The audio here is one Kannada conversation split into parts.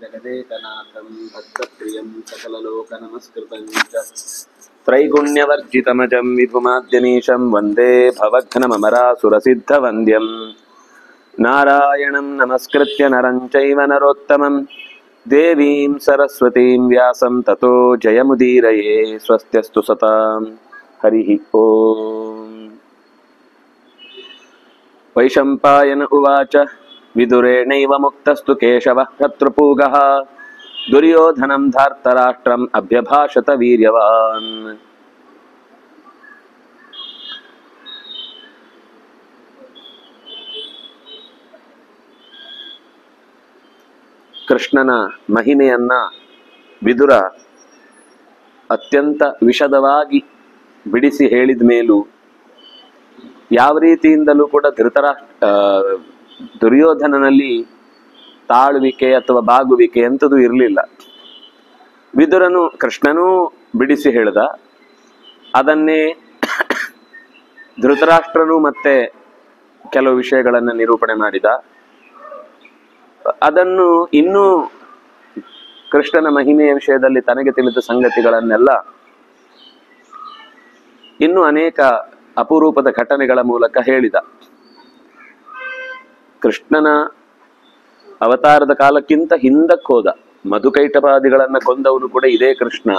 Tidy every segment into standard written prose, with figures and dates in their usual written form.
जगदेकनाथं भक्तप्रियं सकललोकनमस्कृतं च त्रैगुण्यवर्जितमजं विभुमाद्यनीशं वन्दे भवघ्नममरासुरसिद्धवन्द्यं नारायणं नमस्कृत्य नरं चैव नरोत्तमं देवीं सरस्वतीं व्यासं ततो जयमुदीरये। स्वस्त्यस्तु सतां हरिः ओम्। वैशम्पायन उवाच विदुरेणैव मुक्तस्तु केशवः कर्तृपूगः दुर्योधनं धार्तराष्ट्रम् अभ्यभाषत वीर्यवान्। ಕೃಷ್ಣನ ಮಹಿಮೆಯನ್ನ ವಿದುರ ಅತ್ಯಂತ ವಿಶದವಾಗಿ ಬಿಡಿಸಿ ಹೇಳಿದ ಮೇಲೂ ಯಾವ ರೀತಿಯಿಂದಲೂ ಕೂಡ ದುರ್ಯೋಧನನಲ್ಲಿ ತಾಳುವಿಕೆ ಅಥವಾ ಬಾಗುವಿಕೆ ಎಂಥದ್ದು ಇರಲಿಲ್ಲ. ವಿದುರನು ಕೃಷ್ಣನೂ ಬಿಡಿಸಿ ಹೇಳ್ದ, ಅದನ್ನೇ ಧೃತರಾಷ್ಟ್ರನು ಮತ್ತೆ ಕೆಲವು ವಿಷಯಗಳನ್ನು ನಿರೂಪಣೆ ಮಾಡಿದ. ಅದನ್ನು ಇನ್ನೂ ಕೃಷ್ಣನ ಮಹಿಮೆಯ ವಿಷಯದಲ್ಲಿ ತನಗೆ ತಿಳಿದ ಸಂಗತಿಗಳನ್ನೆಲ್ಲ ಇನ್ನೂ ಅನೇಕ ಅಪರೂಪದ ಘಟನೆಗಳ ಮೂಲಕ ಹೇಳಿದ. ಕೃಷ್ಣನ ಅವತಾರದ ಕಾಲಕ್ಕಿಂತ ಹಿಂದಕ್ಕೆ ಹೋದ. ಮಧುಕೈಟಪಾದಿಗಳನ್ನ ಕೊಂದವನು ಕೂಡ ಇದೇ ಕೃಷ್ಣ,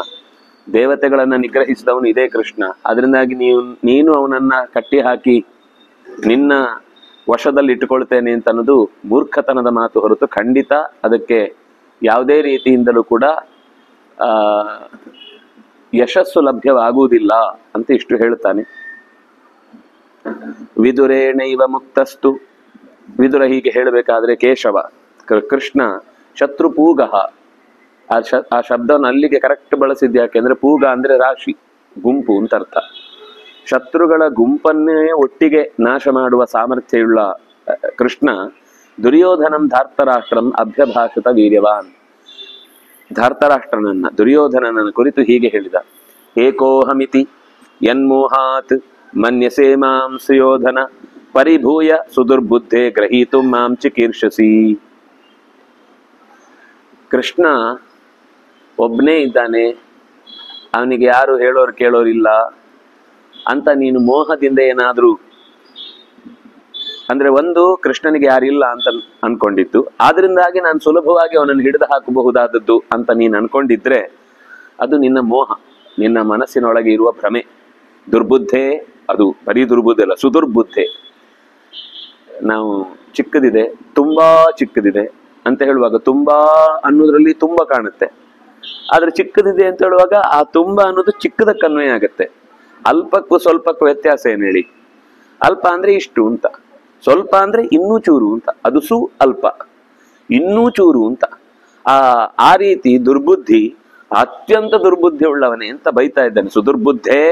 ದೇವತೆಗಳನ್ನ ನಿಗ್ರಹಿಸಿದವನು ಇದೇ ಕೃಷ್ಣ. ಅದರಿಂದಾಗಿ ನೀನು ಅವನನ್ನ ಕಟ್ಟಿ ಹಾಕಿ ನಿನ್ನ ವಶದಲ್ಲಿ ಇಟ್ಟುಕೊಳ್ತೇನೆ ಅಂತ ಅನ್ನೋದು ಮೂರ್ಖತನದ ಮಾತು ಹೊರತು ಖಂಡಿತ ಅದಕ್ಕೆ ಯಾವುದೇ ರೀತಿಯಿಂದಲೂ ಕೂಡ ಯಶಸ್ಸು ಲಭ್ಯವಾಗುವುದಿಲ್ಲ ಅಂತ ಇಷ್ಟು ಹೇಳ್ತಾನೆ. ವಿದುರೇಣೈವ ಮುಕ್ತಸ್ತು, ವಿದುರ ಹೀಗೆ ಹೇಳಬೇಕಾದ್ರೆ ಕೇಶವ ಕೃಷ್ಣ ಶತ್ರುಪೂಗಃ, ಆ ಶಬ್ದವನ್ನು ಅಲ್ಲಿಗೆ ಕರೆಕ್ಟ್ ಬಳಸಿದ್ ಯಾಕೆಂದ್ರೆ ಪೂಗ ಅಂದ್ರೆ ರಾಶಿ, ಗುಂಪು ಅಂತ ಅರ್ಥ. ಶತ್ರುಗಳ ಗುಂಪನ್ನೇ ಒಟ್ಟಿಗೆ ನಾಶ ಮಾಡುವ ಸಾಮರ್ಥ್ಯವುಳ್ಳ ಕೃಷ್ಣ ದುರ್ಯೋಧನಂ ಧಾರ್ತರಾಷ್ಟ್ರಂ ಅಭ್ಯಭಾಷತ ವೀರ್ಯವಾನ್. ಧಾರ್ತರಾಷ್ಟ್ರನನ್ನ ದುರ್ಯೋಧನನ ಕುರಿತು ಹೀಗೆ ಹೇಳಿದ. ಏಕೋಹಮಿತಿ ಯನ್ಮೋಹಾತ್ ಮನ್ಯಸೇ ಮಾಂ ಸುಯೋಧನ ಪರಿಭೂಯ ಸುದುರ್ಬುದ್ಧೆ ಗ್ರಹೀತು ಮಾಂ ಚಿಕೀರ್ಷಸಿ. ಕೃಷ್ಣ ಒಬ್ಬನೇ ಇದ್ದಾನೆ, ಅವನಿಗೆ ಯಾರು ಹೇಳೋರು ಕೇಳೋರಿಲ್ಲ ಅಂತ ನೀನು ಮೋಹದಿಂದ ಏನಾದ್ರೂ ಅಂದ್ರೆ ಒಂದು ಕೃಷ್ಣನಿಗೆ ಯಾರಿಲ್ಲ ಅಂತ ಅನ್ಕೊಂಡಿದ್ದು, ಆದ್ರಿಂದಾಗಿ ನಾನು ಸುಲಭವಾಗಿ ಅವನನ್ನು ಹಿಡಿದು ಹಾಕಬಹುದಾದದ್ದು ಅಂತ ನೀನು ಅನ್ಕೊಂಡಿದ್ರೆ ಅದು ನಿನ್ನ ಮೋಹ, ನಿನ್ನ ಮನಸ್ಸಿನೊಳಗೆ ಇರುವ ಭ್ರಮೆ. ದುರ್ಬುದ್ಧೆ, ಅದು ಬರೀ ದುರ್ಬುದ್ಧಿ ಅಲ್ಲ, ಸುದುರ್ಬುದ್ಧೆ. ನಾವು ಚಿಕ್ಕದಿದೆ, ತುಂಬಾ ಚಿಕ್ಕದಿದೆ ಅಂತ ಹೇಳುವಾಗ ತುಂಬಾ ಅನ್ನೋದ್ರಲ್ಲಿ ತುಂಬಾ ಕಾಣುತ್ತೆ, ಆದ್ರೆ ಚಿಕ್ಕದಿದೆ ಅಂತ ಹೇಳುವಾಗ ಆ ತುಂಬಾ ಅನ್ನೋದು ಚಿಕ್ಕದಕ್ಕೆ ಅನ್ವಯ ಆಗತ್ತೆ. ಅಲ್ಪಕ್ಕೂ ಸ್ವಲ್ಪಕ್ಕೂ ವ್ಯತ್ಯಾಸ ಏನ್ ಹೇಳಿ? ಅಲ್ಪ ಅಂದ್ರೆ ಇಷ್ಟು ಅಂತ, ಸ್ವಲ್ಪ ಅಂದ್ರೆ ಇನ್ನೂ ಚೂರು ಅಂತ, ಅದು ಸು ಅಲ್ಪ, ಇನ್ನೂ ಚೂರು ಅಂತ. ಆ ರೀತಿ ದುರ್ಬುದ್ಧಿ, ಅತ್ಯಂತ ದುರ್ಬುದ್ಧಿ ಉಳ್ಳವನೇ ಅಂತ ಬೈತಾ ಇದ್ದಾನೆ. ಸುದುರ್ಬುದ್ಧೇ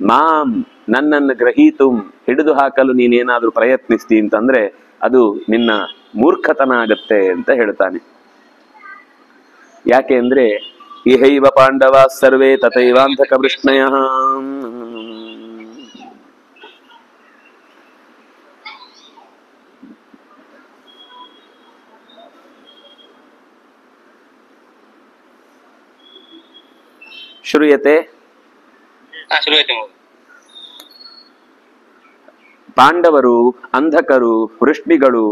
ಮಾಂ, ನನ್ನನ್ನು ಗ್ರಹೀತು ಹಿಡಿದು ಹಾಕಲು ನೀನೇನಾದ್ರೂ ಪ್ರಯತ್ನಿಸ್ತಿ ಅಂತಂದ್ರೆ ಅದು ನಿನ್ನ ಮೂರ್ಖತನ ಆಗತ್ತೆ ಅಂತ ಹೇಳ್ತಾನೆ. ಯಾಕೆ ಅಂದ್ರೆ ಇಹೈವ ಪಾಂಡವ ಸರ್ವೇ ತಥೈವಾಂಧಕ ವೃಷ್ಣಯ. ಶ್ರೂಯತೆ? ಪಾಂಡವರು, ಅಂಧಕರು, ವೃಷ್ಣಿಗಳು,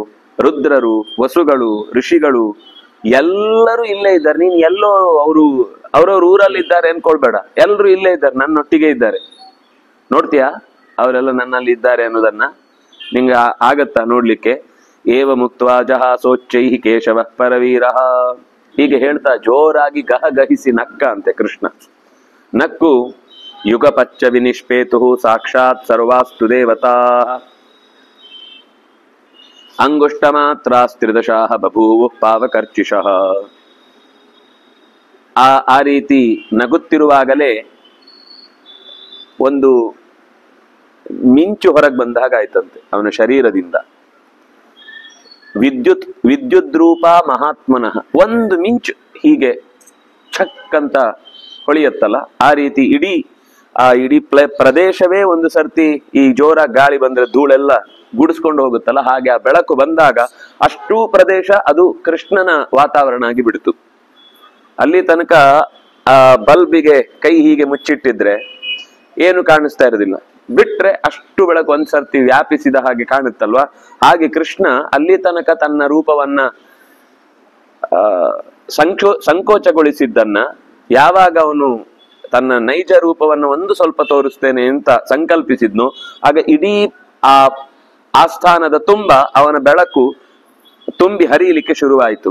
ರುದ್ರರು, ವಸುಗಳು, ಋಷಿಗಳು ಎಲ್ಲರೂ ಇಲ್ಲೇ ಇದ್ದಾರೆ. ನೀನ್ ಎಲ್ಲೋ ಅವ್ರವ್ರ ಊರಲ್ಲಿ ಇದ್ದಾರೆ ಅನ್ಕೊಳ್ಬೇಡ, ಎಲ್ಲರೂ ಇಲ್ಲೇ ಇದ್ದಾರೆ, ನನ್ನೊಟ್ಟಿಗೆ ಇದ್ದಾರೆ. ನೋಡ್ತೀಯಾ ಅವರೆಲ್ಲ ನನ್ನಲ್ಲಿ ಇದ್ದಾರೆ ಅನ್ನೋದನ್ನ? ನಿಂಗೆ ಆಗತ್ತಾ ನೋಡ್ಲಿಕ್ಕೆ? ಏವ ಮುಕ್ತ್ವಾ ಜಹಾಸೋಚ್ಚೈ ಕೇಶವ ಪರವೀರ. ಹೀಗೆ ಹೇಳ್ತಾ ಜೋರಾಗಿ ಗಹಗಹಿಸಿ ನಕ್ಕ ಅಂತೆ ಕೃಷ್ಣ. ನಕ್ಕು ಯುಗಪಚ್ಚ ವಿನಿಷ್ಪೇತು ಸಾಕ್ಷಾತ್ ಸರ್ವಾಸ್ತು ದೇವತಾ ಅಂಗುಷ್ಟ ಮಾತ್ರಾಸ್ತ್ರಿದಶಾಹ ಬಭೂವು ಪಾವಕರ್ಚಿಷಃ. ಆ ರೀತಿ ನಗುತ್ತಿರುವಾಗಲೇ ಒಂದು ಮಿಂಚು ಹೊರಗೆ ಬಂದಾಗ ಆಯ್ತಂತೆ ಅವನ ಶರೀರದಿಂದ. ವಿದ್ಯುತ್ ರೂಪ ಮಹಾತ್ಮನಃ, ಒಂದು ಮಿಂಚು ಹೀಗೆ ಛಕ್ ಅಂತ ಹೊಳೆಯತ್ತಲ್ಲ, ಆ ರೀತಿ ಇಡೀ ಪ್ರದೇಶವೇ ಒಂದು ಸರ್ತಿ ಈ ಜೋರಾಗಿ ಗಾಳಿ ಬಂದ್ರೆ ಧೂಳೆಲ್ಲ ಗುಡಿಸ್ಕೊಂಡು ಹೋಗುತ್ತಲ್ಲ, ಹಾಗೆ ಆ ಬೆಳಕು ಬಂದಾಗ ಅಷ್ಟೂ ಪ್ರದೇಶ ಅದು ಕೃಷ್ಣನ ವಾತಾವರಣ ಆಗಿ ಬಿಡ್ತು. ಅಲ್ಲಿ ತನಕ ಆ ಬಲ್ಬಿಗೆ ಕೈ ಹೀಗೆ ಮುಚ್ಚಿಟ್ಟಿದ್ರೆ ಏನು ಕಾಣಿಸ್ತಾ ಇರೋದಿಲ್ಲ, ಬಿಟ್ರೆ ಅಷ್ಟು ಬೆಳಕು ಒಂದ್ಸರ್ತಿ ವ್ಯಾಪಿಸಿದ ಹಾಗೆ ಕಾಣುತ್ತಲ್ವಾ. ಹಾಗೆ ಕೃಷ್ಣ ಅಲ್ಲಿ ತನಕ ತನ್ನ ರೂಪವನ್ನ ಸಂಕೋಚಗೊಳಿಸಿದ್ದನ್ನ ಯಾವಾಗ ಅವನು ತನ್ನ ನೈಜ ರೂಪವನ್ನು ಒಂದು ಸ್ವಲ್ಪ ತೋರಿಸ್ತೇನೆ ಅಂತ ಸಂಕಲ್ಪಿಸಿದ್ನು, ಆಗ ಇಡೀ ಆ ಆಸ್ಥಾನದ ತುಂಬ ಅವನ ಬೆಳಕು ತುಂಬಿ ಹರಿಯಲಿಕ್ಕೆ ಶುರುವಾಯಿತು.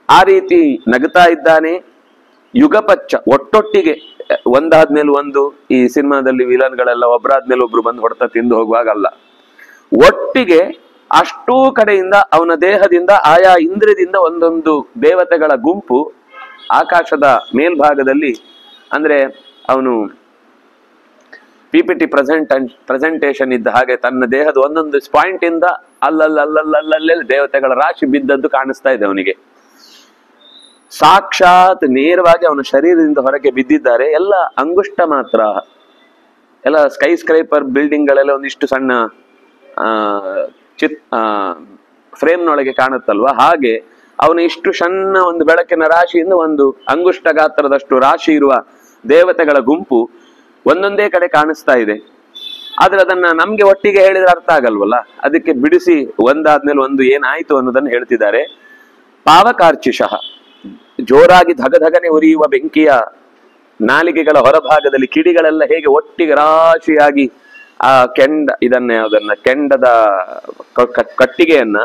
ಆ ರೀತಿ ನಗುತ್ತಾ ಇದ್ದಾನೆ. ಯುಗಪಚ್ಚ ಒಟ್ಟೊಟ್ಟಿಗೆ ಒಂದಾದ್ಮೇಲೆ ಒಂದು, ಈ ಸಿನಿಮಾದಲ್ಲಿ ವಿಲನ್ಗಳೆಲ್ಲ ಒಬ್ಬರಾದ್ಮೇಲೆ ಒಬ್ರು ಬಂದು ಹೊಡೆತ ತಿಂದು ಹೋಗುವಾಗಲ್ಲ, ಒಟ್ಟಿಗೆ ಅಷ್ಟೂ ಕಡೆಯಿಂದ ಅವನ ದೇಹದಿಂದ ಆಯಾ ಇಂದ್ರಿಯದಿಂದ ಒಂದೊಂದು ದೇವತೆಗಳ ಗುಂಪು ಆಕಾಶದ ಮೇಲ್ಭಾಗದಲ್ಲಿ, ಅಂದ್ರೆ ಅವನು PPT ಪ್ರೆಸೆಂಟೇಶನ್ ಇದ್ದ ಹಾಗೆ ತನ್ನ ದೇಹದ ಒಂದೊಂದು ಪಾಯಿಂಟ್ ಇಂದ ಅಲ್ಲಲ್ಲೇ ದೇವತೆಗಳ ರಾಶಿ ಬಿದ್ದದ್ದು ಕಾಣಿಸ್ತಾ ಇದೆ ಅವನಿಗೆ. ಸಾಕ್ಷಾತ್ ನೇರವಾಗಿ ಅವನ ಶರೀರದಿಂದ ಹೊರಗೆ ಬಿದ್ದಿದ್ದಾರೆ. ಎಲ್ಲ ಅಂಗುಷ್ಟ ಮಾತ್ರ, ಎಲ್ಲ ಸ್ಕೈ ಸ್ಕ್ರೈಪರ್ ಬಿಲ್ಡಿಂಗ್ ಗಳೆಲ್ಲ ಒಂದಿಷ್ಟು ಸಣ್ಣ ಫ್ರೇಮ್ನೊಳಗೆ ಕಾಣುತ್ತಲ್ವಾ, ಹಾಗೆ ಅವನ ಇಷ್ಟು ಸಣ್ಣ ಒಂದು ಬೆಳಕಿನ ರಾಶಿಯಿಂದ ಒಂದು ಅಂಗುಷ್ಟ ಗಾತ್ರದಷ್ಟು ರಾಶಿ ಇರುವ ದೇವತೆಗಳ ಗುಂಪು ಒಂದೊಂದೇ ಕಡೆ ಕಾಣಿಸ್ತಾ ಇದೆ. ಆದ್ರೆ ಅದನ್ನ ನಮ್ಗೆ ಒಟ್ಟಿಗೆ ಹೇಳಿದ್ರೆ ಅರ್ಥ ಆಗಲ್ವಲ್ಲ, ಅದಕ್ಕೆ ಬಿಡಿಸಿ ಒಂದಾದ್ಮೇಲೆ ಒಂದು ಏನಾಯ್ತು ಅನ್ನೋದನ್ನು ಹೇಳ್ತಿದ್ದಾರೆ. ಪಾವಕಾರ್ಚಿಷಃ, ಜೋರಾಗಿ ಧಗಧಗನೆ ಉರಿಯುವ ಬೆಂಕಿಯ ನಾಲಿಗೆಗಳ ಹೊರಭಾಗದಲ್ಲಿ ಕಿಡಿಗಳೆಲ್ಲ ಹೇಗೆ ಒಟ್ಟಿಗೆ ರಾಶಿಯಾಗಿ ಆ ಕೆಂಡದ ಕಟ್ಟಿಗೆಯನ್ನ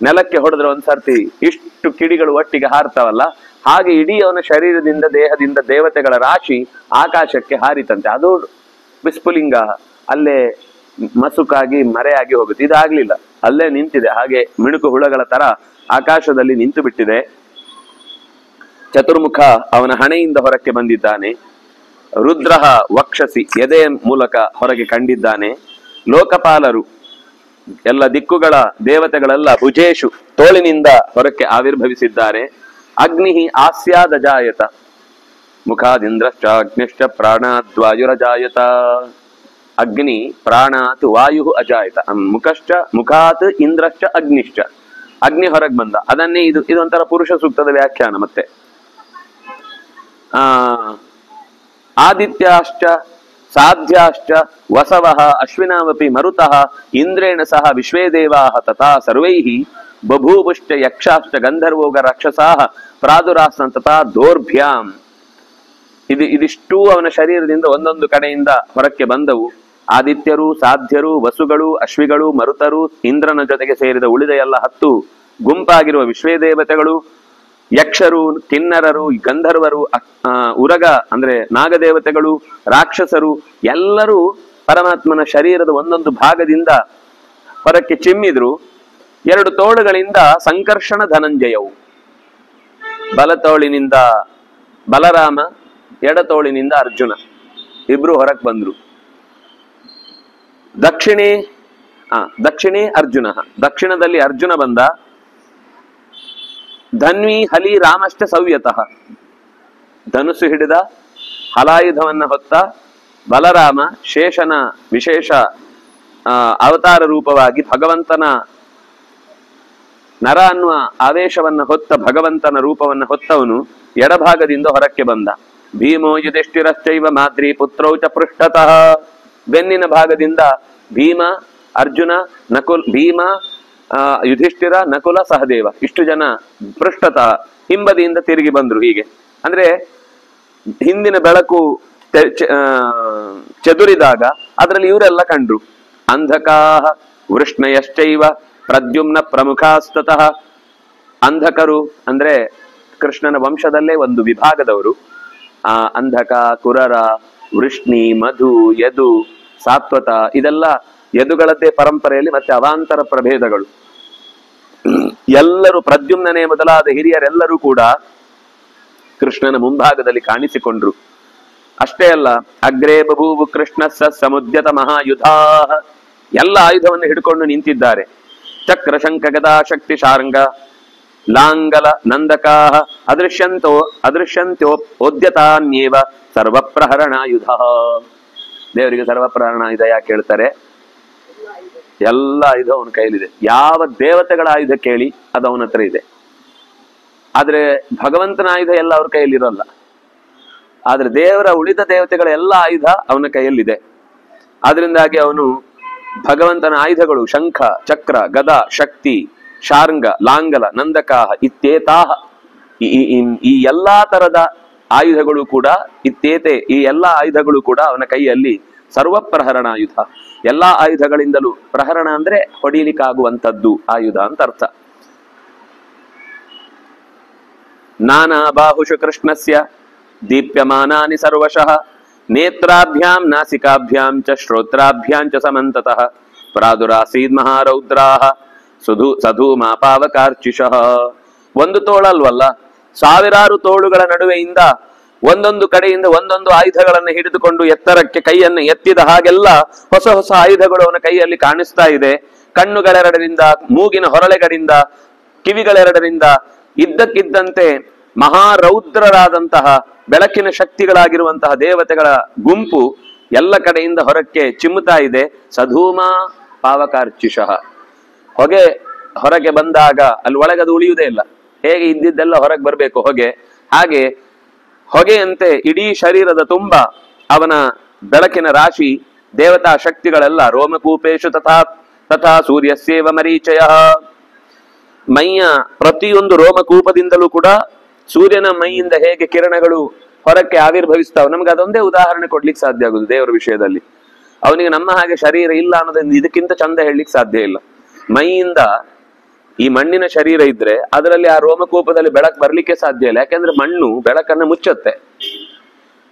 ನೆಲಕ್ಕೆ ಹೊಡೆದ್ರೆ ಒಂದ್ಸರ್ತಿ ಇಷ್ಟು ಕಿಡಿಗಳು ಒಟ್ಟಿಗೆ ಹಾರ್ತಾವಲ್ಲ, ಹಾಗೆ ಇಡೀ ಅವನ ಶರೀರದಿಂದ ದೇಹದಿಂದ ದೇವತೆಗಳ ರಾಶಿ ಆಕಾಶಕ್ಕೆ ಹಾರಿತಂತೆ. ಅದು ವಿಸ್ಫುಲಿಂಗ, ಅಲ್ಲೇ ಮಸುಕಾಗಿ ಮರೆಯಾಗಿ ಹೋಗುತ್ತೆ. ಇದಾಗ್ಲಿಲ್ಲ, ಅಲ್ಲೇ ನಿಂತಿದೆ, ಹಾಗೆ ಮಿಣುಕು ಹುಳಗಳ ತರ ಆಕಾಶದಲ್ಲಿ ನಿಂತು ಬಿಟ್ಟಿದೆ. ಚತುರ್ಮುಖ ಅವನ ಹಣೆಯಿಂದ ಹೊರಕ್ಕೆ ಬಂದಿದ್ದಾನೆ. ರುದ್ರಹ ವಕ್ಷಸಿ, ಎದೆಯ ಮೂಲಕ ಹೊರಗೆ ಕಂಡಿದ್ದಾನೆ. ಲೋಕಪಾಲರು, ಎಲ್ಲ ದಿಕ್ಕುಗಳ ದೇವತೆಗಳೆಲ್ಲ ಭುಜೇಶು, ತೋಳಿನಿಂದ ಹೊರಕ್ಕೆ ಆವಿರ್ಭವಿಸಿದ್ದಾರೆ. ಅಗ್ನಿ ಆಸ್ಯಾದಜಾಯತ, ಮುಖಾದಿಂದ್ರಶ್ಚ ಅಗ್ನಿಶ್ಚ ಪ್ರಾಣಾದ್ವಾಯುರಜಾಯತ. ಅಗ್ನಿ ಪ್ರಾಣಾತ್ ವಾಯು ಅಜಾಯತ, ಮುಖಾತ್ ಇಂದ್ರಶ್ಚ ಅಗ್ನಿಶ್ಚ, ಅಗ್ನಿ ಹೊರಗೆ ಬಂದ. ಅದನ್ನೇ ಇದೊಂಥರ ಪುರುಷ ಸೂಕ್ತದ ವ್ಯಾಖ್ಯಾನ. ಮತ್ತೆ ಆದಿತ್ಯಾಶ್ಚ ಸಾಧ್ಯಾಶ್ಚ ವಸವಃ ಅಶ್ವಿನಾವಪಿ ಮರುತಃ ಇಂದ್ರೇಣ ಸಹ ವಿಶ್ವೇ ದೇವಾಃ ತಥಾ ಸರ್ವೈಃ ಬಭೂವುಶ್ಚ ಯಕ್ಷಾಶ್ಚ ಗಂಧರ್ವೋಗ ರಾಕ್ಷಸಾಃ ಪ್ರಾದುರಾಸನ್ ತಥಾ ದೋರ್ಭ್ಯಾಂ. ಇದಿಷ್ಟೂ ಅವನ ಶರೀರದಿಂದ ಒಂದೊಂದು ಕಡೆಯಿಂದ ಹೊರಕ್ಕೆ ಬಂದವು. ಆದಿತ್ಯರು, ಸಾಧ್ಯರು, ವಸುಗಳು, ಅಶ್ವಿಗಳು, ಮರುತರು, ಇಂದ್ರನ ಜೊತೆಗೆ ಸೇರಿದ ಉಳಿದ ಎಲ್ಲ 10 ಗುಂಪಾಗಿರುವ ವಿಶ್ವೇ ದೇವತೆಗಳು, ಯಕ್ಷರು, ಕಿನ್ನರರು, ಗಂಧರ್ವರು, ಉರಗ ಅಂದ್ರೆ ನಾಗದೇವತೆಗಳು, ರಾಕ್ಷಸರು ಎಲ್ಲರೂ ಪರಮಾತ್ಮನ ಶರೀರದ ಒಂದೊಂದು ಭಾಗದಿಂದ ಹೊರಕ್ಕೆ ಚಿಮ್ಮಿದ್ರು. 2 ತೋಳುಗಳಿಂದ ಸಂಕರ್ಷಣ ಧನಂಜಯವು, ಬಲತೋಳಿನಿಂದ ಬಲರಾಮ, ಎಡತೋಳಿನಿಂದ ಅರ್ಜುನ, ಇಬ್ರು ಹೊರಕ್ಕೆ ಬಂದ್ರು. ದಕ್ಷಿಣೇ ಅರ್ಜುನ, ದಕ್ಷಿಣದಲ್ಲಿ ಅರ್ಜುನ ಬಂದ. ಧನ್ವಿ ಹಲಿ ರಾಮಶ್ಚ ಸವ್ಯತಃ, ಧನುಸು ಹಿಡಿದ ಹಲಾಯುಧವನ್ನ ಹೊತ್ತ ಬಲರಾಮ, ಶೇಷನ ವಿಶೇಷ ಅವತಾರ ರೂಪವಾಗಿ ಭಗವಂತನ ನರ ಅನ್ನುವ ಆವೇಶವನ್ನ ಹೊತ್ತ ಭಗವಂತನ ರೂಪವನ್ನ ಹೊತ್ತವನು ಎಡಭಾಗದಿಂದ ಹೊರಕ್ಕೆ ಬಂದ. ಭೀಮೋ ಯುಧಿಷ್ಠಿರಶ್ಚೈವ ಮಾದ್ರಿ ಪುತ್ರೌ ಚ ಪೃಷ್ಠತಃ, ಬೆನ್ನಿನ ಭಾಗದಿಂದ ಭೀಮ, ಅರ್ಜುನ, ಭೀಮ, ಯುಧಿಷ್ಠಿರ, ನಕುಲ, ಸಹದೇವ ಇಷ್ಟು ಜನ ಪೃಷ್ಠತಃ ಹಿಂಬದಿಯಿಂದ ತಿರುಗಿ ಬಂದ್ರು. ಹೀಗೆ ಅಂದ್ರೆ ಹಿಂದಿನ ಬೆಳಕು ಚದುರಿದಾಗ ಅದರಲ್ಲಿ ಇವರೆಲ್ಲ ಕಂಡ್ರು. ಅಂಧಕಾಹ ವೃಷ್ಣಯಶ್ಚೈವ ಪ್ರದ್ಯುಮ್ನ ಪ್ರಮುಖಾಸ್ತತಃ, ಅಂಧಕರು ಅಂದ್ರೆ ಕೃಷ್ಣನ ವಂಶದಲ್ಲೇ ಒಂದು ವಿಭಾಗದವರು. ಅಂಧಕ, ಕುರರ, ವೃಷ್ಣಿ, ಮಧು, ಯದು, ಸಾತ್ವತ, ಇದೆಲ್ಲ ಯದುಗಳದ್ದೇ ಪರಂಪರೆಯಲ್ಲಿ ಮತ್ತೆ ಅವಾಂತರ ಪ್ರಭೇದಗಳು. ಎಲ್ಲರೂ ಪ್ರದ್ಯುಮ್ನೇ ಮೊದಲಾದ ಹಿರಿಯರೆಲ್ಲರೂ ಕೂಡ ಕೃಷ್ಣನ ಮುಂಭಾಗದಲ್ಲಿ ಕಾಣಿಸಿಕೊಂಡ್ರು. ಅಷ್ಟೇ ಅಲ್ಲ, ಅಗ್ರೇ ಬಭೂವು ಕೃಷ್ಣ ಸಮುದ್ಯತ ಮಹಾಯುಧಾ, ಎಲ್ಲ ಆಯುಧವನ್ನು ಹಿಡ್ಕೊಂಡು ನಿಂತಿದ್ದಾರೆ. ಚಕ್ರ ಶಂಖ ಗದಾ ಶಕ್ತಿ ಶಾರ್ಂಗ ಲಾಂಗಲ ನಂದಕಾಹ ಅದೃಶ್ಯಂತ್ಯೋದ್ಯತಾನ್ಯೇವ ಸರ್ವಪ್ರಹರಣಾಯುಧ. ದೇವರಿಗೆ ಸರ್ವಪ್ರಹರಣಾಯುಧ ಯಾಕೆ ಹೇಳ್ತಾರೆ? ಎಲ್ಲ ಆಯುಧ ಅವನ ಕೈಯಲ್ಲಿದೆ. ಯಾವ ದೇವತೆಗಳ ಆಯುಧ ಕೇಳಿ ಅದು ಅವನ ಹತ್ರ ಇದೆ. ಆದ್ರೆ ಭಗವಂತನ ಆಯುಧ ಎಲ್ಲ ಅವ್ರ ಕೈಯಲ್ಲಿ ಇರೋಲ್ಲ. ಆದ್ರೆ ದೇವರ ಉಳಿದ ದೇವತೆಗಳ ಎಲ್ಲ ಆಯುಧ ಅವನ ಕೈಯಲ್ಲಿದೆ. ಆದ್ರಿಂದಾಗಿ ಅವನು ಭಗವಂತನ ಆಯುಧಗಳು ಶಂಖ, ಚಕ್ರ, ಗದಾ, ಶಕ್ತಿ, ಶಾರ್ಂಗ, ಲಾಂಗಲ, ನಂದಕಾಹ ಇತ್ಯೇತಾಹ, ಈ ಎಲ್ಲಾ ತರದ ಆಯುಧಗಳು ಕೂಡ ಈ ಎಲ್ಲಾ ಆಯುಧಗಳು ಕೂಡ ಅವನ ಕೈಯಲ್ಲಿ ಸರ್ವ ಪ್ರಹರಣ ಆಯುಧ. ಎಲ್ಲಾ ಆಯುಧಗಳಿಂದಲೂ, ಪ್ರಹರಣ ಅಂದ್ರೆ ಹೊಡಿಲಿಕ್ಕಾಗುವಂಥದ್ದು ಆಯುಧ ಅಂತ ಅರ್ಥ. ನಾನಾ ಬಾಹುಷು ಕೃಷ್ಣಸ್ಯ ದೀಪ್ಯಮಾನಾನಿ ಸರ್ವಶಃ ನೇತ್ರಾಭ್ಯಾಂ ನಾಸಿಕಾಭ್ಯಾಂ ಚ ಶ್ರೋತ್ರಾಭ್ಯಾಂ ಚ ಸಮಂತತಃ ಪ್ರಾದುರಾಸೀದ್ ಮಹಾರೌದ್ರಾಹ ಸಧೂಮಾಪಾವಕಾರ್ಚಿಷಃ. ಒಂದು ತೋಳಲ್ವಲ್ಲ, ಸಾವಿರಾರು ತೋಳುಗಳ ನಡುವೆಯಿಂದ ಒಂದೊಂದು ಕಡೆಯಿಂದ ಒಂದೊಂದು ಆಯುಧಗಳನ್ನು ಹಿಡಿದುಕೊಂಡು ಎತ್ತರಕ್ಕೆ ಕೈಯನ್ನು ಎತ್ತಿದ ಹಾಗೆಲ್ಲ ಹೊಸ ಹೊಸ ಆಯುಧಗಳು ಅವನ ಕೈಯಲ್ಲಿ ಕಾಣಿಸ್ತಾ ಇದೆ. ಕಣ್ಣುಗಳೆರಡರಿಂದ, ಮೂಗಿನ ಹೊರಳೆಗಳಿಂದ, ಕಿವಿಗಳೆರಡರಿಂದ ಇದ್ದಕ್ಕಿದ್ದಂತೆ ಮಹಾರೌದ್ರರಾದಂತಹ ಬೆಳಕಿನ ಶಕ್ತಿಗಳಾಗಿರುವಂತಹ ದೇವತೆಗಳ ಗುಂಪು ಎಲ್ಲ ಕಡೆಯಿಂದ ಹೊರಕ್ಕೆ ಚಿಮ್ಮುತ್ತಾ ಇದೆ. ಸಧೂಮ ಪಾವಕಾರ್ಚಿಷಃ. ಹೊಗೆ ಹೊರಗೆ ಬಂದಾಗ ಅಲ್ಲಿ ಒಳಗದು ಉಳಿಯುವುದೇ ಇಲ್ಲ. ಹೇಗೆ ಇದ್ದಿದ್ದೆಲ್ಲ ಹೊರಗೆ ಬರಬೇಕು ಹೊಗೆ, ಹಾಗೆ ಹೊಗೆಯಂತೆ ಇಡೀ ಶರೀರದ ತುಂಬ ಅವನ ಬೆಳಕಿನ ರಾಶಿ, ದೇವತಾ ಶಕ್ತಿಗಳೆಲ್ಲ. ರೋಮಕೂಪೇಶು ತಥಾ ಸೂರ್ಯಸ್ಯೇವ ಮರೀಚಯ. ಮೈಯ ಪ್ರತಿಯೊಂದು ರೋಮಕೂಪದಿಂದಲೂ ಕೂಡ ಸೂರ್ಯನ ಮೈಯಿಂದ ಹೇಗೆ ಕಿರಣಗಳು ಹೊರಕ್ಕೆ ಆವಿರ್ಭವಿಸ್ತಾವೆ, ನಮ್ಗೆ ಅದೊಂದೇ ಉದಾಹರಣೆ ಕೊಡ್ಲಿಕ್ಕೆ ಸಾಧ್ಯ ಆಗುದು ದೇವರ ವಿಷಯದಲ್ಲಿ. ಅವನಿಗೆ ನಮ್ಮ ಹಾಗೆ ಶರೀರ ಇಲ್ಲ ಅನ್ನೋದನ್ನ ಇದಕ್ಕಿಂತ ಚಂದ ಹೇಳಲಿಕ್ಕೆ ಸಾಧ್ಯ ಇಲ್ಲ. ಮೈಯಿಂದ ಈ ಮಣ್ಣಿನ ಶರೀರ ಇದ್ರೆ ಅದರಲ್ಲಿ ಆ ರೋಮಕೂಪದಲ್ಲಿ ಬೆಳಕು ಬರ್ಲಿಕ್ಕೆ ಸಾಧ್ಯ ಇಲ್ಲ. ಯಾಕೆಂದ್ರೆ ಮಣ್ಣು ಬೆಳಕನ್ನ ಮುಚ್ಚುತ್ತೆ.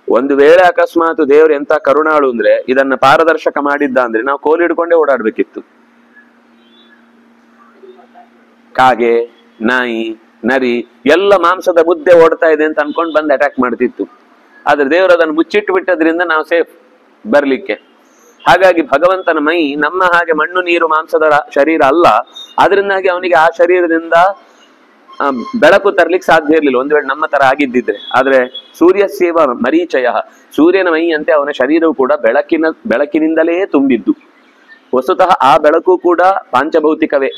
ಒಂದು ವೇಳೆ ಅಕಸ್ಮಾತ್ ದೇವರು ಎಂತ ಕರುಣಾಳು ಅಂದ್ರೆ ಇದನ್ನ ಪಾರದರ್ಶಕ ಮಾಡಿದ್ದ ಅಂದ್ರೆ ನಾವು ಕೋಲಿಡ್ಕೊಂಡೇ ಓಡಾಡ್ಬೇಕಿತ್ತು. ಕಾಗೆ, ನಾಯಿ, ನರಿ ಎಲ್ಲ ಮಾಂಸದ ಮುದ್ದೆ ಓಡ್ತಾ ಇದೆ ಅಂತ ಅನ್ಕೊಂಡು ಬಂದು ಅಟ್ಯಾಕ್ ಮಾಡ್ತಿತ್ತು. ಆದ್ರೆ ದೇವರು ಅದನ್ನು ಮುಚ್ಚಿಟ್ಟು ಬಿಟ್ಟದ್ರಿಂದ ನಾವು ಸೇಫ್ ಬರ್ಲಿಕ್ಕೆ. ಹಾಗಾಗಿ ಭಗವಂತನ ಮೈ ನಮ್ಮ ಹಾಗೆ ಮಣ್ಣು ನೀರು ಮಾಂಸದ ಶರೀರ ಅಲ್ಲ. ಆದ್ರಿಂದಾಗಿ ಅವನಿಗೆ ಆ ಶರೀರದಿಂದ ಬೆಳಕು ತರ್ಲಿಕ್ಕೆ ಸಾಧ್ಯ ಇರಲಿಲ್ಲ, ಒಂದು ವೇಳೆ ನಮ್ಮ ತರ ಆಗಿದ್ದಿದ್ರೆ. ಆದ್ರೆ ಸೂರ್ಯಸ್ಯೇವ ಮರೀಚಯ, ಸೂರ್ಯನ ಮೈ ಅಂತೆ ಅವನ ಶರೀರವು ಕೂಡ ಬೆಳಕಿನಿಂದಲೇ ತುಂಬಿದ್ದು. ವಸ್ತುತಃ ಆ ಬೆಳಕು ಕೂಡ ಪಾಂಚಭೌತಿಕವೇ.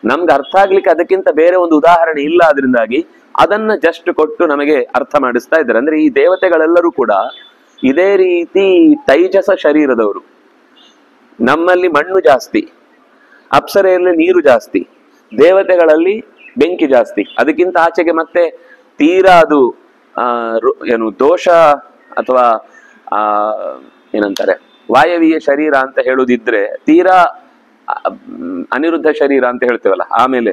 ನಮ್ಗೆ ಅರ್ಥ ಆಗ್ಲಿಕ್ಕೆ ಅದಕ್ಕಿಂತ ಬೇರೆ ಒಂದು ಉದಾಹರಣೆ ಇಲ್ಲ. ಆದ್ರಿಂದಾಗಿ ಅದನ್ನ ಜಸ್ಟ್ ಕೊಟ್ಟು ನಮಗೆ ಅರ್ಥ ಮಾಡಿಸ್ತಾ ಇದ್ದಾರೆ. ಅಂದ್ರೆ ಈ ದೇವತೆಗಳೆಲ್ಲರೂ ಕೂಡ ಇದೇ ರೀತಿ ತೈಜಸ ಶರೀರದವರು. ನಮ್ಮಲ್ಲಿ ಮಣ್ಣು ಜಾಸ್ತಿ, ಅಪ್ಸರೆಯಲ್ಲಿ ನೀರು ಜಾಸ್ತಿ, ದೇವತೆಗಳಲ್ಲಿ ಬೆಂಕಿ ಜಾಸ್ತಿ. ಅದಕ್ಕಿಂತ ಆಚೆಗೆ ಮತ್ತೆ ತೀರಾ ಅದು ಏನು ದೋಷ ಅಥವಾ ಏನಂತಾರೆ ವಾಯವೀಯ ಶರೀರ ಅಂತ ಹೇಳುದಿದ್ರೆ ತೀರಾ ಅನಿರುದ್ಧ ಶರೀರ ಅಂತ ಹೇಳ್ತೇವಲ್ಲ, ಆಮೇಲೆ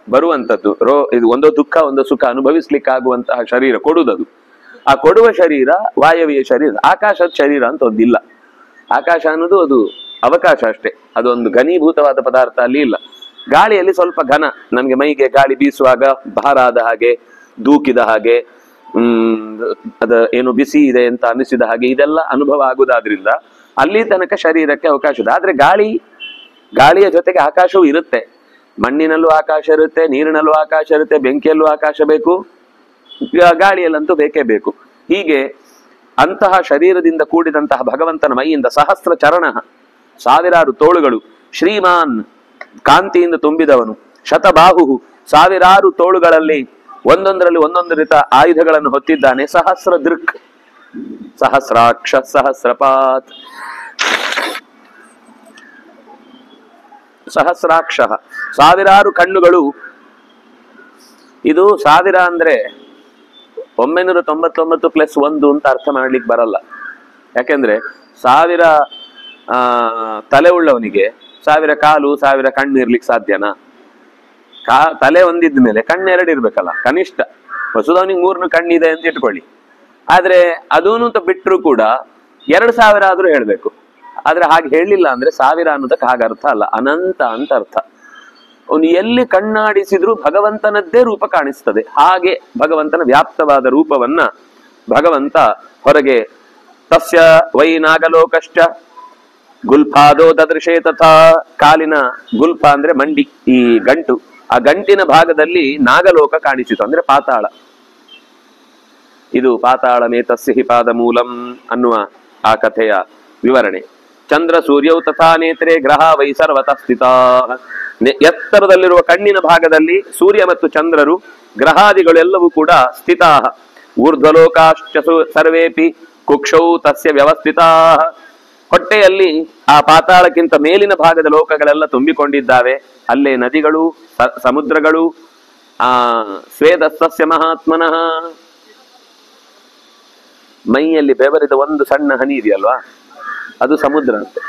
ಬರುವಂತದ್ದು ಇದು ಒಂದೋ ದುಃಖ ಒಂದೋ ಸುಖ ಅನುಭವಿಸ್ಲಿಕ್ಕಾಗುವಂತಹ ಶರೀರ ಕೊಡುವುದದು. ಆ ಕೊಡುವ ಶರೀರ ವಾಯವೀಯ ಶರೀರ. ಆಕಾಶದ ಶರೀರ ಅಂತ ಒಂದಿಲ್ಲ. ಆಕಾಶ ಅನ್ನೋದು ಅದು ಅವಕಾಶ ಅಷ್ಟೇ, ಅದೊಂದು ಘನೀಭೂತವಾದ ಪದಾರ್ಥ ಅಲ್ಲಿ ಇಲ್ಲ. ಗಾಳಿಯಲ್ಲಿ ಸ್ವಲ್ಪ ಘನ, ನಮ್ಗೆ ಮೈಗೆ ಗಾಳಿ ಬೀಸುವಾಗ ಭಾರ ಆದ ಹಾಗೆ, ದೂಕಿದ ಹಾಗೆ, ಅದ ಏನು ಬಿಸಿ ಇದೆ ಅಂತ ಅನಿಸಿದ ಹಾಗೆ ಇದೆಲ್ಲ ಅನುಭವ ಆಗುವುದಾದ್ರಿಂದ ಅಲ್ಲಿ ತನಕ ಶರೀರಕ್ಕೆ ಅವಕಾಶ ಇದೆ. ಆದ್ರೆ ಗಾಳಿಯ ಜೊತೆಗೆ ಆಕಾಶವೂ ಇರುತ್ತೆ. ಮಣ್ಣಿನಲ್ಲೂ ಆಕಾಶ ಇರುತ್ತೆ, ನೀರಿನಲ್ಲೂ ಆಕಾಶ ಇರುತ್ತೆ, ಬೆಂಕಿಯಲ್ಲೂ ಆಕಾಶ ಬೇಕು, ಗಾಳಿಯಲ್ಲಂತೂ ಬೇಕೇ ಬೇಕು. ಹೀಗೆ ಅಂತಹ ಶರೀರದಿಂದ ಕೂಡಿದಂತಹ ಭಗವಂತನ ಮೈಯಿಂದ ಸಹಸ್ರ ಚರಣ, ಸಾವಿರಾರು ತೋಳುಗಳು, ಶ್ರೀಮಾನ್ ಕಾಂತಿಯಿಂದ ತುಂಬಿದವನು, ಶತಬಾಹು ಸಾವಿರಾರು ತೋಳುಗಳಲ್ಲಿ ಒಂದೊಂದರಲ್ಲಿ ಒಂದೊಂದು ರೀತ ಆಯುಧಗಳನ್ನು ಹೊತ್ತಿದ್ದಾನೆ. ಸಹಸ್ರ ದೃಕ್, ಸಹಸ್ರಾಕ್ಷ, ಸಹಸ್ರಪಾತ್, ಸಹಸ್ರಾಕ್ಷ ಸಾವಿರಾರು ಕಣ್ಣುಗಳು. ಇದು ಸಾವಿರ ಅಂದ್ರೆ 999 + 1 ಅಂತ ಅರ್ಥ ಮಾಡ್ಲಿಕ್ಕೆ ಬರಲ್ಲ. ಯಾಕೆಂದ್ರೆ 1000 ತಲೆ ಉಳ್ಳವನಿಗೆ 1000 ಕಾಲು 1000 ಕಣ್ಣು ಇರ್ಲಿಕ್ಕೆ ಸಾಧ್ಯನಾ? ತಲೆ ಒಂದಿದ್ಮೇಲೆ ಕಣ್ಣೆರಡು ಇರ್ಬೇಕಲ್ಲ ಕನಿಷ್ಠ. ಹೊಸದವನಿಗೆ 3 ಕಣ್ಣಿದೆ ಅಂತ ಇಟ್ಕೊಳ್ಳಿ. ಆದ್ರೆ ಅದೂನು ಬಿಟ್ಟರು ಕೂಡ 2000 ಆದ್ರೂ ಹೇಳ್ಬೇಕು. ಆದ್ರೆ ಹಾಗೆ ಹೇಳಲಿಲ್ಲ ಅಂದ್ರೆ 1000 ಅನ್ನೋದಕ್ಕೆ ಹಾಗೆ ಅರ್ಥ ಅಲ್ಲ, ಅನಂತ ಅಂತ ಅರ್ಥ. ಅವನು ಎಲ್ಲಿ ಕಣ್ಣಾಡಿಸಿದ್ರು ಭಗವಂತನದ್ದೇ ರೂಪ ಕಾಣಿಸ್ತದೆ. ಹಾಗೆ ಭಗವಂತನ ವ್ಯಾಪ್ತವಾದ ರೂಪವನ್ನ ಭಗವಂತ ಹೊರಗೆ ತಸ್ಯ ವೈ ನಾಗಲೋಕಶ್ಚ ಗುಲ್ಫಾದೋ ದದೃಶೇ ತಥಾ. ಕಾಲಿನ ಗುಲ್ಫ ಅಂದ್ರೆ ಮಂಡಿ, ಈ ಗಂಟು, ಆ ಗಂಟಿನ ಭಾಗದಲ್ಲಿ ನಾಗಲೋಕ ಕಾಣಿಸಿತು, ಅಂದ್ರೆ ಪಾತಾಳ. ಇದು ಪಾತಾಳ ಮೇತಸ್ಯ ಹಿ ಪಾದ ಮೂಲಂ ಅನ್ನುವ ಆ ಕಥೆಯ ವಿವರಣೆ. ಚಂದ್ರ ಸೂರ್ಯೌ ತಥಾ ನೇತ್ರೆ ಗ್ರಹ ವೈ ಸರ್ವತಃ ಸ್ಥಿತಾ. ಎತ್ತರದಲ್ಲಿರುವ ಕಣ್ಣಿನ ಭಾಗದಲ್ಲಿ ಸೂರ್ಯ ಮತ್ತು ಚಂದ್ರರು ಗ್ರಹಾದಿಗಳೆಲ್ಲವೂ ಕೂಡ ಸ್ಥಿತಾ. ಊರ್ಧ್ವಲೋಕಾಶ್ಚ ಸರ್ವೇಪಿ ಕುಕ್ಷೌ ತಸ್ಯ ವ್ಯವಸ್ಥಿತಾ. ಹೊಟ್ಟೆಯಲ್ಲಿ ಆ ಪಾತಾಳಕ್ಕಿಂತ ಮೇಲಿನ ಭಾಗದ ಲೋಕಗಳೆಲ್ಲ ತುಂಬಿಕೊಂಡಿದ್ದಾವೆ. ಅಲ್ಲೇ ನದಿಗಳು, ಸಮುದ್ರಗಳು, ಸ್ವೇದಸ್ಸಸ್ಯ ಮಹಾತ್ಮನಃ. ಮೈಯಲ್ಲಿ ಬೆವರಿದ ಒಂದು ಸಣ್ಣ ಹನಿ ಇದೆಯಲ್ವಾ, ಅದು ಸಮುದ್ರ ಅಂತೆ.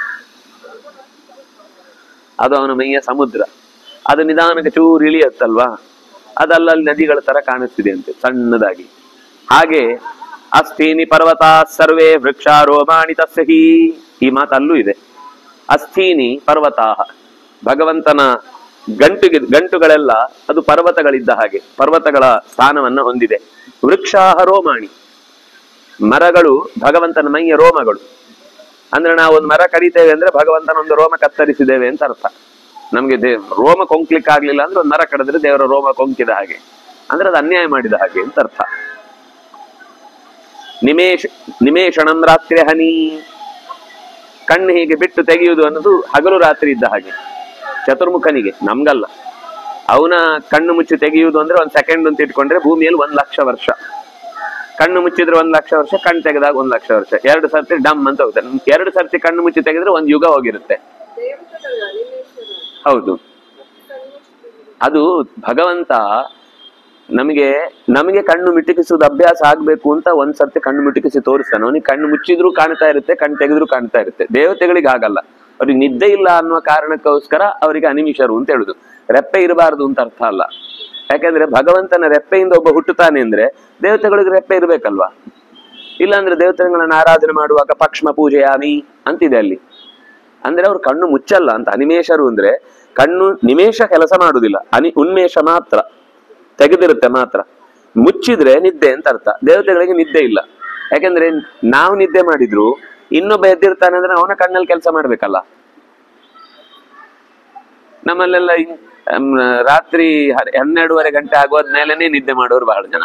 ಅದು ಅವನ ಮೈಯ ಸಮುದ್ರ. ಅದು ನಿಧಾನಕ್ಕೆ ಚೂರು ಇಳಿಯತ್ತಲ್ವಾ, ಅದಲ್ಲಲ್ಲಿ ನದಿಗಳ ತರ ಕಾಣಿಸ್ತಿದೆ ಅಂತೆ ಸಣ್ಣದಾಗಿ. ಹಾಗೆ ಅಸ್ಥೀನಿ ಪರ್ವತ ಸರ್ವೇ ವೃಕ್ಷ ರೋಮಾಣಿ ತಸ್ಯಹಿ. ಈ ಮಾತಲ್ಲೂ ಇದೆ. ಅಸ್ಥೀನಿ ಪರ್ವತಾಹ, ಭಗವಂತನ ಗಂಟುಗಳೆಲ್ಲ ಅದು ಪರ್ವತಗಳಿದ್ದ ಹಾಗೆ, ಪರ್ವತಗಳ ಸ್ಥಾನವನ್ನ ಹೊಂದಿದೆ. ವೃಕ್ಷಾಹ ರೋಮಾಣಿ, ಮರಗಳು ಭಗವಂತನ ಮೈಯ ರೋಮಗಳು. ಅಂದ್ರೆ ನಾವು ಒಂದು ಮರ ಕಡಿತೇವೆ ಅಂದ್ರೆ ಭಗವಂತನ ಒಂದು ರೋಮ ಕತ್ತರಿಸಿದ್ದೇವೆ ಅಂತ ಅರ್ಥ. ನಮ್ಗೆ ರೋಮ ಕೊಂಕ್ಲಿಕ್ಕೆ ಆಗ್ಲಿಲ್ಲ ಅಂದ್ರೆ ಒಂದು ಮರ ಕಡಿದ್ರೆ ದೇವರ ರೋಮ ಕೊಂಕಿದ ಹಾಗೆ, ಅಂದ್ರೆ ಅದು ಅನ್ಯಾಯ ಮಾಡಿದ ಹಾಗೆ ಅಂತ ಅರ್ಥ. ನಿಮೇಷಣಂ ರಾತ್ರಿ ಹನಿ, ಕಣ್ಣು ಹೀಗೆ ಬಿಟ್ಟು ತೆಗೆಯುವುದು ಅನ್ನೋದು ಹಗಲು ರಾತ್ರಿ ಇದ್ದ ಹಾಗೆ ಚತುರ್ಮುಖನಿಗೆ, ನಮ್ಗಲ್ಲ. ಅವನ ಕಣ್ಣು ಮುಚ್ಚಿ ತೆಗೆಯುವುದು ಅಂದ್ರೆ 1 ಸೆಕೆಂಡ್ ಅಂತ ಇಟ್ಕೊಂಡ್ರೆ ಭೂಮಿಯಲ್ಲಿ 1,00,000 ವರ್ಷ. ಕಣ್ಣು ಮುಚ್ಚಿದ್ರೆ 1,00,000 ವರ್ಷ, ಕಣ್ಣು ತೆಗೆದಾಗ 1,00,000 ವರ್ಷ. 2 ಸರ್ತಿ ಡಮ್ ಅಂತ ಹೋಗುತ್ತೆ. 2 ಸರ್ತಿ ಕಣ್ಣು ಮುಚ್ಚಿ ತೆಗೆದ್ರೆ 1 ಯುಗ ಹೋಗಿರುತ್ತೆ. ಹೌದು, ಅದು ಭಗವಂತ ನಮಗೆ ಕಣ್ಣು ಮಿಟುಕಿಸುವುದು ಅಭ್ಯಾಸ ಆಗ್ಬೇಕು ಅಂತ 1 ಸರ್ತಿ ಕಣ್ಣು ಮಿಟುಕಿಸಿ ತೋರಿಸ್ತಾನೆ. ಅವನಿಗೆ ಕಣ್ಣು ಮುಚ್ಚಿದ್ರು ಕಾಣ್ತಾ ಇರುತ್ತೆ, ಕಣ್ಣು ತೆಗೆದ್ರು ಕಾಣ್ತಾ ಇರುತ್ತೆ. ದೇವತೆಗಳಿಗೆ ಆಗಲ್ಲ. ಅವ್ರಿಗೆ ನಿದ್ದೆ ಇಲ್ಲ ಅನ್ನುವ ಕಾರಣಕ್ಕೋಸ್ಕರ ಅವರಿಗೆ ಅನಿಮಿಷರು ಅಂತ ಹೇಳುದು. ರೆಪ್ಪೆ ಇರಬಾರದು ಅಂತ ಅರ್ಥ ಅಲ್ಲ. ಯಾಕಂದ್ರೆ ಭಗವಂತನ ರೆಪ್ಪೆಯಿಂದ ಒಬ್ಬ ಹುಟ್ಟುತ್ತಾನೆ ಅಂದ್ರೆ ದೇವತೆಗಳಿಗೆ ರೆಪ್ಪೆ ಇರ್ಬೇಕಲ್ವಾ. ಇಲ್ಲಾಂದ್ರೆ ದೇವತೆಗಳನ್ನ ಆರಾಧನೆ ಮಾಡುವಾಗ ಪಕ್ಷ್ಮ ಪೂಜೆಯಾಮಿ ಅಂತಿದೆ ಅಲ್ಲಿ. ಅಂದ್ರೆ ಅವ್ರು ಕಣ್ಣು ಮುಚ್ಚಲ್ಲ ಅಂತ. ಅನಿಮೇಷರು ಅಂದ್ರೆ ಕಣ್ಣು ನಿಮೇಷ ಕೆಲಸ ಮಾಡುದಿಲ್ಲ, ಉನ್ಮೇಷ ಮಾತ್ರ, ತೆಗೆದಿರುತ್ತೆ ಮಾತ್ರ. ಮುಚ್ಚಿದ್ರೆ ನಿದ್ದೆ ಅಂತ ಅರ್ಥ. ದೇವತೆಗಳಿಗೆ ನಿದ್ದೆ ಇಲ್ಲ. ಯಾಕಂದ್ರೆ ನಾವು ನಿದ್ದೆ ಮಾಡಿದ್ರು ಇನ್ನೊಬ್ಬ ಎದ್ದಿರ್ತಾನೆ ಅಂದ್ರೆ ಅವನ ಕಣ್ಣಲ್ಲಿ ಕೆಲಸ ಮಾಡ್ಬೇಕಲ್ಲ. ನಮ್ಮಲ್ಲೆಲ್ಲ ರಾತ್ರಿ 12:30 ಗಂಟೆ ಆಗೋದ್ಮೇಲೆನೆ ನಿದ್ದೆ ಮಾಡೋರು ಬಹಳ ಜನ.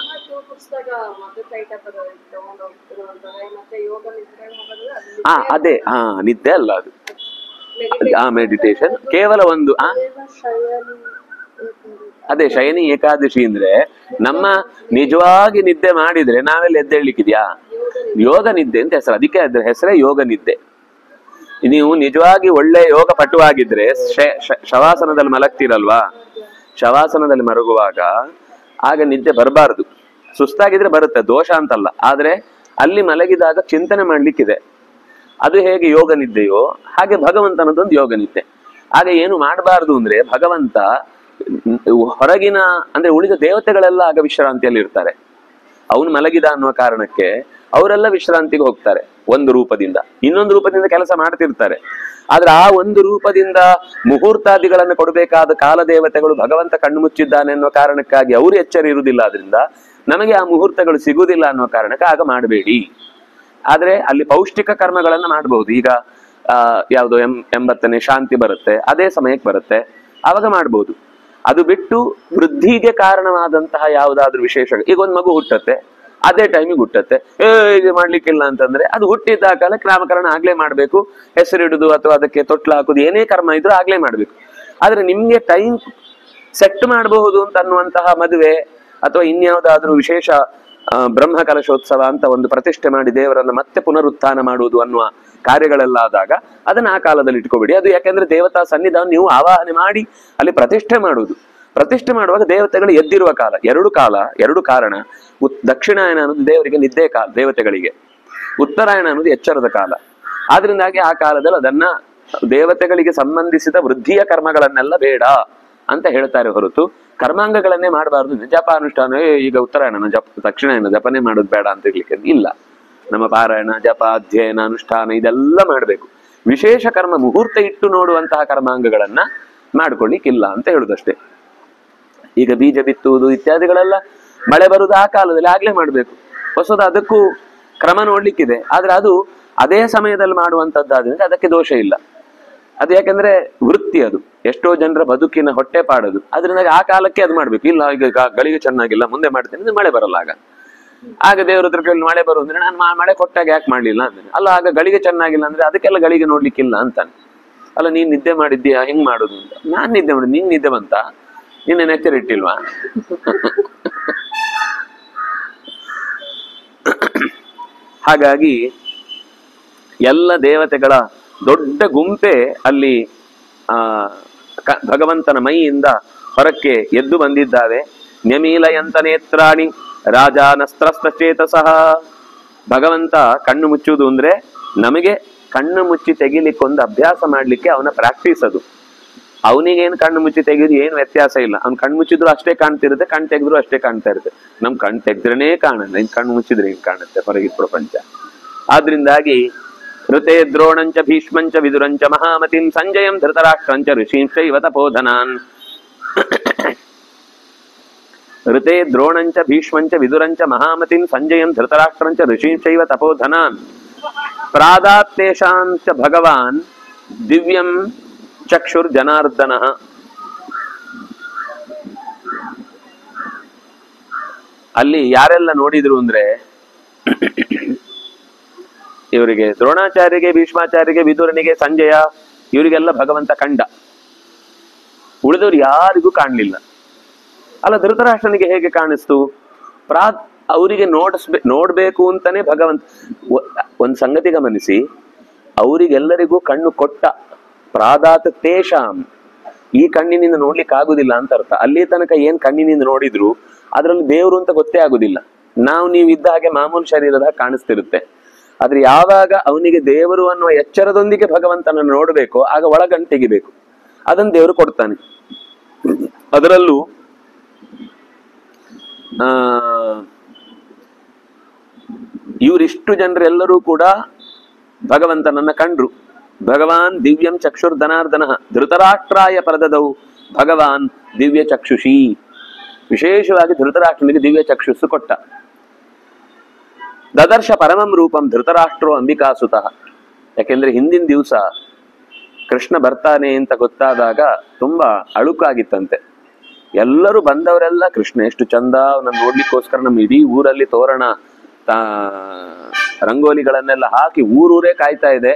ಅದೇ ನಿದ್ದೆ ಅಲ್ಲ ಅದು. ಮೆಡಿಟೇಷನ್ ಕೇವಲ ಒಂದು ಅದೇ ಶಯನಿ ಏಕಾದಶಿ ಅಂದ್ರೆ ನಮ್ಮ ನಿಜವಾಗಿ ನಿದ್ದೆ ಮಾಡಿದ್ರೆ ನಾವೆಲ್ಲ ಎದ್ದೇಳ್ಲಿಕ್ಕಿದ್ಯಾ? ಯೋಗ ನಿದ್ದೆ ಅಂತ ಹೆಸರು. ಅದಕ್ಕೆ ಅದ್ರ ಹೆಸರೇ ಯೋಗ ನಿದ್ದೆ. ನೀವು ನಿಜವಾಗಿ ಒಳ್ಳೆ ಯೋಗ ಪಟುವಾಗಿದ್ರೆ ಶವಾಸನದಲ್ಲಿ ಮಲಗ್ತಿರಲ್ವಾ, ಶವಾಸನದಲ್ಲಿ ಮಲಗುವಾಗ ಆಗ ನಿದ್ದೆ ಬರಬಾರದು. ಸುಸ್ತಾಗಿದ್ರೆ ಬರುತ್ತೆ, ದೋಷ ಅಂತಲ್ಲ. ಆದ್ರೆ ಅಲ್ಲಿ ಮಲಗಿದಾಗ ಚಿಂತನೆ ಮಾಡ್ಲಿಕ್ಕಿದೆ. ಅದು ಹೇಗೆ ಯೋಗ ನಿದ್ದೆಯೋ ಹಾಗೆ ಭಗವಂತನದೊಂದು ಯೋಗ ನಿದ್ದೆ. ಆಗ ಏನು ಮಾಡಬಾರ್ದು ಅಂದ್ರೆ ಭಗವಂತ ಹೊರಗಿನ ಅಂದ್ರೆ ಉಳಿದ ದೇವತೆಗಳೆಲ್ಲ ಆಗ ವಿಶ್ರಾಂತಿಯಲ್ಲಿ ಇರ್ತಾರೆ. ಅವನು ಮಲಗಿದ ಅನ್ನುವ ಕಾರಣಕ್ಕೆ ಅವರೆಲ್ಲ ವಿಶ್ರಾಂತಿಗೆ ಹೋಗ್ತಾರೆ. ಒಂದು ರೂಪದಿಂದ ಇನ್ನೊಂದು ರೂಪದಿಂದ ಕೆಲಸ ಮಾಡ್ತಿರ್ತಾರೆ. ಆದ್ರೆ ಆ ಒಂದು ರೂಪದಿಂದ ಮುಹೂರ್ತಾದಿಗಳನ್ನು ಕೊಡಬೇಕಾದ ಕಾಲ ದೇವತೆಗಳು ಭಗವಂತ ಕಣ್ಣು ಮುಚ್ಚಿದ್ದಾನೆ ಅನ್ನುವ ಕಾರಣಕ್ಕಾಗಿ ಅವರು ಎಚ್ಚರ ಇರುವುದಿಲ್ಲ. ಆದ್ರಿಂದ ನಮಗೆ ಆ ಮುಹೂರ್ತಗಳು ಸಿಗುವುದಿಲ್ಲ ಅನ್ನುವ ಕಾರಣಕ್ಕೆ ಆಗ ಮಾಡಬೇಡಿ. ಆದ್ರೆ ಅಲ್ಲಿ ಪೌಷ್ಟಿಕ ಕರ್ಮಗಳನ್ನ ಮಾಡಬಹುದು. ಈಗ ಯಾವುದು 80ನೇ ಶಾಂತಿ ಬರುತ್ತೆ, ಅದೇ ಸಮಯಕ್ಕೆ ಬರುತ್ತೆ, ಆವಾಗ ಮಾಡ್ಬೋದು. ಅದು ಬಿಟ್ಟು ವೃದ್ಧಿಗೆ ಕಾರಣವಾದಂತಹ ಯಾವುದಾದ್ರೂ ವಿಶೇಷ, ಈಗ ಒಂದು ಮಗು ಹುಟ್ಟತ್ತೆ, ಅದೇ ಟೈಮಿಗೆ ಹುಟ್ಟತ್ತೆ, ಈಗ ಮಾಡ್ಲಿಕ್ಕಿಲ್ಲ ಅಂತಂದ್ರೆ ಅದು ಹುಟ್ಟಿದ ಕಾಲಕ್ಕೆ ನಾಮಕರಣ ಆಗ್ಲೇ ಮಾಡ್ಬೇಕು. ಹೆಸರಿಡುದು ಅಥವಾ ಅದಕ್ಕೆ ತೊಟ್ಲು ಹಾಕುದು ಏನೇ ಕರ್ಮ ಇದ್ರೂ ಆಗ್ಲೇ ಮಾಡ್ಬೇಕು. ಆದ್ರೆ ನಿಮ್ಗೆ ಟೈಮ್ ಸೆಟ್ ಮಾಡಬಹುದು ಅಂತ ಅನ್ನುವಂತಹ ಮದುವೆ ಅಥವಾ ಇನ್ಯಾವುದಾದ್ರೂ ವಿಶೇಷ ಬ್ರಹ್ಮ ಕಲಶೋತ್ಸವ ಅಂತ ಒಂದು ಪ್ರತಿಷ್ಠೆ ಮಾಡಿ ದೇವರನ್ನ ಮತ್ತೆ ಪುನರುತ್ಥಾನ ಮಾಡುವುದು ಅನ್ನುವ ಕಾರ್ಯಗಳೆಲ್ಲ ಆದಾಗ ಅದನ್ನ ಆ ಕಾಲದಲ್ಲಿ ಇಟ್ಕೋಬೇಡಿ. ಅದು ಯಾಕೆಂದ್ರೆ ದೇವತಾ ಸನ್ನಿಧಾನ ನೀವು ಆವಾಹನೆ ಮಾಡಿ ಅಲ್ಲಿ ಪ್ರತಿಷ್ಠೆ ಮಾಡುವುದು. ಪ್ರತಿಷ್ಠೆ ಮಾಡುವಾಗ ದೇವತೆಗಳು ಎದ್ದಿರುವ ಕಾಲ, ಎರಡು ಕಾರಣ. ದಕ್ಷಿಣಾಯನ ಅನ್ನೋದು ದೇವರಿಗೆ ನಿದ್ದೆ ಕಾಲ, ದೇವತೆಗಳಿಗೆ. ಉತ್ತರಾಯಣ ಅನ್ನೋದು ಎಚ್ಚರದ ಕಾಲ. ಆದ್ರಿಂದಾಗಿ ಆ ಕಾಲದಲ್ಲಿ ಅದನ್ನ ದೇವತೆಗಳಿಗೆ ಸಂಬಂಧಿಸಿದ ವೃದ್ಧಿಯ ಕರ್ಮಗಳನ್ನೆಲ್ಲ ಬೇಡ ಅಂತ ಹೇಳ್ತಾರೆ ಹೊರತು ಕರ್ಮಾಂಗಗಳನ್ನೇ ಮಾಡಬಾರ್ದು. ಜಪ ಅನುಷ್ಠಾನ ಈಗ ಉತ್ತರಾಯಣ ದಕ್ಷಿಣಾಯನ ಜಪನೆ ಮಾಡೋದು ಬೇಡ ಅಂತ ಇರ್ಲಿಕ್ಕೆ ಇಲ್ಲ. ನಮ್ಮ ಪಾರಾಯಣ, ಜಪ, ಅಧ್ಯಯನ, ಅನುಷ್ಠಾನ ಇದೆಲ್ಲ ಮಾಡ್ಬೇಕು. ವಿಶೇಷ ಕರ್ಮ ಮುಹೂರ್ತ ಇಟ್ಟು ನೋಡುವಂತಹ ಕರ್ಮಾಂಗಗಳನ್ನ ಮಾಡ್ಕೊಳ್ಳಿಕ್ಕಿಲ್ಲ ಅಂತ ಹೇಳುದಷ್ಟೇ. ಈಗ ಬೀಜ ಬಿತ್ತುವುದು ಇತ್ಯಾದಿಗಳೆಲ್ಲ ಮಳೆ ಬರುವುದು ಆ ಕಾಲದಲ್ಲಿ ಆಗ್ಲೇ ಮಾಡ್ಬೇಕು. ಹೊಸದು ಅದಕ್ಕೂ ಕ್ರಮ ನೋಡ್ಲಿಕ್ಕಿದೆ. ಆದ್ರೆ ಅದು ಅದೇ ಸಮಯದಲ್ಲಿ ಮಾಡುವಂತದ್ದಾದ್ರಿಂದ ಅದಕ್ಕೆ ದೋಷ ಇಲ್ಲ. ಅದು ಯಾಕಂದ್ರೆ ವೃತ್ತಿ, ಅದು ಎಷ್ಟೋ ಜನರ ಬದುಕಿನ ಹೊಟ್ಟೆ ಪಾಡೋದು. ಅದರಿಂದ ಆ ಕಾಲಕ್ಕೆ ಅದು ಮಾಡ್ಬೇಕು. ಇಲ್ಲ ಈಗ ಗಳಿಗೆ ಚೆನ್ನಾಗಿಲ್ಲ ಮುಂದೆ ಮಾಡ್ತೇನೆ, ಮಳೆ ಬರಲ್ಲ. ಆಗ ಆಗ ದೇವ್ರ ಹತ್ರ ಕೇಳಿ ಮಳೆ ಬರು ಅಂದ್ರೆ ನಾನು ಮಳೆ ಕೊಟ್ಟಾಗ ಯಾಕೆ ಮಾಡ್ಲಿಲ್ಲ ಅಂದ್ರೆ, ಅಲ್ಲ ಆಗ ಗಳಿಗೆ ಚೆನ್ನಾಗಿಲ್ಲ ಅಂದ್ರೆ ಅದಕ್ಕೆಲ್ಲ ಗಳಿಗೆ ನೋಡ್ಲಿಕ್ಕಿಲ್ಲ ಅಂತಾನೆ. ಅಲ್ಲ ನೀನ್ ನಿದ್ದೆ ಮಾಡಿದ್ದೀಯಾ, ಹೆಂಗ್ ಮಾಡುದು ಅಂತ. ನಾನ್ ನಿದ್ದೆ ಮಾಡಿದ್, ನಿನ್ ನಿದ್ದೆ ಬಂತ, ನಿನ್ನೆ ಎಚ್ಚರ ಇಟ್ಟಿಲ್ವಾ? ಹಾಗಾಗಿ ಎಲ್ಲ ದೇವತೆಗಳ ದೊಡ್ಡ ಗುಂಪೆ ಅಲ್ಲಿ ಭಗವಂತನ ಮೈಯಿಂದ ಹೊರಕ್ಕೆ ಎದ್ದು ಬಂದಿದ್ದಾವೆ. ನ್ಯಮೀಲಯಂತ ನೇತ್ರಾಣಿ ರಾಜಾನಸ್ತ್ರಸ್ತಚೇತಸಃ. ಭಗವಂತ ಕಣ್ಣು ಮುಚ್ಚುವುದು ಅಂದ್ರೆ ನಮಗೆ ಕಣ್ಣು ಮುಚ್ಚಿ ತೆಗಿಲಿಕ್ಕೊಂದು ಅಭ್ಯಾಸ ಮಾಡ್ಲಿಕ್ಕೆ ಅವನ ಪ್ರಾಕ್ಟೀಸ್ ಅದು. ಅವನಿಗೇನು ಕಣ್ಣು ಮುಚ್ಚಿ ತೆಗೆದು ಏನು ವ್ಯತ್ಯಾಸ ಇಲ್ಲ. ಅವ್ನು ಕಣ್ಣು ಮುಚ್ಚಿದ್ರು ಅಷ್ಟೇ ಕಾಣ್ತಿರುತ್ತೆ, ಕಣ್ಣು ತೆಗೆದ್ರು ಅಷ್ಟೇ ಕಾಣ್ತಾ ಇರುತ್ತೆ. ನಮ್ ಕಣ್ಣು ತೆಗೆದ್ರೇನೆ ಕಾಣಲ್ಲ, ಇನ್ ಕಣ್ಣು ಮುಚ್ಚಿದ್ರೆ ಹಿಂಗ್ ಕಾಣುತ್ತೆ ಹೊರಗಿದ ಪ್ರಪಂಚ. ಆದ್ರಿಂದಾಗಿ ಋತೆ ದ್ರೋಣಂಚ ಭೀಷ್ಮಂಚ ವಿದುರಂಚ ಮಹಾಮತಿಂ ಸಂಜಯಂ ಧೃತರಾಷ್ಟ್ರಂಚ ಋಷೀಂಶ್ಚ ಇವ ತಪೋಧನಾನ್. ಋತೆ ದ್ರೋಣಂಚ ಭೀಷ್ಮಂಚ ವಿದುರಂಚ ಮಹಾಮತಿಂ ಸಂಜಯಂ ಧೃತರಾಷ್ಟ್ರಂಚ ಋಷೀಂಶ್ಚೈವ ತಪೋಧನಾನ್. ಪ್ರಾದಾತ್ತೇಷಾಂಚ ಭಗವಾನ್ ದಿವ್ಯಂ ಚಕ್ಷುರ್ ಜನಾರ್ದನಃ. ಅಲ್ಲಿ ಯಾರೆಲ್ಲ ನೋಡಿದ್ರು ಅಂದ್ರೆ ಇವರಿಗೆ ದ್ರೋಣಾಚಾರ್ಯಗೆ, ಭೀಷ್ಮಾಚಾರ್ಯಗೆ, ವಿದುರನಿಗೆ, ಸಂಜಯ ಇವರಿಗೆಲ್ಲ ಭಗವಂತ ಕಂಡ. ಉಳಿದವ್ರು ಯಾರಿಗೂ ಕಾಣಲಿಲ್ಲ. ಅಲ್ಲ ಧೃತರಾಷ್ಟ್ರನಿಗೆ ಹೇಗೆ ಕಾಣಿಸ್ತು? ಅವರಿಗೆ ನೋಡ್ಬೇಕು ಅಂತಾನೆ ಭಗವಂತ. ಒಂದ್ ಸಂಗತಿ ಗಮನಿಸಿ, ಅವರಿಗೆಲ್ಲರಿಗೂ ಕಣ್ಣು ಕೊಟ್ಟ. ಪ್ರಾದಾತ ತೇಷಾಂ, ಈ ಕಣ್ಣಿನಿಂದ ನೋಡ್ಲಿಕ್ಕೆ ಆಗುದಿಲ್ಲ ಅಂತ ಅರ್ಥ. ಅಲ್ಲಿ ತನಕ ಏನ್ ಕಣ್ಣಿನಿಂದ ನೋಡಿದ್ರು ಅದ್ರಲ್ಲಿ ದೇವ್ರು ಅಂತ ಗೊತ್ತೇ ಆಗುದಿಲ್ಲ. ನೀವು ಇದ್ದ ಹಾಗೆ ಮಾಮೂಲು ಶರೀರದ ಕಾಣಿಸ್ತಿರುತ್ತೆ. ಆದ್ರೆ ಯಾವಾಗ ಅವನಿಗೆ ದೇವರು ಅನ್ನುವ ಎಚ್ಚರದೊಂದಿಗೆ ಭಗವಂತನನ್ನು ನೋಡ್ಬೇಕು, ಆಗ ಒಳಗಣ್ಣು ತೆಗಿಬೇಕು. ಅದನ್ನು ದೇವರು ಕೊಡ್ತಾನೆ. ಅದರಲ್ಲೂ ಇವರಿಷ್ಟು ಜನರೆಲ್ಲರೂ ಕೂಡ ಭಗವಂತನನ್ನ ಕಂಡ್ರು. ಭಗವಾನ್ ದಿವ್ಯಂ ಚಕ್ಷುರ್ ಧನಾರ್ದನ ಧೃತರಾಷ್ಟ್ರಾಯ ಪ್ರದದೌ ಭಗವಾನ್ ದಿವ್ಯ ಚಕ್ಷುಷಿ. ವಿಶೇಷವಾಗಿ ಧೃತರಾಷ್ಟ್ರನಿಗೆ ದಿವ್ಯ ಚಕ್ಷುಸ್ಸು ಕೊಟ್ಟ. ದದರ್ಶ ಪರಮಂ ರೂಪಂ ಧೃತರಾಷ್ಟ್ರೋ ಅಂಬಿಕಾಸುತಃ. ಯಾಕೆಂದ್ರೆ ಹಿಂದಿನ ದಿವಸ ಕೃಷ್ಣ ಬರ್ತಾನೆ ಅಂತ ಗೊತ್ತಾದಾಗ ತುಂಬಾ ಅಳುಕಾಗಿತ್ತಂತೆ. ಎಲ್ಲರೂ ಬಂದವರೆಲ್ಲ ಕೃಷ್ಣ ಎಷ್ಟು ಚಂದ, ಅವನನ್ನು ನೋಡ್ಲಿಕ್ಕೋಸ್ಕರ ನಮ್ಮ ಇಡೀ ಊರಲ್ಲಿ ತೋರಣ ರಂಗೋಲಿಗಳನ್ನೆಲ್ಲ ಹಾಕಿ ಊರೂರೇ ಕಾಯ್ತಾ ಇದೆ.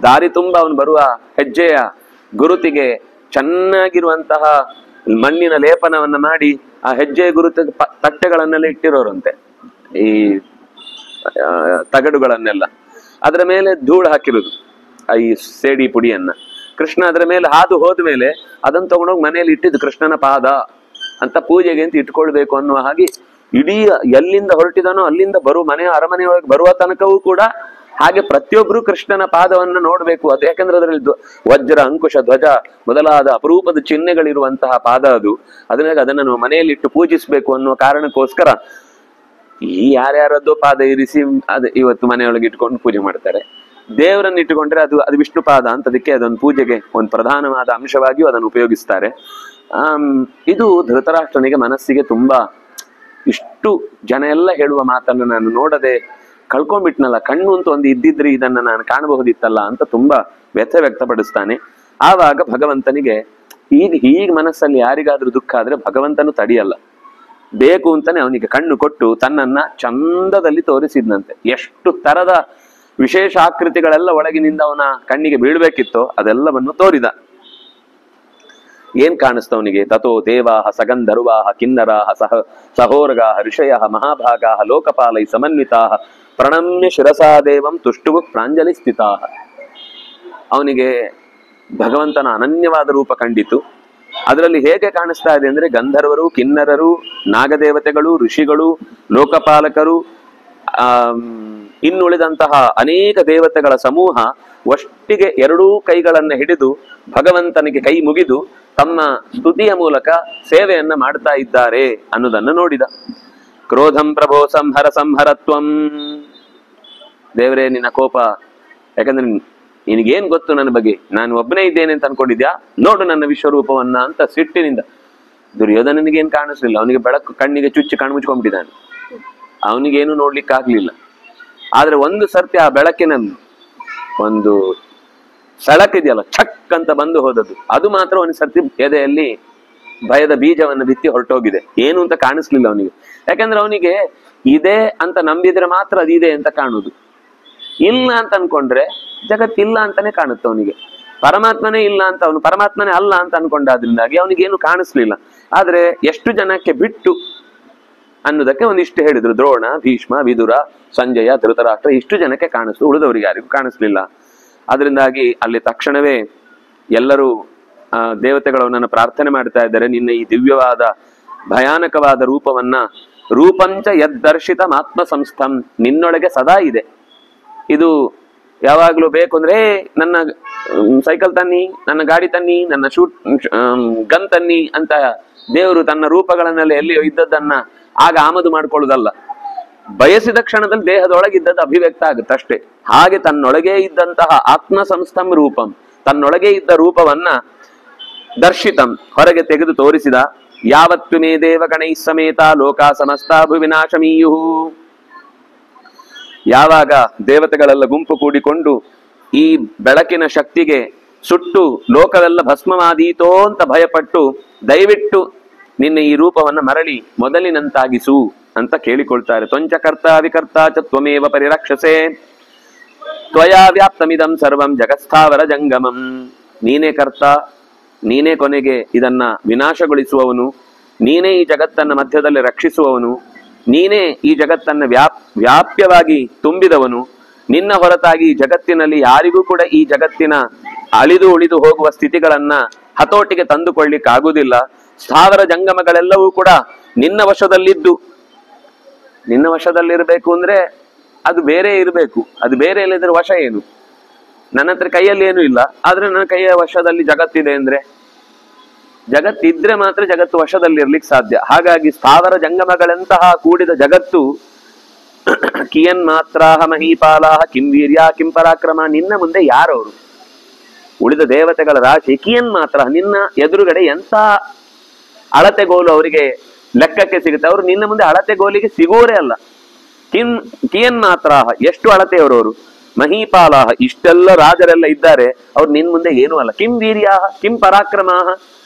ದಾರಿ ತುಂಬ ಅವನು ಬರುವ ಹೆಜ್ಜೆಯ ಗುರುತಿಗೆ ಚೆನ್ನಾಗಿರುವಂತಹ ಮಣ್ಣಿನ ಲೇಪನವನ್ನ ಮಾಡಿ ಆ ಹೆಜ್ಜೆಯ ಗುರುತ ತಟ್ಟೆಗಳನ್ನೆಲ್ಲ ಇಟ್ಟಿರೋರಂತೆ, ಈ ತಗಡುಗಳನ್ನೆಲ್ಲ. ಅದರ ಮೇಲೆ ಧೂಳು ಹಾಕಿರುದು, ಈ ಸೇಡಿ ಪುಡಿಯನ್ನ. ಕೃಷ್ಣ ಅದರ ಮೇಲೆ ಹಾದು ಹೋದ್ಮೇಲೆ ಅದನ್ನು ತಗೊಂಡೋಗಿ ಮನೆಯಲ್ಲಿ ಇಟ್ಟಿದ್ದು ಕೃಷ್ಣನ ಪಾದ ಅಂತ ಪೂಜೆಗೆ ಅಂತ ಇಟ್ಕೊಳ್ಬೇಕು ಅನ್ನುವ ಹಾಗೆ ಇಡೀ ಎಲ್ಲಿಂದ ಹೊರಟಿದನೋ ಅಲ್ಲಿಂದ ಮನೆಯ ಅರಮನೆಯೊಳಗೆ ಬರುವ ತನಕವೂ ಕೂಡ ಹಾಗೆ ಪ್ರತಿಯೊಬ್ರು ಕೃಷ್ಣನ ಪಾದವನ್ನು ನೋಡ್ಬೇಕು. ಅದು ಯಾಕಂದ್ರೆ ಅದರಲ್ಲಿ ವಜ್ರ, ಅಂಕುಶ, ಧ್ವಜ ಮೊದಲಾದ ಅಪರೂಪದ ಚಿಹ್ನೆಗಳಿರುವಂತಹ ಪಾದ ಅದು. ಅದನ್ನು ಮನೆಯಲ್ಲಿ ಇಟ್ಟು ಪೂಜಿಸ್ಬೇಕು ಅನ್ನುವ ಕಾರಣಕ್ಕೋಸ್ಕರ ಈ ಯಾರ್ಯಾರದ್ದೋ ಪಾದ ಇರಿಸಿ ಇವತ್ತು ಮನೆಯೊಳಗೆ ಇಟ್ಕೊಂಡು ಪೂಜೆ ಮಾಡ್ತಾರೆ. ದೇವರನ್ನು ಇಟ್ಟುಕೊಂಡ್ರೆ ಅದು ವಿಷ್ಣು ಪಾದ ಅಂತ, ಅದಕ್ಕೆ ಅದೊಂದು ಪೂಜೆಗೆ ಒಂದು ಪ್ರಧಾನವಾದ ಅಂಶವಾಗಿಯೂ ಅದನ್ನು ಉಪಯೋಗಿಸ್ತಾರೆ. ಇದು ಧೃತರಾಷ್ಟ್ರನಿಗೆ ಮನಸ್ಸಿಗೆ ತುಂಬಾ, ಇಷ್ಟು ಜನ ಎಲ್ಲ ಹೇಳುವ ಮಾತನ್ನು ನಾನು ನೋಡದೆ ಕಳ್ಕೊಂಡ್ಬಿಟ್ನಲ್ಲ, ಕಣ್ಣು ಅಂತ ಒಂದು ಇದ್ದಿದ್ರೆ ಇದನ್ನ ನಾನು ಕಾಣಬಹುದಿತ್ತಲ್ಲ ಅಂತ ತುಂಬಾ ವ್ಯಥೆ ವ್ಯಕ್ತಪಡಿಸ್ತಾನೆ. ಆವಾಗ ಭಗವಂತನಿಗೆ ಹೀಗೆ ಮನಸ್ಸಲ್ಲಿ ಯಾರಿಗಾದ್ರೂ ದುಃಖ ಆದ್ರೆ ಭಗವಂತನು ತಡೆಯಲ್ಲ, ಬೇಕು ಅಂತಾನೆ ಅವನಿಗೆ ಕಣ್ಣು ಕೊಟ್ಟು ತನ್ನನ್ನ ಚಂದದಲ್ಲಿ ತೋರಿಸಿದ್ನಂತೆ. ಎಷ್ಟು ತರದ ವಿಶೇಷ ಆಕೃತಿಗಳೆಲ್ಲ ಒಳಗಿನಿಂದ ಅವನ ಕಣ್ಣಿಗೆ ಬೀಳ್ಬೇಕಿತ್ತೋ ಅದೆಲ್ಲವನ್ನು ತೋರಿದ. ಏನ್ ಕಾಣಿಸ್ತವನಿಗೆ? ತಥೋ ದೇವಾಹ ಸಗಂಧರ್ವಾಹ ಕಿನ್ನರಾಹ ಸಹೋರ್ಗಾಹ ಋಷಯಃ ಮಹಾಭಾಗಾಹ ಲೋಕಪಾಲೈ ಸಮನ್ವಿತಾಹ ಪ್ರಣಮ್ಯ ಶಿರಸಾ ದೇವಂ ತುಷ್ಟುವು ಪ್ರಾಂಜಲಿ ಸ್ಥಿತಾಹ. ಅವನಿಗೆ ಭಗವಂತನ ಅನನ್ಯವಾದ ರೂಪ ಕಂಡಿತು. ಅದರಲ್ಲಿ ಹೇಗೆ ಕಾಣಿಸ್ತಾ ಇದೆ ಅಂದ್ರೆ ಗಂಧರ್ವರು, ಕಿನ್ನರರು, ನಾಗದೇವತೆಗಳು, ಋಷಿಗಳು, ಲೋಕಪಾಲಕರು, ಇನ್ನುಳಿದಂತಹ ಅನೇಕ ದೇವತೆಗಳ ಸಮೂಹ ಒಟ್ಟಿಗೆ ಎರಡೂ ಕೈಗಳನ್ನು ಹಿಡಿದು ಭಗವಂತನಿಗೆ ಕೈ ಮುಗಿದು ತಮ್ಮ ಸ್ತುತಿಯ ಮೂಲಕ ಸೇವೆಯನ್ನ ಮಾಡ್ತಾ ಇದ್ದಾರೆ ಅನ್ನೋದನ್ನು ನೋಡಿದ. ಕ್ರೋಧಂ ಪ್ರಭೋ ಸಂಹರ ಸಂಹರತ್ವಂ. ದೇವರೇ ನಿನ್ನ ಕೋಪ, ಯಾಕಂದ್ರೆ ನಿನಗೇನ್ ಗೊತ್ತು ನನ್ನ ಬಗ್ಗೆ, ನಾನು ಒಬ್ಬನೇ ಇದ್ದೇನೆ ಅಂತ ಅನ್ಕೊಂಡಿದ್ಯಾ, ನೋಡು ನನ್ನ ವಿಶ್ವರೂಪವನ್ನ ಅಂತ ಸಿಟ್ಟಿನಿಂದ. ದುರ್ಯೋಧನನಿಗೇನು ಕಾಣಿಸ್ಲಿಲ್ಲ, ಅವನಿಗೆ ಬೆಳಕು ಕಣ್ಣಿಗೆ ಚುಚ್ಚಿ ಕಣ್ಮುಚ್ಕೊಂಡ್ಬಿಟ್ಟಿದ್ದಾನೆ, ಅವನಿಗೇನು ನೋಡ್ಲಿಕ್ಕೆ ಆಗ್ಲಿಲ್ಲ. ಆದ್ರೆ ಒಂದು ಸರ್ತಿ ಆ ಬೆಳಕಿನ ಒಂದು ಸೆಳಕಿದೆಯಲ್ಲ, ಛಕ್ ಅಂತ ಬಂದು ಹೋದದ್ದು, ಅದು ಮಾತ್ರ ಒಂದು ಸರ್ತಿ ಎದೆಯಲ್ಲಿ ಭಯದ ಬೀಜವನ್ನು ಬಿತ್ತಿ ಹೊರಟೋಗಿದೆ. ಏನು ಅಂತ ಕಾಣಿಸ್ಲಿಲ್ಲ ಅವನಿಗೆ. ಯಾಕಂದ್ರೆ ಅವನಿಗೆ ಇದೆ ಅಂತ ನಂಬಿದ್ರೆ ಮಾತ್ರ ಅದಿದೆ ಅಂತ ಕಾಣುದು. ಇಲ್ಲ ಅಂತ ಅನ್ಕೊಂಡ್ರೆ ಜಗತ್ತಿಲ್ಲ ಅಂತಾನೆ ಕಾಣುತ್ತೆ ಅವನಿಗೆ. ಪರಮಾತ್ಮನೇ ಇಲ್ಲ ಅಂತ, ಅವನು ಪರಮಾತ್ಮನೇ ಅಲ್ಲ ಅಂತ ಅನ್ಕೊಂಡಾದ್ರಿಂದಾಗಿ ಅವನಿಗೇನು ಕಾಣಿಸ್ಲಿಲ್ಲ. ಆದ್ರೆ ಎಷ್ಟು ಜನಕ್ಕೆ ಬಿಟ್ಟು ಅನ್ನೋದಕ್ಕೆ ಒಂದಿಷ್ಟು ಹೇಳಿದ್ರು. ದ್ರೋಣ, ಭೀಷ್ಮ, ವಿದುರ, ಸಂಜಯ, ಧೃತರಾಷ್ಟ್ರ, ಇಷ್ಟು ಜನಕ್ಕೆ ಕಾಣಿಸ್ತು, ಉಳಿದವರಿಗೆ ಯಾರಿಗೂ ಕಾಣಿಸ್ಲಿಲ್ಲ. ಅದರಿಂದಾಗಿ ಅಲ್ಲಿ ತಕ್ಷಣವೇ ಎಲ್ಲರೂ ದೇವತೆಗಳವನನ್ನು ಪ್ರಾರ್ಥನೆ ಮಾಡ್ತಾ ಇದ್ದಾರೆ, ನಿನ್ನ ಈ ದಿವ್ಯವಾದ ಭಯಾನಕವಾದ ರೂಪವನ್ನ, ರೂಪಂಚ ಯದ್ದರ್ಶಿತ ಆತ್ಮ ಸಂಸ್ಥಂ, ನಿನ್ನೊಳಗೆ ಸದಾ ಇದೆ. ಇದು ಯಾವಾಗ್ಲೂ ಬೇಕು ಅಂದ್ರೆ ನನ್ನ ಸೈಕಲ್ ತನ್ನಿ, ನನ್ನ ಗಾಡಿ ತನ್ನಿ, ನನ್ನ ಗನ್ ತನ್ನಿ ಅಂತ ದೇವರು ತನ್ನ ರೂಪಗಳನ್ನೆಲ್ಲ ಎಲ್ಲಿಯೋ ಇದ್ದದ್ದನ್ನ ಆಗ ಆಮದು ಮಾಡ್ಕೊಳ್ಳುದಲ್ಲ. ಬಯಸಿದ ಕ್ಷಣದಲ್ಲಿ ದೇಹದೊಳಗಿದ್ದದ್ದು ಅಭಿವ್ಯಕ್ತ ಆಗುತ್ತೆ ಅಷ್ಟೇ. ಹಾಗೆ ತನ್ನೊಳಗೆ ಇದ್ದಂತಹ ಆತ್ಮ ಸಂಸ್ಥಂ ರೂಪಂ, ತನ್ನೊಳಗೆ ಇದ್ದ ರೂಪವನ್ನ ದರ್ಶಿತಂ, ಹೊರಗೆ ತೆಗೆದು ತೋರಿಸಿದ. ಯಾವತ್ತು ಮೇ ದೇವಗಣೈ ಸಮೇತ ಲೋಕ ಸಮಸ್ತಾಭುವಿನಾಶಮೀಯು, ಯಾವಾಗ ದೇವತೆಗಳೆಲ್ಲ ಗುಂಪು ಕೂಡಿಕೊಂಡು ಈ ಬೆಳಕಿನ ಶಕ್ತಿಗೆ ಸುಟ್ಟು ಲೋಕವೆಲ್ಲ ಭಸ್ಮವಾದೀತೋ ಅಂತ ಭಯಪಟ್ಟು ದಯವಿಟ್ಟು ನಿನ್ನ ಈ ರೂಪವನ್ನ ಮರಳಿ ಮೊದಲಿನಂತಾಗಿಸು ಅಂತ ಕೇಳಿಕೊಳ್ತಾರೆ. ತ್ವಂಚ ಕರ್ತ ವಿಕರ್ತ ಚ ತ್ವಮೇವ ಪರಿರಕ್ಷಸೆ ತ್ವಯಾ ವ್ಯಾಪ್ತಮಿದಂ ಸರ್ವಂ ಜಗತ್ಸ್ಥಾವರ ಜಂಗಮಂ, ನೀನೇ ಕರ್ತ, ನೀನೇ ಕೊನೆಗೆ ಇದನ್ನ ವಿನಾಶಗೊಳಿಸುವವನು, ನೀನೇ ಈ ಜಗತ್ತನ್ನ ಮಧ್ಯದಲ್ಲಿ ರಕ್ಷಿಸುವವನು, ನೀನೇ ಈ ಜಗತ್ತನ್ನ ವ್ಯಾಪ್ಯವಾಗಿ ತುಂಬಿದವನು. ನಿನ್ನ ಹೊರತಾಗಿ ಈ ಜಗತ್ತಿನಲ್ಲಿ ಯಾರಿಗೂ ಕೂಡ ಈ ಜಗತ್ತಿನ ಅಳಿದು ಉಳಿದು ಹೋಗುವ ಸ್ಥಿತಿಗಳನ್ನ ಹತೋಟಿಗೆ ತಂದುಕೊಳ್ಳಿಕ್ಕಾಗುವುದಿಲ್ಲ. ಸ್ಥಾವರ ಜಂಗಮಗಳೆಲ್ಲವೂ ಕೂಡ ನಿನ್ನ ವಶದಲ್ಲಿದ್ದು, ನಿನ್ನ ವಶದಲ್ಲಿರಬೇಕು ಅಂದ್ರೆ ಅದು ಬೇರೆ ಇರಬೇಕು. ಅದು ಬೇರೆ ಇಲ್ಲದ್ರೆ ವಶ ಏನು? ನನ್ನ ಹತ್ರ ಕೈಯಲ್ಲಿ ಏನೂ ಇಲ್ಲ, ಆದ್ರೆ ನನ್ನ ಕೈಯ ವಶದಲ್ಲಿ ಜಗತ್ತಿದೆ ಅಂದ್ರೆ, ಜಗತ್ತಿದ್ರೆ ಮಾತ್ರ ಜಗತ್ತು ವಶದಲ್ಲಿರ್ಲಿಕ್ಕೆ ಸಾಧ್ಯ. ಹಾಗಾಗಿ ಸ್ಥಾವರ ಜಂಗಮಗಳಂತಹ ಕೂಡಿದ ಜಗತ್ತು ಕಿಯನ್ ಮಾತ್ರಾಹ ಮಹೀಪಾಲಾಹ ಕಿಂ ವೀರ್ಯ ಕಿಂ ಪರಾಕ್ರಮ, ನಿನ್ನ ಮುಂದೆ ಯಾರವರು? ಉಳಿದ ದೇವತೆಗಳ ರಾಶಿ ಕಿಯನ್ ಮಾತ್ರ, ನಿನ್ನ ಎದುರುಗಡೆ ಎಂತ ಅಳತೆಗೋಲು ಅವರಿಗೆ ಲೆಕ್ಕಕ್ಕೆ ಸಿಗುತ್ತೆ? ಅವರು ನಿನ್ನ ಮುಂದೆ ಅಳತೆಗೋಲಿಗೆ ಸಿಗೋರೇ ಅಲ್ಲ. ಕಿಯನ್ ಮಾತ್ರಾಹ, ಎಷ್ಟು ಅಳತೆಯವರವರು. ಮಹೀಪಾಲಾಹ, ಇಷ್ಟೆಲ್ಲ ರಾಜರೆಲ್ಲ ಇದ್ದಾರೆ, ಅವ್ರು ನಿನ್ ಮುಂದೆ ಏನೂ ಅಲ್ಲ. ಕಿಂ ವೀರ್ಯಾಹ ಕಿಂ ಪರಾಕ್ರಮಾಹ,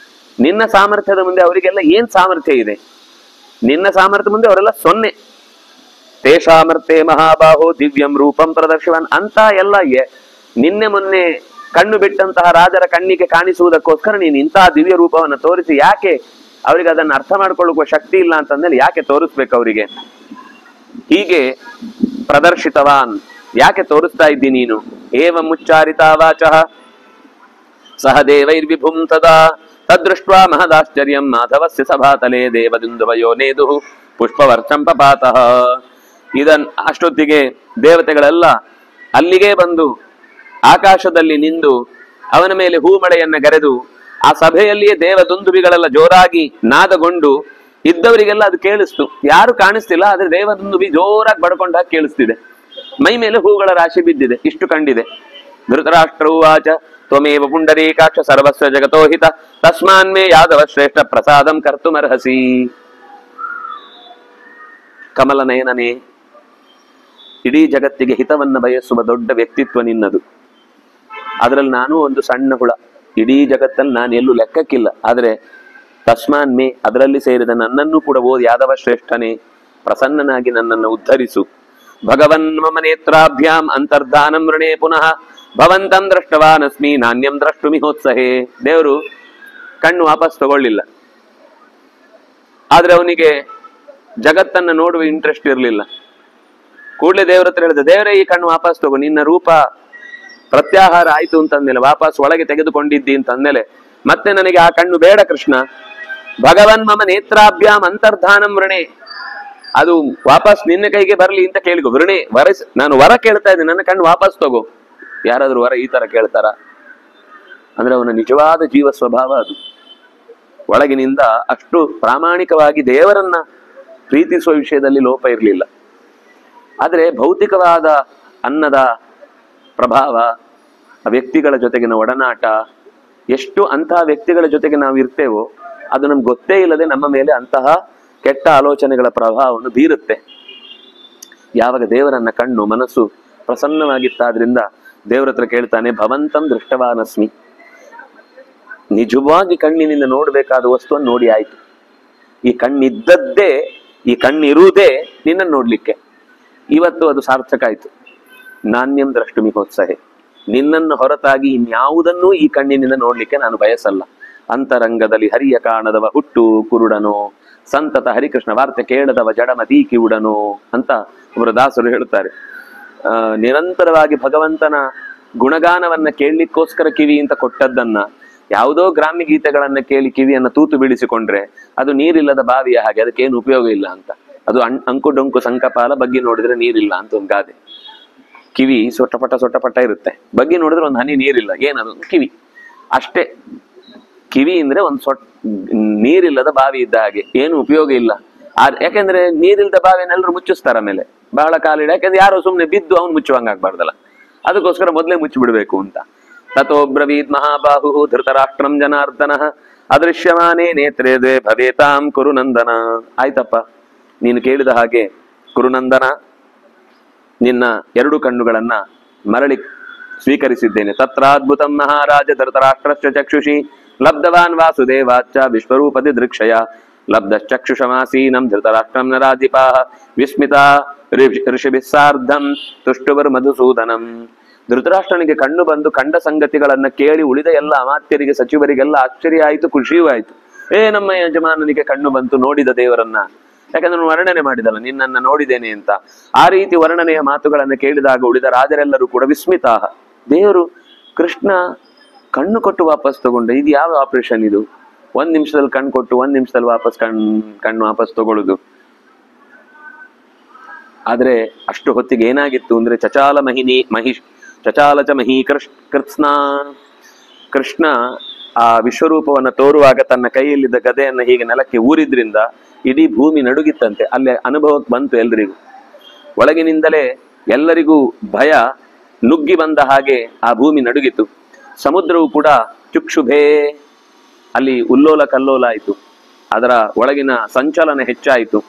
ನಿನ್ನ ಸಾಮರ್ಥ್ಯದ ಮುಂದೆ ಅವರಿಗೆಲ್ಲ ಏನ್ ಸಾಮರ್ಥ್ಯ ಇದೆ? ನಿನ್ನ ಸಾಮರ್ಥ್ಯ ಮುಂದೆ ಅವರೆಲ್ಲ ಸೊನ್ನೆ. ತೇಷಾಮರ್ಥ್ಯೆ ಮಹಾಬಾಹೋ ದಿವ್ಯಂ ರೂಪಂ ಪ್ರದರ್ಶಿವನ್ ಅಂತ ಎಲ್ಲ ನಿನ್ನೆ ಮೊನ್ನೆ ಕಣ್ಣು ಬಿಟ್ಟಂತಹ ರಾಜರ ಕಣ್ಣಿಗೆ ಕಾಣಿಸುವುದಕ್ಕೋಸ್ಕರ ನೀನು ಇಂತಹ ದಿವ್ಯ ರೂಪವನ್ನು ತೋರಿಸಿ ಯಾಕೆ ಅವರಿಗೆ ಅದನ್ನು ಅರ್ಥ ಮಾಡ್ಕೊಳ್ಳುವ ಶಕ್ತಿ ಇಲ್ಲ ಅಂತಂದ್ರೆ ಯಾಕೆ ತೋರಿಸ್ಬೇಕು ಅವರಿಗೆ? ಹೀಗೆ ಪ್ರದರ್ಶಿತವಾನ್, ಯಾಕೆ ತೋರಿಸ್ತಾ ಇದ್ದಿ ನೀನು? ಏವ ಮುಚ್ಚಾರಿತಾ ವಾಚಃ ಸಹ ದೇವೈರ್ವಿಭುಂ ತದಾ ತದೃಷ್ಟ್ವಾ ಮಹದಾಶ್ಚರ್ಯಂ ಮಾಧವಸ್ಯ ಸಭಾತಲೆ ದೇವದುಂದುವಯೋ ನೇದು ಪುಷ್ಪವರ್ಚಂಪಪಾತಃ. ಅಷ್ಟೊತ್ತಿಗೆ ದೇವತೆಗಳೆಲ್ಲ ಅಲ್ಲಿಗೆ ಬಂದು ಆಕಾಶದಲ್ಲಿ ನಿಂದು ಅವನ ಮೇಲೆ ಹೂಮಳೆಯನ್ನ ಗರೆದು ಆ ಸಭೆಯಲ್ಲಿಯೇ ದೇವದುಂದುಬಿಗಳೆಲ್ಲ ಜೋರಾಗಿ ನಾದಗೊಂಡು ಇದ್ದವರಿಗೆಲ್ಲ ಅದು ಕೇಳಿಸ್ತು. ಯಾರು ಕಾಣಿಸ್ತಿಲ್ಲ, ಆದ್ರೆ ದೇವದುಂದುಬಿ ಜೋರಾಗಿ ಬಡ್ಕೊಂಡಾಗ ಕೇಳಿಸ್ತಿದೆ. ಮೈ ಮೇಲೆ ಹೂಗಳ ರಾಶಿ ಬಿದ್ದಿದೆ, ಇಷ್ಟು ಕಂಡಿದೆ. ಧೃತರಾಷ್ಟ್ರವಾಚ ತ್ವಮೇವ ಪುಂಡರೀಕಾಕ್ಷ ಸರ್ವಸ್ವ ಜಗತೋಹಿತ ತಸ್ಮಾನ್ಮೇ ಯಾದವ ಶ್ರೇಷ್ಠ ಪ್ರಸಾದಂ ಕರ್ತುಮರ್ಹಸಿ. ಕಮಲ ನಯನನೇ, ಇಡೀ ಜಗತ್ತಿಗೆ ಹಿತವನ್ನ ಬಯಸುವ ದೊಡ್ಡ ವ್ಯಕ್ತಿತ್ವ ನಿನ್ನದು. ಅದರಲ್ಲಿ ನಾನು ಒಂದು ಸಣ್ಣ ಹುಳ, ಇಡೀ ಜಗತ್ತಲ್ಲಿ ನಾನು ಎಲ್ಲೂ ಲೆಕ್ಕಕ್ಕಿಲ್ಲ. ಆದ್ರೆ ತಸ್ಮಾನ್ಮೇ, ಅದರಲ್ಲಿ ಸೇರಿದ ನನ್ನನ್ನು ಕೂಡ ಓದಿ ಯಾದವ ಶ್ರೇಷ್ಠನೇ, ಪ್ರಸನ್ನನಾಗಿ ನನ್ನನ್ನು ಉದ್ಧರಿಸು. ಭಗವನ್ ಮಮ ನೇತ್ರಾಭ್ಯಾಂ ಅಂತರ್ಧಾನಂ ವೃಣೇ ಪುನಃ ಭವಂತಂ ದೃಷ್ಟವಾನಸ್ಮಿ ನಾಣ್ಯಂ ದ್ರಷ್ಟುಮಿಹೋತ್ಸಹೇ. ದೇವರು ಕಣ್ಣು ವಾಪಸ್ ತಗೊಳ್ಳಿಲ್ಲ, ಆದ್ರೆ ಅವನಿಗೆ ಜಗತ್ತನ್ನ ನೋಡುವ ಇಂಟ್ರೆಸ್ಟ್ ಇರಲಿಲ್ಲ. ಕೂಡಲೇ ದೇವ್ರ ಹತ್ರ ಹೇಳಿದ, ದೇವರೇ ಈ ಕಣ್ಣು ವಾಪಸ್ ತಗೋ, ನಿನ್ನ ರೂಪ ಪ್ರತ್ಯಾಹಾರ ಆಯ್ತು ಅಂತಂದ್ಮೇಲೆ, ವಾಪಸ್ ಒಳಗೆ ತೆಗೆದುಕೊಂಡಿದ್ದಿ ಅಂತಂದ್ಮೇಲೆ ಮತ್ತೆ ನನಗೆ ಆ ಕಣ್ಣು ಬೇಡ ಕೃಷ್ಣ. ಭಗವನ್ ಮಮ ನೇತ್ರಾಭ್ಯಾಂ ಅಂತರ್ಧಾನಂ ವೃಣೆ, ಅದು ವಾಪಸ್ ನಿನ್ನ ಕೈಗೆ ಬರ್ಲಿ ಅಂತ ಕೇಳಿಕೊ. ವೃಣೆ, ನಾನು ವರ ಕೇಳ್ತಾ ಇದ್ದೀನಿ, ನನ್ನ ಕಣ್ಣು ವಾಪಸ್ ತಗೋ. ಯಾರಾದ್ರೂ ವರ ಈ ತರ ಕೇಳ್ತಾರ? ಅಂದ್ರೆ ಅವನ ನಿಜವಾದ ಜೀವ ಸ್ವಭಾವ ಅದು. ಒಳಗಿನಿಂದ ಅಷ್ಟು ಪ್ರಾಮಾಣಿಕವಾಗಿ ದೇವರನ್ನ ಪ್ರೀತಿಸುವ ವಿಷಯದಲ್ಲಿ ಲೋಪ ಇರಲಿಲ್ಲ. ಆದ್ರೆ ಭೌತಿಕವಾದ ಅನ್ನದ ಪ್ರಭಾವ, ವ್ಯಕ್ತಿಗಳ ಜೊತೆಗಿನ ಒಡನಾಟ, ಎಷ್ಟು ಅಂತಹ ವ್ಯಕ್ತಿಗಳ ಜೊತೆಗೆ ನಾವು ಇರ್ತೇವೋ ಅದು ನಮ್ಗೆ ಗೊತ್ತೇ ಇಲ್ಲದೆ ನಮ್ಮ ಮೇಲೆ ಅಂತಹ ಕೆಟ್ಟ ಆಲೋಚನೆಗಳ ಪ್ರಭಾವವನ್ನು ಬೀರುತ್ತೆ. ಯಾವಾಗ ದೇವರನ್ನ ಕಣ್ಣು ಮನಸ್ಸು ಪ್ರಸನ್ನವಾಗಿತ್ತಾದ್ರಿಂದ ದೇವರ ಹತ್ರ ಕೇಳ್ತಾನೆ, ಭವಂತಂ ದೃಷ್ಟವಾನಸ್ಮಿ, ನಿಜವಾಗಿ ಕಣ್ಣಿನಿಂದ ನೋಡ್ಬೇಕಾದ ವಸ್ತುವನ್ನು ನೋಡಿ ಆಯ್ತು. ಈ ಕಣ್ಣಿದ್ದದ್ದೇ ಈ ಕಣ್ಣಿರುವುದೇ ನಿನ್ನನ್ನು ನೋಡ್ಲಿಕ್ಕೆ. ಇವತ್ತು ಅದು ಸಾರ್ಥಕ ಆಯ್ತು. ನಾಣ್ಯಂ ದ್ರಷ್ಟುಮಿಹೋತ್ಸಹೆ, ನಿನ್ನನ್ನು ಹೊರತಾಗಿ ಇನ್ಯಾವುದನ್ನೂ ಈ ಕಣ್ಣಿನಿಂದ ನೋಡ್ಲಿಕ್ಕೆ ನಾನು ಬಯಸಲ್ಲ. ಅಂತರಂಗದಲ್ಲಿ ಹರಿಯ ಕಾಣದವ ಹುಟ್ಟು ಕುರುಡನೋ, ಸಂತತ ಹರಿಕೃಷ್ಣ ವಾರ್ತೆ ಕೇಳದವ ಜಡಮತಿ ಕಿವುಡನೋ ಅಂತ ಒಬ್ಬರು ದಾಸರು ಹೇಳುತ್ತಾರೆ. ನಿರಂತರವಾಗಿ ಭಗವಂತನ ಗುಣಗಾನವನ್ನ ಕೇಳಲಿಕ್ಕೋಸ್ಕರ ಕಿವಿ ಅಂತ ಕೊಟ್ಟದ್ದನ್ನ ಯಾವುದೋ ಗ್ರಾಮ್ಯ ಗೀತೆಗಳನ್ನ ಕೇಳಿ ಕಿವಿಯನ್ನ ತೂತು ಬೀಳಿಸಿಕೊಂಡ್ರೆ ಅದು ನೀರಿಲ್ಲದ ಬಾವಿಯ ಹಾಗೆ, ಅದಕ್ಕೇನು ಉಪಯೋಗ ಇಲ್ಲ ಅಂತ. ಅದು ಅಂಕು ಡೊಂಕು ಸಂಕಪಾಲ, ಬಗ್ಗೆ ನೋಡಿದ್ರೆ ನೀರಿಲ್ಲ ಅಂತ ಒಂದು ಗಾದೆ. ಕಿವಿ ಸೊಟ್ಟಪಟ ಇರುತ್ತೆ, ಬಗ್ಗೆ ನೋಡಿದ್ರೆ ಒಂದು ಹನಿ ನೀರಿಲ್ಲ, ಏನದು ಕಿವಿ ಅಷ್ಟೇ. ಕಿವಿ ಅಂದ್ರೆ ಒಂದು ನೀರಿಲ್ಲದ ಬಾವಿ ಇದ್ದ ಹಾಗೆ, ಏನು ಉಪಯೋಗ ಇಲ್ಲ. ಯಾಕೆಂದ್ರೆ ನೀರಿಲ್ಲದ ಬಾವಿಯನ್ನೆಲ್ಲರೂ ಮುಚ್ಚಿಸ್ತಾರ ಮೇಲೆ ಬಹಳ ಕಾಲಿಡ, ಯಾಕಂದ್ರೆ ಯಾರೋ ಸುಮ್ನೆ ಬಿದ್ದು ಅವ್ನು ಮುಚ್ಚುವಂಗಾಗ್ಬಾರ್ದಲ್ಲ, ಅದಕ್ಕೋಸ್ಕರ ಮೊದಲೇ ಮುಚ್ಚಿ ಬಿಡ್ಬೇಕು ಅಂತ. ತಥೋ ಬ್ರವೀತ್ ಮಹಾಬಾಹು ಧೃತರಾಷ್ಟ್ರಂ ಜನಾರ್ದನ ಅದೃಶ್ಯಮಾನೇ ನೇತ್ರೇ ದ್ವೇ ಭವೇತಾಂ ಕುರುನಂದನ. ಆಯ್ತಪ್ಪ, ನೀನು ಕೇಳಿದ ಹಾಗೆ ಕುರುನಂದನ, ನಿನ್ನ ಎರಡು ಕಣ್ಣುಗಳನ್ನ ಮರಳಿ ಸ್ವೀಕರಿಸಿದ್ದೇನೆ. ತತ್ರಾದ್ಭುತಂ ಮಹಾರಾಜ ಧೃತರಾಷ್ಟ್ರಶ್ಚ ಚಕ್ಷುಷಿ ಲಬ್ಧವಾನ್ ವಾಸುದೇವಾಚ್ಚ ವಿಶ್ವರೂಪದಿ ದೃಕ್ಷಯ ಲಬ್ಧಶ್ಚಕ್ಷುಷಮಾಸೀನಂ ಧೃತರಾಷ್ಟ್ರಂ ನರಾಧಿಪಾಃ ವಿಸ್ಮಿತಾ ಋಷಿಭಿಸ್ಸಾರ್ಧಂ ತುಷ್ಟುವರ್ ಮಧುಸೂದನಂ. ಧೃತರಾಷ್ಟ್ರನಿಗೆ ಕಣ್ಣು ಬಂದು ಕಂಡ ಸಂಗತಿಗಳನ್ನ ಕೇಳಿ ಉಳಿದ ಎಲ್ಲ ಅಮಾತ್ಯರಿಗೆ ಸಚಿವರಿಗೆಲ್ಲ ಆಶ್ಚರ್ಯ ಆಯಿತು, ಖುಷಿಯೂ ಆಯಿತು. ನಮ್ಮ ಯಜಮಾನನಿಗೆ ಕಣ್ಣು ಬಂತು, ನೋಡಿದ ದೇವರನ್ನ. ಯಾಕಂದ್ರೆ ವರ್ಣನೆ ಮಾಡಿದಲ್ಲ, ನಿನ್ನನ್ನ ನೋಡಿದ್ದೇನೆ ಅಂತ. ಆ ರೀತಿ ವರ್ಣನೆಯ ಮಾತುಗಳನ್ನು ಕೇಳಿದಾಗ ಉಳಿದ ರಾಜರೆಲ್ಲರೂ ಕೂಡ ವಿಸ್ಮಿತಾಹ. ದೇವರು ಕೃಷ್ಣ ಕಣ್ಣು ಕೊಟ್ಟು ವಾಪಸ್ ತಗೊಂಡ, ಇದು ಯಾವ ಆಪರೇಷನ್ ಇದು? 1 ನಿಮಿಷದಲ್ಲಿ ಕಣ್ಣು ಕೊಟ್ಟು 1 ನಿಮಿಷದಲ್ಲಿ ವಾಪಸ್ ಕಣ್ಣು ವಾಪಸ್ ತಗೊಳ್ಳುದು. ಆದ್ರೆ ಅಷ್ಟು ಹೊತ್ತಿಗೆ ಏನಾಗಿತ್ತು ಅಂದ್ರೆ ಚಚಾಲಚ ಮಹಿ ಕೃಷ್ಣ ಕೃಷ್ಣ ಆ ವಿಶ್ವರೂಪವನ್ನು ತೋರುವಾಗ ತನ್ನ ಕೈಯಲ್ಲಿದ್ದ ಗದೆಯನ್ನ ಹೀಗೆ ನೆಲಕ್ಕೆ ಊರಿದ್ರಿಂದ ಇಡೀ ಭೂಮಿ ನಡುಗಿತ್ತಂತೆ. ಅಲ್ಲಿ ಅನುಭವಕ್ಕೆ ಬಂತು ಎಲ್ರಿಗೂ. ಒಳಗಿನಿಂದಲೇ ಎಲ್ಲರಿಗೂ ಭಯ ನುಗ್ಗಿ ಬಂದ ಹಾಗೆ ಆ ಭೂಮಿ ನಡುಗಿತು. ಸಮುದ್ರವು ಕೂಡ ಚುಕ್ಷುಭೇ, ಅಲ್ಲಿ ಉಲ್ಲೋಲ ಕಲ್ಲೋಲ ಆಯಿತು, ಅದರ ಒಳಗಿನ ಸಂಚಲನ ಹೆಚ್ಚಾಯಿತು.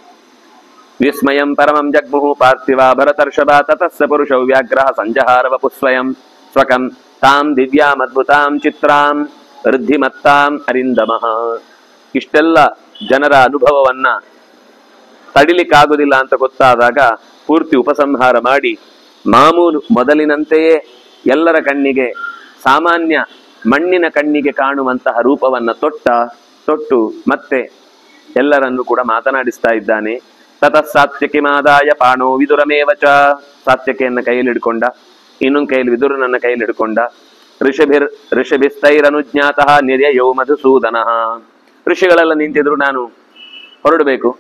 ವಿಸ್ಮಯಂ ಪರಮಂ ಜಗ್ಮುಹು ಪಾರ್ಥಿವ ಭರತರ್ಷಭ ತತಸ್ಸ ಪುರುಷೌ ವ್ಯಾಗ್ರಹ ಸಂಜಹಾರ ವಪುಸ್ವಯಂ ಸ್ವಕಂ ತಾಂ ದಿವ್ಯಾಮದ್ಭುತಾಂ ಚಿತ್ರಾಂ ವೃದ್ಧಿಮತ್ತಾಂ ಅರಿಂದಮಃ. ಇಷ್ಟೆಲ್ಲ ಜನರ ಅನುಭವವನ್ನ ತಡಿಲಿಕ್ಕಾಗುದಿಲ್ಲ ಅಂತ ಗೊತ್ತಾದಾಗ ಪೂರ್ತಿ ಉಪಸಂಹಾರ ಮಾಡಿ ಮಾಮೂಲು ಮೊದಲಿನಂತೆಯೇ ಎಲ್ಲರ ಕಣ್ಣಿಗೆ, ಸಾಮಾನ್ಯ ಮಣ್ಣಿನ ಕಣ್ಣಿಗೆ ಕಾಣುವಂತಹ ರೂಪವನ್ನ ತೊಟ್ಟು ಮತ್ತೆ ಎಲ್ಲರನ್ನು ಕೂಡ ಮಾತನಾಡಿಸ್ತಾ ಇದ್ದಾನೆ. ತತಃ ಸಾತ್ಯಕಿಮಾದಾಯ ಪಾಣೋ ವಿದುರಮೇವಚ, ಸಾತ್ಯಕೆಯನ್ನ ಕೈಯಲ್ಲಿ ಹಿಡ್ಕೊಂಡ, ಇನ್ನೊಂದು ಕೈಯಲ್ಲಿ ವಿದುರನನ್ನ ಕೈಯಲ್ಲಿ ಹಿಡ್ಕೊಂಡ. ಋಷಭಿಸ್ತೈರನುಜ್ಞಾತಃ ನಿರ್ಯಯೋ ಮಧುಸೂದನ. ಋಷಿಗಳೆಲ್ಲ ನಿಂತಿದ್ರು, ನಾನು ಹೊರಡಬೇಕು,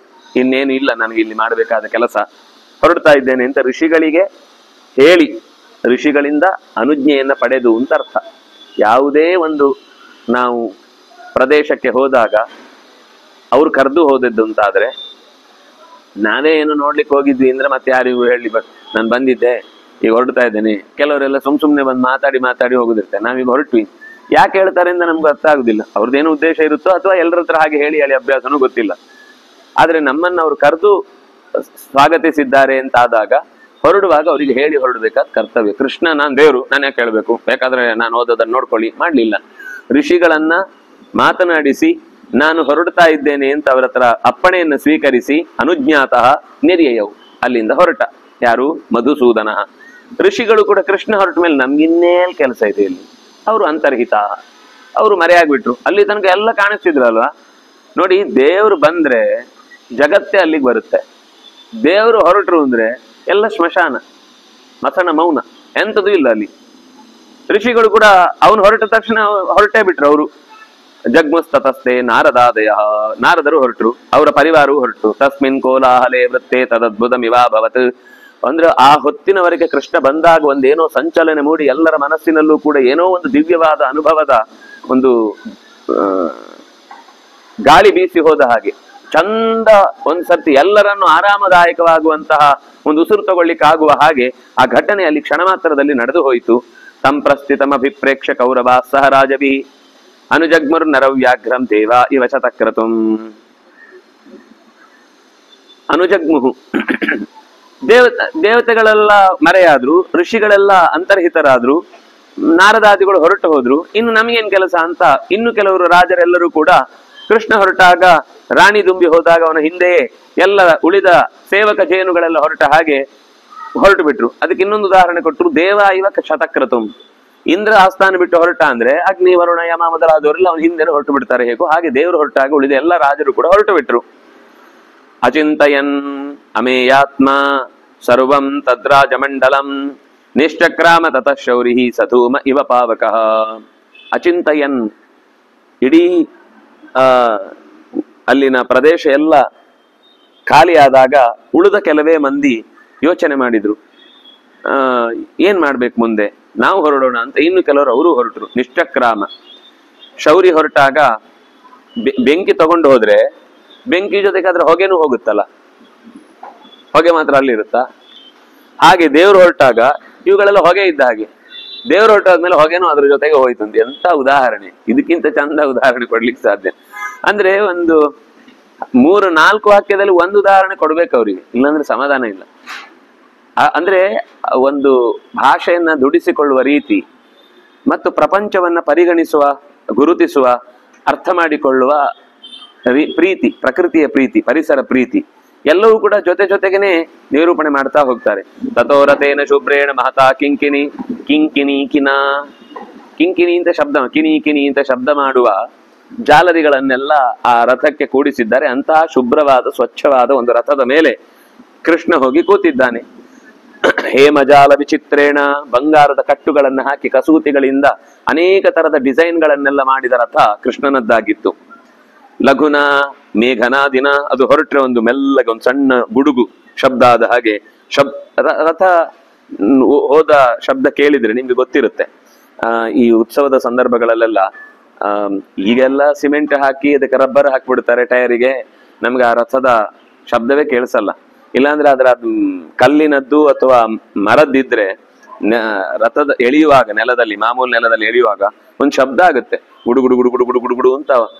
ಇನ್ನೇನು ಇಲ್ಲ ನನಗೆ ಇಲ್ಲಿ ಮಾಡಬೇಕಾದ ಕೆಲಸ, ಹೊರಡ್ತಾ ಇದ್ದೇನೆ ಅಂತ ಋಷಿಗಳಿಗೆ ಹೇಳಿ, ಋಷಿಗಳಿಂದ ಅನುಜ್ಞೆಯನ್ನ ಪಡೆದು ಅಂತ ಅರ್ಥ. ಯಾವುದೇ ಒಂದು ನಾವು ಪ್ರದೇಶಕ್ಕೆ ಹೋದಾಗ ಅವ್ರು ಕರೆದು ಹೋದದ್ದು ಅಂತಾದ್ರೆ, ನಾವೇ ಏನು ನೋಡ್ಲಿಕ್ಕೆ ಹೋಗಿದ್ವಿ ಅಂದ್ರೆ ಮತ್ತೆ ಯಾರಿಗೂ ಹೇಳಿ ನಾನು ಬಂದಿದ್ದೆ, ಈಗ ಹೊರಡ್ತಾ ಇದ್ದೇನೆ. ಕೆಲವರೆಲ್ಲ ಸುಮ್ನೆ ಬಂದು ಮಾತಾಡಿ ಹೋಗುದಿರ್ತಾರೆ. ನಾವೀಗ ಹೊರಟ್ವಿ, ಯಾಕೆ ಹೇಳ್ತಾರೆ ಅಂತ ನಮ್ಗೆ ಅರ್ಥ ಆಗುದಿಲ್ಲ. ಅವ್ರದ್ದೇನು ಉದ್ದೇಶ ಇರುತ್ತೋ ಅಥವಾ ಎಲ್ಲರ ಹತ್ರ ಹಾಗೆ ಹೇಳಿ ಅಭ್ಯಾಸನೂ ಗೊತ್ತಿಲ್ಲ. ಆದ್ರೆ ನಮ್ಮನ್ನ ಅವ್ರು ಕರೆದು ಸ್ವಾಗತಿಸಿದ್ದಾರೆ ಅಂತ ಆದಾಗ ಹೊರಡುವಾಗ ಅವರಿಗೆ ಹೇಳಿ ಹೊರಡಬೇಕಾದ ಕರ್ತವ್ಯ. ಕೃಷ್ಣ ನಾನ್ ದೇವರು, ನಾನು ಯಾಕೆ ಹೇಳ್ಬೇಕು, ಬೇಕಾದ್ರೆ ನಾನು ಓದೋದನ್ನ ನೋಡ್ಕೊಳ್ಳಿ, ಮಾಡ್ಲಿಲ್ಲ. ಋಷಿಗಳನ್ನ ಮಾತನಾಡಿಸಿ ನಾನು ಹೊರಡ್ತಾ ಇದ್ದೇನೆ ಅಂತ ಅವರ ಹತ್ರ ಅಪ್ಪಣೆಯನ್ನು ಸ್ವೀಕರಿಸಿ ಅನುಜ್ಞಾತಃ ನಿರ್ಯಯವು, ಅಲ್ಲಿಂದ ಹೊರಟ. ಯಾರು? ಮಧುಸೂದನ. ಋಷಿಗಳು ಕೂಡ ಕೃಷ್ಣ ಹೊರಟ ಮೇಲೆ ನಮ್ಗಿನ್ನೇಲ್ ಕೆಲಸ ಇದೆ ಇಲ್ಲಿ, ಅವರು ಅಂತರ್ಹಿತ, ಅವರು ಮರೆಯಾಗ್ಬಿಟ್ರು. ಅಲ್ಲಿ ತನಕ ಎಲ್ಲ ಕಾಣಿಸ್ತಿದ್ರಲ್ವಾ. ನೋಡಿ, ದೇವರು ಬಂದ್ರೆ ಜಗತ್ತೇ ಅಲ್ಲಿಗೆ ಬರುತ್ತೆ. ದೇವರು ಹೊರಟರು ಅಂದ್ರೆ ಎಲ್ಲ ಸ್ಮಶಾನ, ಮಸಣ ಮೌನ, ಎಂಥದ್ದು ಇಲ್ಲ ಅಲ್ಲಿ. ಋಷಿಗಳು ಕೂಡ ಅವನು ಹೊರಟ ತಕ್ಷಣ ಹೊರಟೇ ಬಿಟ್ರು. ಅವರು ಜಗ್ಮಸ್ತತಸ್ತೆ ನಾರದಾದಯ, ನಾರದರು ಹೊರಟರು, ಅವರ ಪರಿವಾರವು ಹೊರಟರು. ತಸ್ಮಿನ್ ಕೋಲಾಹಲೇ ವೃತ್ತೇ ತದದ್ಭುತಮಿವಾಭವತ್. ಅಂದ್ರೆ ಆ ಹೊತ್ತಿನವರೆಗೆ ಕೃಷ್ಣ ಬಂದಾಗ ಒಂದೇನೋ ಸಂಚಲನೆ ಮೂಡಿ ಎಲ್ಲರ ಮನಸ್ಸಿನಲ್ಲೂ ಕೂಡ ಏನೋ ಒಂದು ದಿವ್ಯವಾದ ಅನುಭವದ ಒಂದು ಗಾಳಿ ಬೀಸಿ ಹೋದ ಹಾಗೆ ಚಂದ, ಒಂದ್ಸರ್ತಿ ಎಲ್ಲರನ್ನು ಆರಾಮದಾಯಕವಾಗುವಂತಹ ಒಂದು ಉಸಿರು ತಗೊಳ್ಳಿಕ್ಕೆ ಆಗುವ ಹಾಗೆ ಆ ಘಟನೆ ಅಲ್ಲಿ ಕ್ಷಣ ಮಾತ್ರದಲ್ಲಿ ನಡೆದು ಹೋಯಿತು. ಸಂಪ್ರಸ್ಥಿತಮಭಿಪ್ರೇಕ್ಷ ಕೌರವ ಸಹ ರಾಜಭಿ ಅನುಜಗ್ಮುರ್ ನರವ್ಯಾಘ್ರಂ ದೇವ ಇವ ಶತಕ್ರತುಂ. ಅನುಜಗ್ಮುಹು, ದೇವತೆಗಳೆಲ್ಲ ಮರೆಯಾದ್ರು, ಋಷಿಗಳೆಲ್ಲ ಅಂತರ್ಹಿತರಾದ್ರು, ನಾರದಾದಿಗಳು ಹೊರಟು ಹೋದ್ರು. ಇನ್ನು ನಮಗೇನ್ ಕೆಲಸ ಅಂತ ಇನ್ನು ಕೆಲವರು ರಾಜರೆಲ್ಲರೂ ಕೂಡ ಕೃಷ್ಣ ಹೊರಟಾಗ ರಾಣಿ ದುಂಬಿ ಹೋದಾಗ ಅವನ ಹಿಂದೆಯೇ ಎಲ್ಲ ಉಳಿದ ಸೇವಕ ಜೇನುಗಳೆಲ್ಲ ಹೊರಟ ಹಾಗೆ ಹೊರಟು ಬಿಟ್ರು. ಅದಕ್ಕೆ ಇನ್ನೊಂದು ಉದಾಹರಣೆ ಕೊಟ್ಟರು, ದೇವ ಇವ ಶತಕ್ರತುಂ. ಇಂದ್ರ ಆಸ್ಥಾನ ಬಿಟ್ಟು ಹೊರಟ ಅಂದ್ರೆ ಅಗ್ನಿ ವರುಣ ಯಮ ಮೊದಲಾದವರೆಲ್ಲ ಅವನ ಹಿಂದೆ ಹೊರಟು ಬಿಡ್ತಾರೆ. ಹೇಗೋ ಹಾಗೆ ದೇವರು ಹೊರಟಾಗ ಉಳಿದ ಎಲ್ಲ ರಾಜರು ಕೂಡ ಹೊರಟು ಬಿಟ್ರು. ಅಚಿಂತಯನ್ ಅಮೇಯಾತ್ಮ ಸರ್ವಂ ತದ್ರಾಜಮಂಡಲಂ ನಿಶ್ಚಕ್ರಾಮ ತತಃ ಶೌರಿ ಸಧೂಮ ಇವ ಪಾವಕಃ. ಅಚಿಂತಯನ್, ಇಡೀ ಅಲ್ಲಿನ ಪ್ರದೇಶ ಎಲ್ಲ ಖಾಲಿಯಾದಾಗ ಉಳಿದ ಕೆಲವೇ ಮಂದಿ ಯೋಚನೆ ಮಾಡಿದ್ರು, ಏನ್ ಮಾಡ್ಬೇಕು ಮುಂದೆ, ನಾವು ಹೊರಡೋಣ ಅಂತ. ಇನ್ನು ಕೆಲವರು ಅವರು ಹೊರಟರು. ನಿಶ್ಚಕ್ರಾಮ, ಶೌರಿ ಹೊರಟಾಗ ಬೆಂಕಿ ತಗೊಂಡು ಹೋದ್ರೆ ಬೆಂಕಿ ಜೊತೆಗೆ ಅದ್ರ ಹೊಗೆನೂ ಹೋಗುತ್ತಲ್ಲ, ಹೊಗೆ ಮಾತ್ರ ಅಲ್ಲಿರುತ್ತಾ? ಹಾಗೆ ದೇವ್ರು ಹೊರಟಾಗ ಇವುಗಳೆಲ್ಲ ಹೊಗೆ ಇದ್ದ ಹಾಗೆ, ದೇವ್ರು ಹೊರಟಾದ್ಮೇಲೆ ಹೊಗೆನೂ ಅದ್ರ ಜೊತೆಗೆ ಹೋಯ್ತಂತ. ಎಂತ ಉದಾಹರಣೆ! ಇದಕ್ಕಿಂತ ಚಂದ ಉದಾಹರಣೆ ಕೊಡ್ಲಿಕ್ಕೆ ಸಾಧ್ಯ? ಅಂದ್ರೆ ಒಂದು 3-4 ವಾಕ್ಯದಲ್ಲಿ ಒಂದು ಉದಾಹರಣೆ ಕೊಡ್ಬೇಕು ಅವ್ರಿಗೆ, ಇಲ್ಲಾಂದ್ರೆ ಸಮಾಧಾನ ಇಲ್ಲ. ಅಂದ್ರೆ ಒಂದು ಭಾಷೆಯನ್ನ ದುಡಿಸಿಕೊಳ್ಳುವ ರೀತಿ ಮತ್ತು ಪ್ರಪಂಚವನ್ನ ಪರಿಗಣಿಸುವ, ಗುರುತಿಸುವ, ಅರ್ಥ ಮಾಡಿಕೊಳ್ಳುವ ಪ್ರೀತಿ, ಪ್ರಕೃತಿಯ ಪ್ರೀತಿ, ಪರಿಸರ ಪ್ರೀತಿ ಎಲ್ಲವೂ ಕೂಡ ಜೊತೆ ಜೊತೆಗೇನೆ ನಿರೂಪಣೆ ಮಾಡ್ತಾ ಹೋಗ್ತಾರೆ. ತಥೋರಥೇನ ಶುಭ್ರೇಣ ಮಹತಾ ಕಿಂಕಿನಿ ಕಿಂಕಿನಿ ಕಿನ. ಕಿಂಕಿನಿ ಅಂತ ಶಬ್ದ, ಕಿನಿ ಕಿನಿ ಅಂತ ಶಬ್ದ ಮಾಡುವ ಜಾಲರಿಗಳನ್ನೆಲ್ಲ ಆ ರಥಕ್ಕೆ ಕೂಡಿಸಿದ್ದಾರೆ. ಅಂತಹ ಶುಭ್ರವಾದ ಸ್ವಚ್ಛವಾದ ಒಂದು ರಥದ ಮೇಲೆ ಕೃಷ್ಣ ಹೋಗಿ ಕೂತಿದ್ದಾನೆ. ಹೇಮಜಾಲ ವಿಚಿತ್ರೇಣ, ಬಂಗಾರದ ಕಟ್ಟುಗಳನ್ನು ಹಾಕಿ ಕಸೂತಿಗಳಿಂದ ಅನೇಕ ತರದ ಡಿಸೈನ್ಗಳನ್ನೆಲ್ಲ ಮಾಡಿದ ರಥ ಕೃಷ್ಣನದ್ದಾಗಿತ್ತು. ಲಘುನ ಮೇಘನಾದಿನ, ಅದು ಹೊರಟ್ರೆ ಒಂದು ಮೆಲ್ಲಗೆ ಒಂದು ಸಣ್ಣ ಗುಡುಗು ಶಬ್ದ ಆದ ಹಾಗೆ ರಥ ಹೋದ ಶಬ್ದ ಕೇಳಿದ್ರೆ ನಿಮ್ಗೆ ಗೊತ್ತಿರುತ್ತೆ. ಈ ಉತ್ಸವದ ಸಂದರ್ಭಗಳಲ್ಲೆಲ್ಲ ಈಗೆಲ್ಲ ಸಿಮೆಂಟ್ ಹಾಕಿ ಅದಕ್ಕೆ ರಬ್ಬರ್ ಹಾಕ್ಬಿಡ್ತಾರೆ ಟೈರಿಗೆ, ನಮ್ಗೆ ಆ ರಥದ ಶಬ್ದವೇ ಕೇಳಿಸಲ್ಲ. ಇಲ್ಲಾಂದ್ರೆ ಅದರ ಕಲ್ಲಿನದ್ದು ಅಥವಾ ಮರದ್ದಿದ್ರೆ ರಥದ ಎಳೆಯುವಾಗ ನೆಲದಲ್ಲಿ, ಮಾಮೂಲು ನೆಲದಲ್ಲಿ ಎಳೆಯುವಾಗ ಒಂದು ಶಬ್ದ ಆಗುತ್ತೆ, ಗುಡುಗುಡು ಗುಡುಗುಡು ಗುಡುಗುಡು ಗುಡು ಅಂತ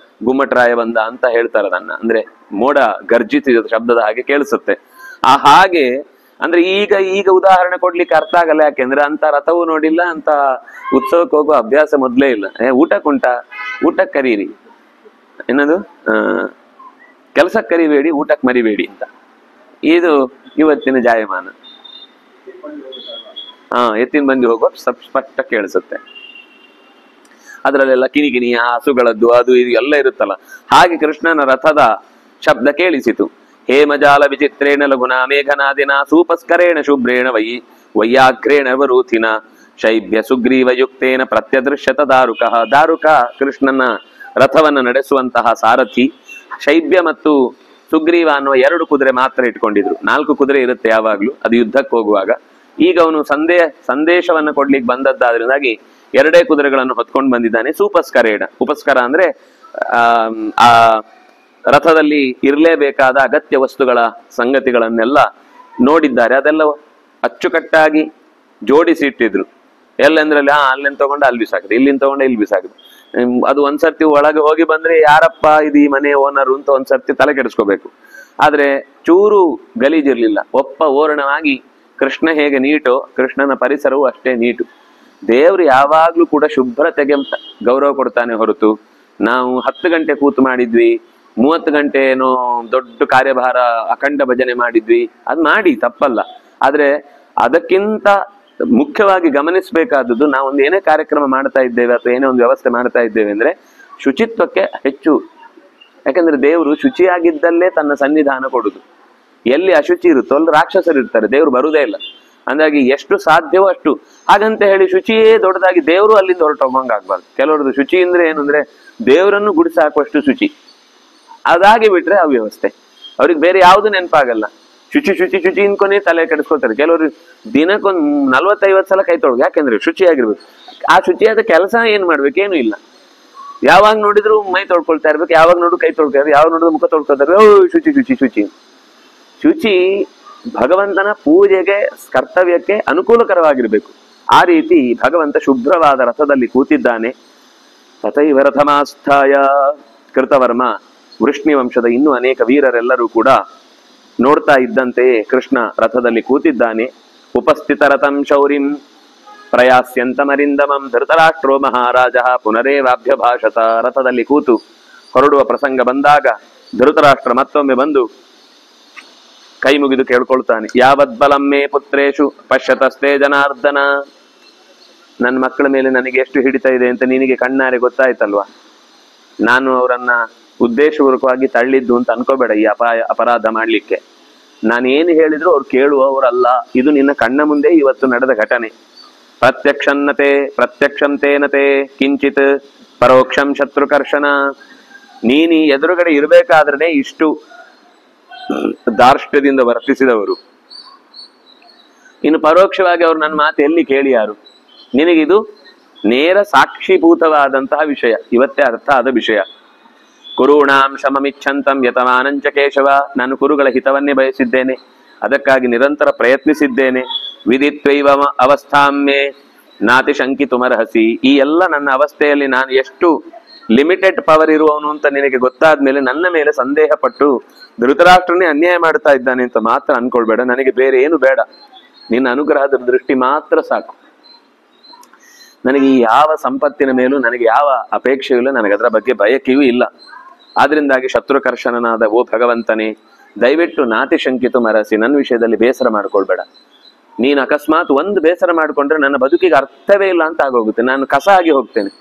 ಗುಮ್ಮಟರಾಯ ಬಂದ ಅಂತ ಹೇಳ್ತಾರೆ. ಅದನ್ನ ಅಂದ್ರೆ ಮೋಡ ಗರ್ಜಿಸಿದ ಶಬ್ದದ ಹಾಗೆ ಕೇಳಿಸುತ್ತೆ. ಆ ಹಾಗೆ ಅಂದ್ರೆ ಈಗ ಉದಾಹರಣೆ ಕೊಡ್ಲಿಕ್ಕೆ ಅರ್ಥ ಆಗಲ್ಲ. ಯಾಕೆಂದ್ರೆ ಅಂತ ರಥವು ನೋಡಿಲ್ಲ, ಅಂತ ಉತ್ಸವಕ್ಕೆ ಹೋಗುವ ಅಭ್ಯಾಸ ಮೊದ್ಲೇ ಇಲ್ಲ. ಊಟಕ್ಕುಂಟಾ, ಊಟಕ್ಕೆ ಕರೀರಿ, ಏನದು ಕೆಲಸಕ್ಕೆ ಕರಿಬೇಡಿ, ಊಟಕ್ಕೆ ಮರಿಬೇಡಿ ಅಂತ. ಇದು ಇವತ್ತಿನ ಜಾಯಮಾನ. ಎತ್ತಿನ ಬಂದಿ ಹೋಗುವ ಸ್ಪಷ್ಟ ಕೇಳಿಸುತ್ತೆ. ಅದರಲ್ಲೆಲ್ಲ ಕಿಣಿಕಿಣಿ, ಹಸುಗಳದ್ದು ಅದು ಇದು ಎಲ್ಲ ಇರುತ್ತಲ್ಲ. ಹಾಗೆ ಕೃಷ್ಣನ ರಥದ ಶಬ್ದ ಕೇಳಿಸಿತು. ಹೇಮಜಾಲ ವಿಚಿತ್ರೇಣ ಲಘುನ ಮೇಘನಾದಿನ ಸೂಪಸ್ಕರೇಣ ಶುಭ್ರೇಣ ವೈಯಾಗ್ರೇಣ ವರೂಥಿನ ಶೈಬ್ಯ ಸುಗ್ರೀವ ಯುಕ್ತೇನ ಪ್ರತ್ಯದೃಶ್ಯತ ದಾರುಕ. ದಾರುಕ ಕೃಷ್ಣನ ರಥವನ್ನು ನಡೆಸುವಂತಹ ಸಾರಥಿ. ಶೈಬ್ಯ ಮತ್ತು ಸುಗ್ರೀವ ಅನ್ನುವ 2 ಕುದುರೆ ಮಾತ್ರ ಇಟ್ಕೊಂಡಿದ್ರು. 4 ಕುದುರೆ ಇರುತ್ತೆ ಯಾವಾಗ್ಲೂ, ಅದು ಯುದ್ಧಕ್ಕೆ ಹೋಗುವಾಗ. ಈಗ ಅವನು ಸಂದೇಶವನ್ನು ಕೊಡ್ಲಿಕ್ಕೆ ಬಂದದ್ದಾದ್ರಿಂದಾಗಿ 2 ಕುದುರೆಗಳನ್ನು ಹೊತ್ಕೊಂಡು ಬಂದಿದ್ದಾನೆ. ಸೂಪಸ್ಕರೇಣ, ಉಪಸ್ಕರ ಅಂದ್ರೆ ಆ ರಥದಲ್ಲಿ ಇರಲೇಬೇಕಾದ ಅಗತ್ಯ ವಸ್ತುಗಳ ಸಂಗತಿಗಳನ್ನೆಲ್ಲ ನೋಡಿದ್ದಾರೆ. ಅದೆಲ್ಲ ಅಚ್ಚುಕಟ್ಟಾಗಿ ಜೋಡಿಸಿ ಇಟ್ಟಿದ್ರು. ಎಲ್ಲಂದ್ರಲ್ಲಿ ಅಲ್ಲಿಂದ ತಗೊಂಡು ಅಲ್ಲಿ ಬಿಸಾಕಿದ್ರು, ಇಲ್ಲಿಂದ ತಗೊಂಡು ಇಲ್ಲಿ ಬಿಸಾಕಿದ್ರು. ಅದು ಒಂದ್ಸರ್ತಿ ಒಳಗೆ ಹೋಗಿ ಬಂದ್ರೆ ಯಾರಪ್ಪ ಇದು ಈ ಮನೆ ಓನರು ಅಂತ ಒಂದ್ಸರ್ತಿ ತಲೆ ಕೆಡಿಸ್ಕೋಬೇಕು. ಆದ್ರೆ ಚೂರು ಗಲೀಜಿರ್ಲಿಲ್ಲ, ಒಪ್ಪ ಓರಣವಾಗಿ. ಕೃಷ್ಣ ಹೇಗೆ ನೀಟೋ ಕೃಷ್ಣನ ಪರಿಸರವು ಅಷ್ಟೇ ನೀಟು. ದೇವ್ರು ಯಾವಾಗ್ಲೂ ಕೂಡ ಶುಭ್ರತೆಗೆ ಗೌರವ ಕೊಡ್ತಾನೆ ಹೊರತು, ನಾವು 10 ಗಂಟೆ ಕೂತು ಮಾಡಿದ್ವಿ, 30 ಗಂಟೆ ಏನೋ ದೊಡ್ಡ ಕಾರ್ಯಭಾರ ಅಖಂಡ ಭಜನೆ ಮಾಡಿದ್ವಿ, ಅದ್ ಮಾಡಿ ತಪ್ಪಲ್ಲ. ಆದ್ರೆ ಅದಕ್ಕಿಂತ ಮುಖ್ಯವಾಗಿ ಗಮನಿಸಬೇಕಾದದ್ದು, ನಾವೊಂದು ಏನೇ ಕಾರ್ಯಕ್ರಮ ಮಾಡ್ತಾ ಇದ್ದೇವೆ ಅಥವಾ ಏನೇ ಒಂದು ವ್ಯವಸ್ಥೆ ಮಾಡ್ತಾ ಇದ್ದೇವೆ ಅಂದ್ರೆ ಶುಚಿತ್ವಕ್ಕೆ ಹೆಚ್ಚು. ಯಾಕಂದ್ರೆ ದೇವರು ಶುಚಿಯಾಗಿದ್ದಲ್ಲೇ ತನ್ನ ಸನ್ನಿಧಾನ ಕೊಡುದು. ಎಲ್ಲಿ ಅಶುಚಿ ಇರುತ್ತೋ ಅಲ್ಲಿ ರಾಕ್ಷಸರು ಇರ್ತಾರೆ, ದೇವ್ರು ಬರುವುದೇ ಇಲ್ಲ. ಅಂದಾಗಿ ಎಷ್ಟು ಸಾಧ್ಯವೋ ಅಷ್ಟು. ಹಾಗಂತ ಹೇಳಿ ಶುಚಿಯೇ ದೊಡ್ಡದಾಗಿ ದೇವರು ಅಲ್ಲಿಂದ ಹೊರಟೋಗಂಗಾಗ್ಬಾರ್ದು. ಕೆಲವ್ರದ್ದು ಶುಚಿ ಅಂದ್ರೆ ಏನು ಅಂದ್ರೆ ದೇವರನ್ನು ಗುಡಿಸಿ ಹಾಕುವಷ್ಟು ಶುಚಿ. ಅದಾಗಿ ಬಿಟ್ರೆ ಅವ್ಯವಸ್ಥೆ, ಅವ್ರಿಗೆ ಬೇರೆ ಯಾವ್ದು ನೆನಪಾಗಲ್ಲ. ಶುಚಿ ಶುಚಿ ಶುಚಿ ಇನ್ಕೊನೆ ತಲೆ ಕೆಡಿಸ್ಕೊತಾರೆ. ಕೆಲವರು ದಿನಕ್ಕೊಂದು 40-50 ಸಲ ಕೈ ತೊಳ್ದು, ಯಾಕೆಂದ್ರೆ ಶುಚಿಯಾಗಿರ್ಬೇಕು. ಆ ಶುಚಿಯಾದ ಕೆಲಸ ಏನ್ ಮಾಡ್ಬೇಕೇನು ಇಲ್ಲ. ಯಾವಾಗ ನೋಡಿದ್ರು ಮೈ ತೊಳ್ಕೊಳ್ತಾ ಇರ್ಬೇಕು, ಯಾವಾಗ ನೋಡು ಕೈ ತೊಳ್ತಾ ಇರ್ಬೇಕು, ಯಾವಾಗ ನೋಡಿದ್ರು ಮುಖ ತೊಳ್ಕೊತಾ ಇರ್ಬೇಕು. ಶುಚಿ ಶುಚಿ ಶುಚಿ ಶುಚಿ ಭಗವಂತನ ಪೂಜೆಗೆ, ಕರ್ತವ್ಯಕ್ಕೆ ಅನುಕೂಲಕರವಾಗಿರ್ಬೇಕು. ಆ ರೀತಿ ಭಗವಂತ ಶುಭ್ರವಾದ ರಥದಲ್ಲಿ ಕೂತಿದ್ದಾನೆ. ತಥೈವ ರಥಮಾಸ್ಥಾಯ. ಕೃತವರ್ಮ, ವೃಷ್ಣಿ ವಂಶದ ಇನ್ನೂ ಅನೇಕ ವೀರರೆಲ್ಲರೂ ಕೂಡ ನೋಡ್ತಾ ಇದ್ದಂತೆಯೇ ಕೃಷ್ಣ ರಥದಲ್ಲಿ ಕೂತಿದ್ದಾನೆ. ಉಪಸ್ಥಿತ ರಥಂ ಶೌರಿಂ ಪ್ರಯಾಸ್ಯಂತಮರಿಂದಮಂ ಧೃತರಾಷ್ಟ್ರೋ ಮಹಾರಾಜ ಪುನರೇವಾಭ್ಯಭಾಷತ. ರಥದಲ್ಲಿ ಕೂತು ಹೊರಡುವ ಪ್ರಸಂಗ ಬಂದಾಗ ಧೃತರಾಷ್ಟ್ರ ಮತ್ತೊಮ್ಮೆ ಬಂದು ಕೈ ಮುಗಿದು ಕೇಳ್ಕೊಳ್ತಾನೆ, ಯಾವದ್ಬಲಮ್ಮೆ ಪುತ್ರೇಶು ಪಶ್ಯತಸ್ತೆ ಜನಾರ್ದನ. ನನ್ನ ಮಕ್ಕಳ ಮೇಲೆ ನನಗೆ ಎಷ್ಟು ಹಿಡಿತಾ ಇದೆ ಅಂತ ನಿನಗೆ ಕಣ್ಣಾರೆ ಗೊತ್ತಾಯ್ತಲ್ವಾ. ನಾನು ಅವರನ್ನ ಉದ್ದೇಶಪೂರ್ವಕವಾಗಿ ತಳ್ಳಿದ್ದು ಅಂತ ಅನ್ಕೋಬೇಡ. ಈ ಅಪರಾಧ ಮಾಡ್ಲಿಕ್ಕೆ ನಾನೇನು ಹೇಳಿದ್ರು ಅವ್ರು ಕೇಳುವವರಲ್ಲ. ಇದು ನಿನ್ನ ಕಣ್ಣ ಮುಂದೆ ಇವತ್ತು ನಡೆದ ಘಟನೆ. ಪ್ರತ್ಯಕ್ಷಂತೇನತೆ ಕಿಂಚಿತ್ ಪರೋಕ್ಷಂ ಶತ್ರುಕರ್ಷಣ. ನೀನು ಎದುರುಗಡೆ ಇರಬೇಕಾದ್ರೆ ಇಷ್ಟು ದಾರ್ಷ್ಟ್ಯದಿಂದ ವರ್ತಿಸಿದವರು, ಇನ್ನು ಪರೋಕ್ಷವಾಗಿ ಅವ್ರು ನನ್ನ ಮಾತು ಎಲ್ಲಿ ಕೇಳಿಯಾರು? ನಿನಗಿದು ನೇರ ಸಾಕ್ಷಿಭೂತವಾದಂತಹ ವಿಷಯ, ಇವತ್ತೇ ಅರ್ಥ ಆದ ವಿಷಯ. ಕುರುಣಾಂ ಶಮಮಿಚ್ಛಂತಂ ಯತಮಾನಂಚ ಕೇಶವ. ನಾನು ಕುರುಗಳ ಹಿತವನ್ನೇ ಬಯಸಿದ್ದೇನೆ, ಅದಕ್ಕಾಗಿ ನಿರಂತರ ಪ್ರಯತ್ನಿಸಿದ್ದೇನೆ. ವಿದಿತ್ವೈವ ಅವಸ್ಥಾಮೆ ನಾತಿ ಶಂಕಿತುಮರ್ಹಸಿ. ಈ ಎಲ್ಲ ನನ್ನ ಅವಸ್ಥೆಯಲ್ಲಿ ನಾನು ಎಷ್ಟು ಲಿಮಿಟೆಡ್ ಪವರ್ ಇರುವವನು ಅಂತ ನಿನಗೆ ಗೊತ್ತಾದ ಮೇಲೆ ನನ್ನ ಮೇಲೆ ಸಂದೇಹ ಪಟ್ಟು ಧೃತರಾಷ್ಟ್ರನೇ ಅನ್ಯಾಯ ಮಾಡ್ತಾ ಇದ್ದಾನೆ ಅಂತ ಮಾತ್ರ ಅನ್ಕೊಳ್ಬೇಡ. ನನಗೆ ಬೇರೆ ಏನು ಬೇಡ, ನಿನ್ನ ಅನುಗ್ರಹದ ದೃಷ್ಟಿ ಮಾತ್ರ ಸಾಕು. ನನಗೆ ಈ ಯಾವ ಸಂಪತ್ತಿನ ಮೇಲೂ ನನಗೆ ಯಾವ ಅಪೇಕ್ಷೆಯೂ ಇಲ್ಲ, ನನಗೆ ಅದರ ಬಗ್ಗೆ ಬಯಕೆಯೂ ಇಲ್ಲ. ಆದ್ರಿಂದಾಗಿ ಶತ್ರುಕರ್ಷಣನಾದ ಓ ಭಗವಂತನೇ, ದಯವಿಟ್ಟು ನಾತಿ ಶಂಕಿತು ಮರಸಿ, ನನ್ನ ವಿಷಯದಲ್ಲಿ ಬೇಸರ ಮಾಡ್ಕೊಳ್ಬೇಡ. ನೀನು ಅಕಸ್ಮಾತ್ ಒಂದು ಬೇಸರ ಮಾಡಿಕೊಂಡ್ರೆ ನನ್ನ ಬದುಕಿಗೆ ಅರ್ಥವೇ ಇಲ್ಲ ಅಂತ ಆಗೋಗುತ್ತೆ, ನಾನು ಕಸ ಆಗಿ ಹೋಗ್ತೇನೆ.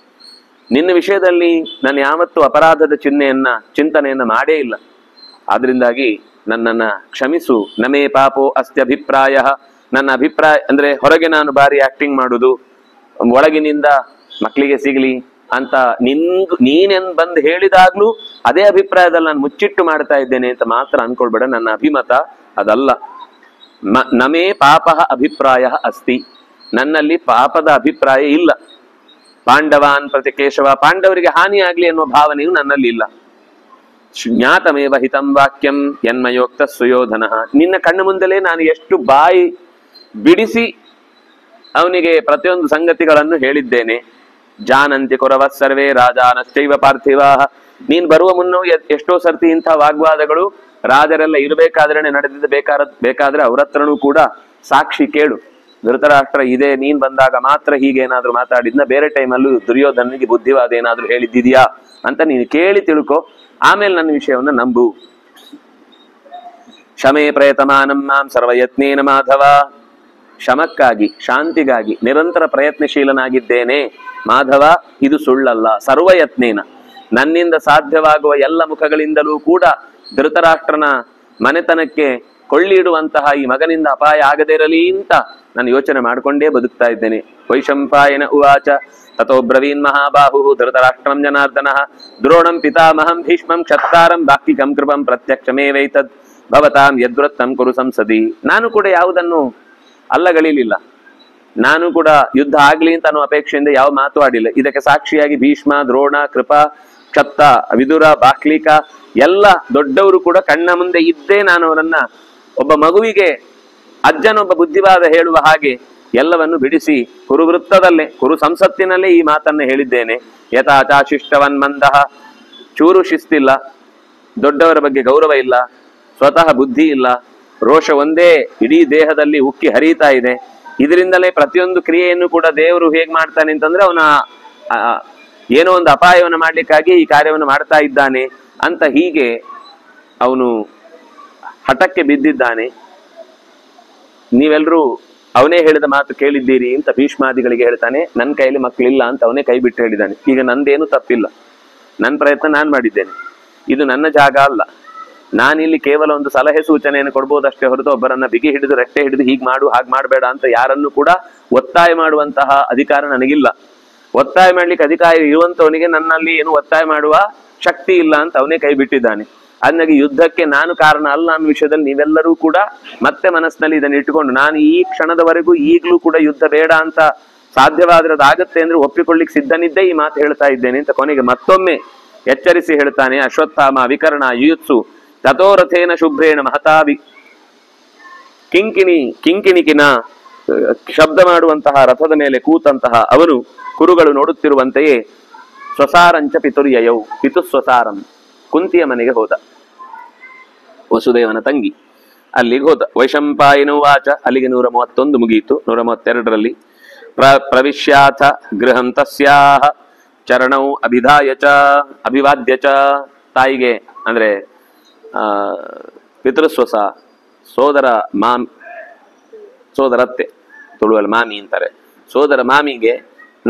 ನಿನ್ನ ವಿಷಯದಲ್ಲಿ ನಾನು ಯಾವತ್ತೂ ಅಪರಾಧದ ಚಿಂತನೆಯನ್ನ ಮಾಡೇ ಇಲ್ಲ. ಆದ್ರಿಂದಾಗಿ ನನ್ನನ್ನ ಕ್ಷಮಿಸು. ನಮೇ ಪಾಪೋ ಅಸ್ತ್ಯಭಿಪ್ರಾಯ. ನನ್ನ ಅಭಿಪ್ರಾಯ ಅಂದ್ರೆ ಹೊರಗೆ ನಾನು ಬಾರಿ ಆಕ್ಟಿಂಗ್ ಮಾಡುದು, ಒಳಗಿನಿಂದ ಮಕ್ಕಳಿಗೆ ಸಿಗಲಿ ಅಂತ ನೀನೆನ್ ಬಂದು ಹೇಳಿದಾಗ್ಲೂ ಅದೇ ಅಭಿಪ್ರಾಯದಲ್ಲಿ ನಾನು ಮುಚ್ಚಿಟ್ಟು ಮಾಡ್ತಾ ಇದ್ದೇನೆ ಅಂತ ಮಾತ್ರ ಅನ್ಕೊಳ್ಬೇಡ. ನನ್ನ ಅಭಿಮತ ಅದಲ್ಲ. ನಮೇ ಪಾಪ ಅಭಿಪ್ರಾಯ ಅಸ್ತಿ. ನನ್ನಲ್ಲಿ ಪಾಪದ ಅಭಿಪ್ರಾಯ ಇಲ್ಲ. ಪಾಂಡವಾನ್ ಪ್ರತಿ ಕೇಶವ. ಪಾಂಡವರಿಗೆ ಹಾನಿ ಆಗ್ಲಿ ಅನ್ನುವ ಭಾವನೆಯು ನನ್ನಲ್ಲಿ ಇಲ್ಲ. ಜ್ಞಾತಮೇವ ಹಿತಂ ವಾಕ್ಯಂ ಯನ್ಮಯೋಕ್ತ ಸುಯೋಧನ. ನಿನ್ನ ಕಣ್ಣು ಮುಂದಲೇ ನಾನು ಎಷ್ಟು ಬಾಯಿ ಬಿಡಿಸಿ ಅವನಿಗೆ ಪ್ರತಿಯೊಂದು ಸಂಗತಿಗಳನ್ನು ಹೇಳಿದ್ದೇನೆ. ಜಾನಂತಿ ಕೊರವ ಸರ್ವೇ ರಾಜಾನಶ್ಚೈವ ಪಾರ್ಥಿವಾ. ನೀನ್ ಬರುವ ಮುನ್ನ ಎಷ್ಟೋ ಸರ್ತಿ ಇಂಥ ವಾಗ್ವಾದಗಳು ರಾಜರೆಲ್ಲ ಇರಬೇಕಾದ್ರೆ ನಡೆದಿದ್ದ, ಬೇಕಾದ್ರೆ ಅವ್ರ ಹತ್ರನೂ ಕೂಡ ಸಾಕ್ಷಿ ಕೇಳು. ಧೃತರಾಷ್ಟ್ರ ಇದೇ ನೀನ್ ಬಂದಾಗ ಮಾತ್ರ ಹೀಗೇನಾದ್ರೂ ಮಾತಾಡಿದ್ನ, ಬೇರೆ ಟೈಮಲ್ಲೂ ದುರ್ಯೋಧನಿಗೆ ಬುದ್ಧಿವಾದ ಏನಾದ್ರೂ ಹೇಳಿದ್ದಿದ್ಯಾ ಅಂತ ನೀನು ಕೇಳಿ ತಿಳ್ಕೊ, ಆಮೇಲೆ ನನ್ನ ವಿಷಯವನ್ನ ನಂಬು. ಶಮೇ ಪ್ರಯತಮಾನಂ ಮಾಂ ಸರ್ವಯತ್ನೇನ ಮಾಧವ. ಶಮಕ್ಕಾಗಿ, ಶಾಂತಿಗಾಗಿ ನಿರಂತರ ಪ್ರಯತ್ನಶೀಲನಾಗಿದ್ದೇನೆ ಮಾಧವ, ಇದು ಸುಳ್ಳಲ್ಲ. ಸರ್ವಯತ್ನೇನ, ನನ್ನಿಂದ ಸಾಧ್ಯವಾಗುವ ಎಲ್ಲ ಮುಖಗಳಿಂದಲೂ ಕೂಡ ಧೃತರಾಷ್ಟ್ರನ ಮನೆತನಕ್ಕೆ ಕೊಳ್ಳಿಡುವಂತಹ ಈ ಮಗನಿಂದ ಅಪಾಯ ಆಗದೇ ಇರಲಿ ಅಂತ ನಾನು ಯೋಚನೆ ಮಾಡಿಕೊಂಡೇ ಬದುಕ್ತಾ ಇದ್ದೇನೆ. ವೈಶಂಪಾಯನ ಉವಾಚ ತಥೋ ಬ್ರವೀನ್ ಮಹಾಬಾಹು ಧೃತರಾಷ್ಟ್ರಂ ಜನಾರ್ದನ ದ್ರೋಣಂ ಪಿತಾಮಹಂ ಭೀಷ್ಮಂ ಕ್ಷತ್ತಾರಂ ಬಾಕ್ತಿಕಂ ಕೃಪಂ ಪ್ರತ್ಯಕ್ಷಮೇವೈತದ್ ಭವತಾಂ ಯದ್ವೃತ್ತಂ ಕುರು ಸಂಸದಿ. ನಾನು ಕೂಡ ಯಾವುದನ್ನು ಅಲ್ಲಗಳಿಲಿಲ್ಲ. ನಾನು ಕೂಡ ಯುದ್ಧ ಆಗ್ಲಿ ಅಂತ ಅನ್ನೋ ಅಪೇಕ್ಷೆಯಿಂದ ಯಾವ ಮಾತು ಆಡಿಲ್ಲ. ಇದಕ್ಕೆ ಸಾಕ್ಷಿಯಾಗಿ ಭೀಷ್ಮ, ದ್ರೋಣ, ಕೃಪಾ, ಕ್ಷತ್ತ, ವಿದುರ, ಬಾಕ್ಲಿಕ ಎಲ್ಲ ದೊಡ್ಡವರು ಕೂಡ ಕಣ್ಣ ಮುಂದೆ ಇದ್ದೇ ನಾನು ಅವರನ್ನ ಒಬ್ಬ ಮಗುವಿಗೆ ಅಜ್ಜನೊಬ್ಬ ಬುದ್ಧಿವಾದ ಹೇಳುವ ಹಾಗೆ ಎಲ್ಲವನ್ನು ಬಿಡಿಸಿ ಕುರುವೃತ್ತದಲ್ಲೇ, ಕುರು ಸಂಸತ್ತಿನಲ್ಲೇ ಈ ಮಾತನ್ನ ಹೇಳಿದ್ದೇನೆ. ಯಥಾಚಾಶಿಷ್ಟವನ್ ಮಂದಹ. ಚೂರು ಶಿಸ್ತಿಲ್ಲ, ದೊಡ್ಡವರ ಬಗ್ಗೆ ಗೌರವ ಇಲ್ಲ, ಸ್ವತಃ ಬುದ್ಧಿ ಇಲ್ಲ, ರೋಷ ಒಂದೇ ಇಡೀ ದೇಹದಲ್ಲಿ ಉಕ್ಕಿ ಹರಿತಾ ಇದೆ. ಇದರಿಂದಲೇ ಪ್ರತಿಯೊಂದು ಕ್ರಿಯೆಯನ್ನು ಕೂಡ ದೇವರು ಹೇಗ್ ಮಾಡ್ತಾನೆ ಅಂತಂದ್ರೆ ಅವನ ಏನೋ ಒಂದು ಅಪಾಯವನ್ನು ಮಾಡ್ಲಿಕ್ಕಾಗಿ ಈ ಕಾರ್ಯವನ್ನು ಮಾಡ್ತಾ ಇದ್ದಾನೆ ಅಂತ ಹೀಗೆ ಅವನು ಹಠಕ್ಕೆ ಬಿದ್ದಿದ್ದಾನೆ. ನೀವೆಲ್ಲರೂ ಅವನೇ ಹೇಳಿದ ಮಾತು ಕೇಳಿದ್ದೀರಿ ಅಂತ ಭೀಷ್ಮಾದಿಗಳಿಗೆ ಹೇಳ್ತಾನೆ. ನನ್ನ ಕೈಯಲ್ಲಿ ಮಕ್ಕಳಿಲ್ಲ ಅಂತ ಅವನೇ ಕೈ ಬಿಟ್ಟು ಹೇಳಿದ್ದಾನೆ. ಈಗ ನಂದೇನು ತಪ್ಪಿಲ್ಲ, ನನ್ನ ಪ್ರಯತ್ನ ನಾನು ಮಾಡಿದ್ದೇನೆ, ಇದು ನನ್ನ ಜಾಗ ಅಲ್ಲ. ನಾನಿಲ್ಲಿ ಕೇವಲ ಒಂದು ಸಲಹೆ ಸೂಚನೆಯನ್ನು ಕೊಡ್ಬೋದಷ್ಟೇ ಹೊರತು ಒಬ್ಬರನ್ನ ಬಿಗಿ ಹಿಡಿದು ರೆಟ್ಟೆ ಹಿಡಿದು ಹೀಗೆ ಮಾಡು ಹಾಗೆ ಮಾಡಬೇಡ ಅಂತ ಯಾರನ್ನು ಕೂಡ ಒತ್ತಾಯ ಮಾಡುವಂತಹ ಅಧಿಕಾರ ನನಗಿಲ್ಲ. ಒತ್ತಾಯ ಮಾಡ್ಲಿಕ್ಕೆ ಅಧಿಕಾರ ಇರುವಂತವನಿಗೆ ನನ್ನಲ್ಲಿ ಏನು ಒತ್ತಾಯ ಮಾಡುವ ಶಕ್ತಿ ಇಲ್ಲ ಅಂತ ಅವನೇ ಕೈ ಬಿಟ್ಟಿದ್ದಾನೆ. ಅದನ್ನಾಗಿ ಯುದ್ಧಕ್ಕೆ ನಾನು ಕಾರಣ ಅಲ್ಲ ಅನ್ನೋ ವಿಷಯದಲ್ಲಿ ನೀವೆಲ್ಲರೂ ಕೂಡ ಮತ್ತೆ ಮನಸ್ಸಿನಲ್ಲಿ ಇದನ್ನು ಇಟ್ಟುಕೊಂಡು, ನಾನು ಈ ಕ್ಷಣದವರೆಗೂ ಈಗಲೂ ಕೂಡ ಯುದ್ಧ ಬೇಡ ಅಂತ ಸಾಧ್ಯವಾದ್ರೆ ಅದಾಗತ್ತೆ ಅಂದ್ರೆ ಒಪ್ಪಿಕೊಳ್ಳಿಕ್ಕೆ ಸಿದ್ಧನಿದ್ದೇ ಈ ಮಾತು ಹೇಳ್ತಾ ಇದ್ದೇನೆ ಅಂತ ಕೊನೆಗೆ ಮತ್ತೊಮ್ಮೆ ಎಚ್ಚರಿಸಿ ಹೇಳ್ತಾನೆ. ಅಶ್ವತ್ಥಾಮ ವಿಕರ್ಣ ಯುಯುತ್ಸು ತಥೋರಥೇನ ಶುಭ್ರೇಣ ಮಹತಾವಿ. ಕಿಂಕಿಣಿಕಿನ ಶಬ್ದ ಮಾಡುವಂತಹ ರಥದ ಮೇಲೆ ಕೂತಂತಹ ಅವನು ಕುರುಗಳು ನೋಡುತ್ತಿರುವಂತೆಯೇ ಸ್ವಸಾರಂಚ ಪಿತುರ್ಯಯೌ. ಪಿತುಸ್ವಸಾರಂ, ಕುಂತಿಯ ಮನೆಗೆ ಹೋದ, ವಸುದೇವನ ತಂಗಿ ಅಲ್ಲಿಗೆ ಹೋದ. ವೈಶಂಪಾಯನ ವಾಚ, ಅಲ್ಲಿಗೆ 131 ಮುಗಿಯಿತು. 132ರಲ್ಲಿ ಪ್ರವಿಶ್ಯಾಥ ಗೃಹಂ ತಸ್ಯಾಹ ಚರಣೌ ಅಭಿಧಾಯ ಚ ಅಭಿವಾದ್ಯ ಚ, ತಾಯಿಗೆ ಅಂದ್ರೆ ಪಿತೃಸ್ವಸ, ಸೋದರ ಸೋದರತ್ತೆ, ತುಳುವಲ್ಲಿ ಮಾಮಿ ಅಂತಾರೆ, ಸೋದರ ಮಾಮಿಗೆ